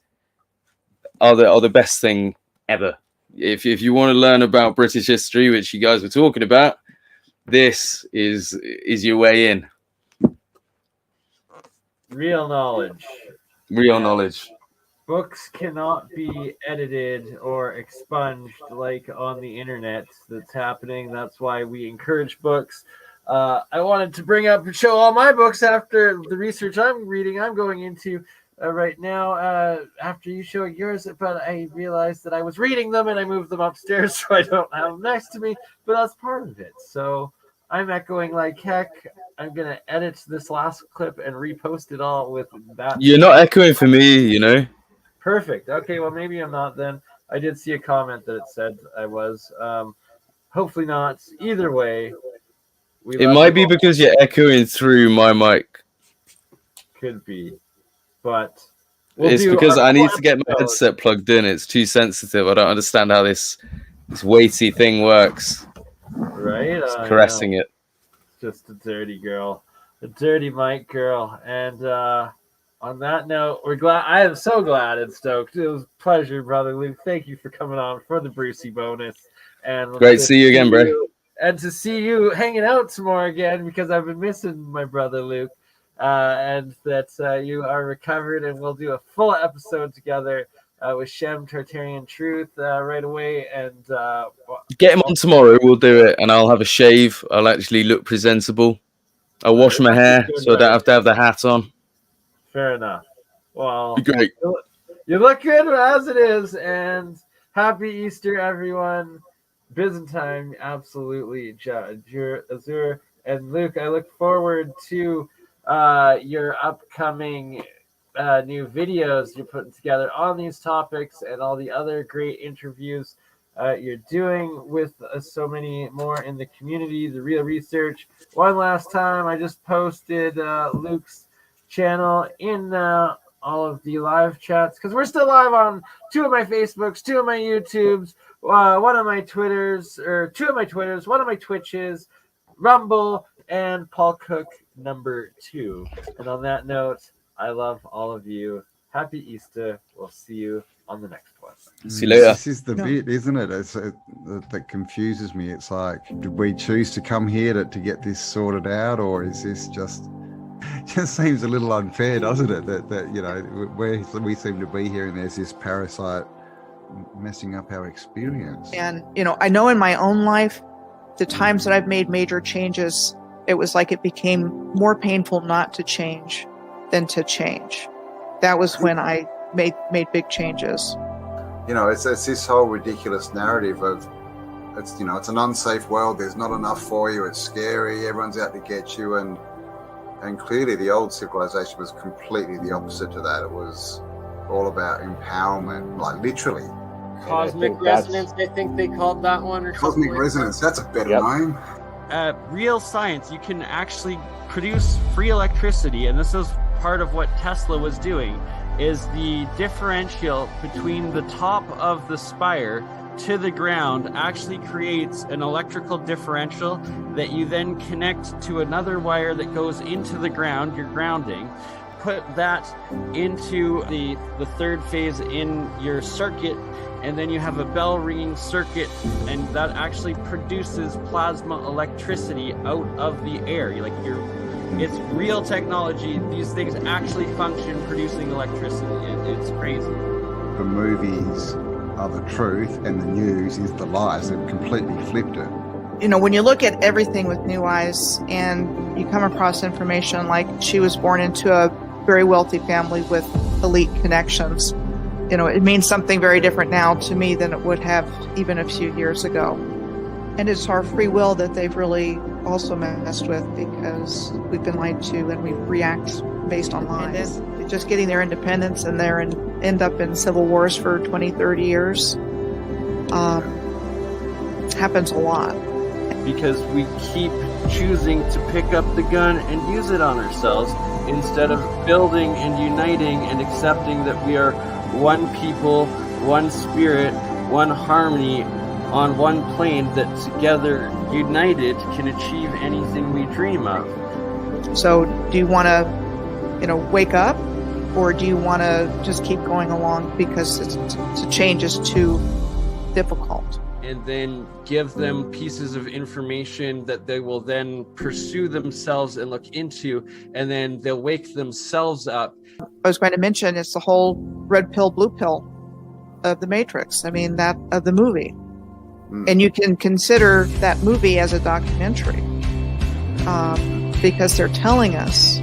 are the best thing ever. If you want to learn about British history, which you guys were talking about, this is your way in. Real knowledge. Books cannot be edited or expunged like on the internet that's happening. That's why we encourage books. I wanted to bring up and show all my books after the research I'm going into right now, after you show yours, but I realized that I was reading them and I moved them upstairs so I don't have them next to me, but that's part of it. So I'm echoing like heck. I'm going to edit this last clip and repost it all with that. You're not echoing for me, you know? Perfect. Okay, well, maybe I'm not then. I did see a comment that it said I was. Hopefully not. Either way. It might be because you're echoing through my mic. Could be. But it's because I need to get my headset plugged in. It's too sensitive. I don't understand how this weighty thing works. Right? It's caressing it. Just a dirty girl. A dirty mic girl. And on that note, I am so glad and stoked. It was a pleasure, brother Luke. Thank you for coming on for the Brucey bonus. And great to see you again, bro. And to see you hanging out some more again, because I've been missing my brother Luke. And that you are recovered, and we'll do a full episode together with Shem Tartarian Truth right away. And get him on tomorrow. We'll do it, and I'll have a shave. I'll actually look presentable. I'll wash my hair so I don't have to have the hat on. Fair enough. Well, great. You look good as it is, and happy Easter, everyone. Byzantine, absolutely. Azur and Luke, I look forward to your upcoming new videos you're putting together on these topics and all the other great interviews you're doing with so many more in the community, the real research. One last time, I just posted Luke's channel in all of the live chats, because we're still live on 2 of my Facebooks, 2 of my YouTubes, 1 of my Twitters, or 2 of my Twitters, 1 of my Twitches, Rumble, and Paul Cook #2. And on that note, I love all of you. Happy Easter. We'll see you on the next one. See you later. This is the bit, isn't it? That confuses me. It's like, did we choose to come here to get this sorted out, or is this just seems a little unfair, doesn't it? That you know, we seem to be here and there's this parasite messing up our experience. And, you know, I know in my own life, the times that I've made major changes, it was like it became more painful not to change than to change. That was when I made big changes. You know, it's this whole ridiculous narrative of, it's, you know, it's an unsafe world. There's not enough for you. It's scary. Everyone's out to get you. And clearly the old civilization was completely the opposite to that. It was all about empowerment, like literally. Cosmic resonance, I think they called that one. Or Cosmic resonance, that's a better name. Real science, you can actually produce free electricity, and this is part of what Tesla was doing, is the differential between the top of the spire to the ground actually creates an electrical differential that you then connect to another wire that goes into the ground, your grounding. Put that into the third phase in your circuit, and then you have a bell ringing circuit, and that actually produces plasma electricity out of the air. It's real technology. These things actually function producing electricity. It's crazy. The movies are the truth and the news is the lies. They've completely flipped it. You know, when you look at everything with new eyes and you come across information like she was born into a very wealthy family with elite connections, you know, it means something very different now to me than it would have even a few years ago. And it's our free will that they've really also messed with, because we've been lied to and we react based on lies. And just getting their independence and end up in civil wars for 20, 30 years happens a lot. Because we keep choosing to pick up the gun and use it on ourselves instead of building and uniting and accepting that we are one people, one spirit, one harmony, on one plane that together, united, can achieve anything we dream of. So do you want to, you know, wake up, or do you want to just keep going along because the change is too difficult? And then give them pieces of information that they will then pursue themselves and look into, and then they'll wake themselves up. I was going to mention, it's the whole red pill, blue pill of the Matrix. I mean, that of the movie. And you can consider that movie as a documentary, because they're telling us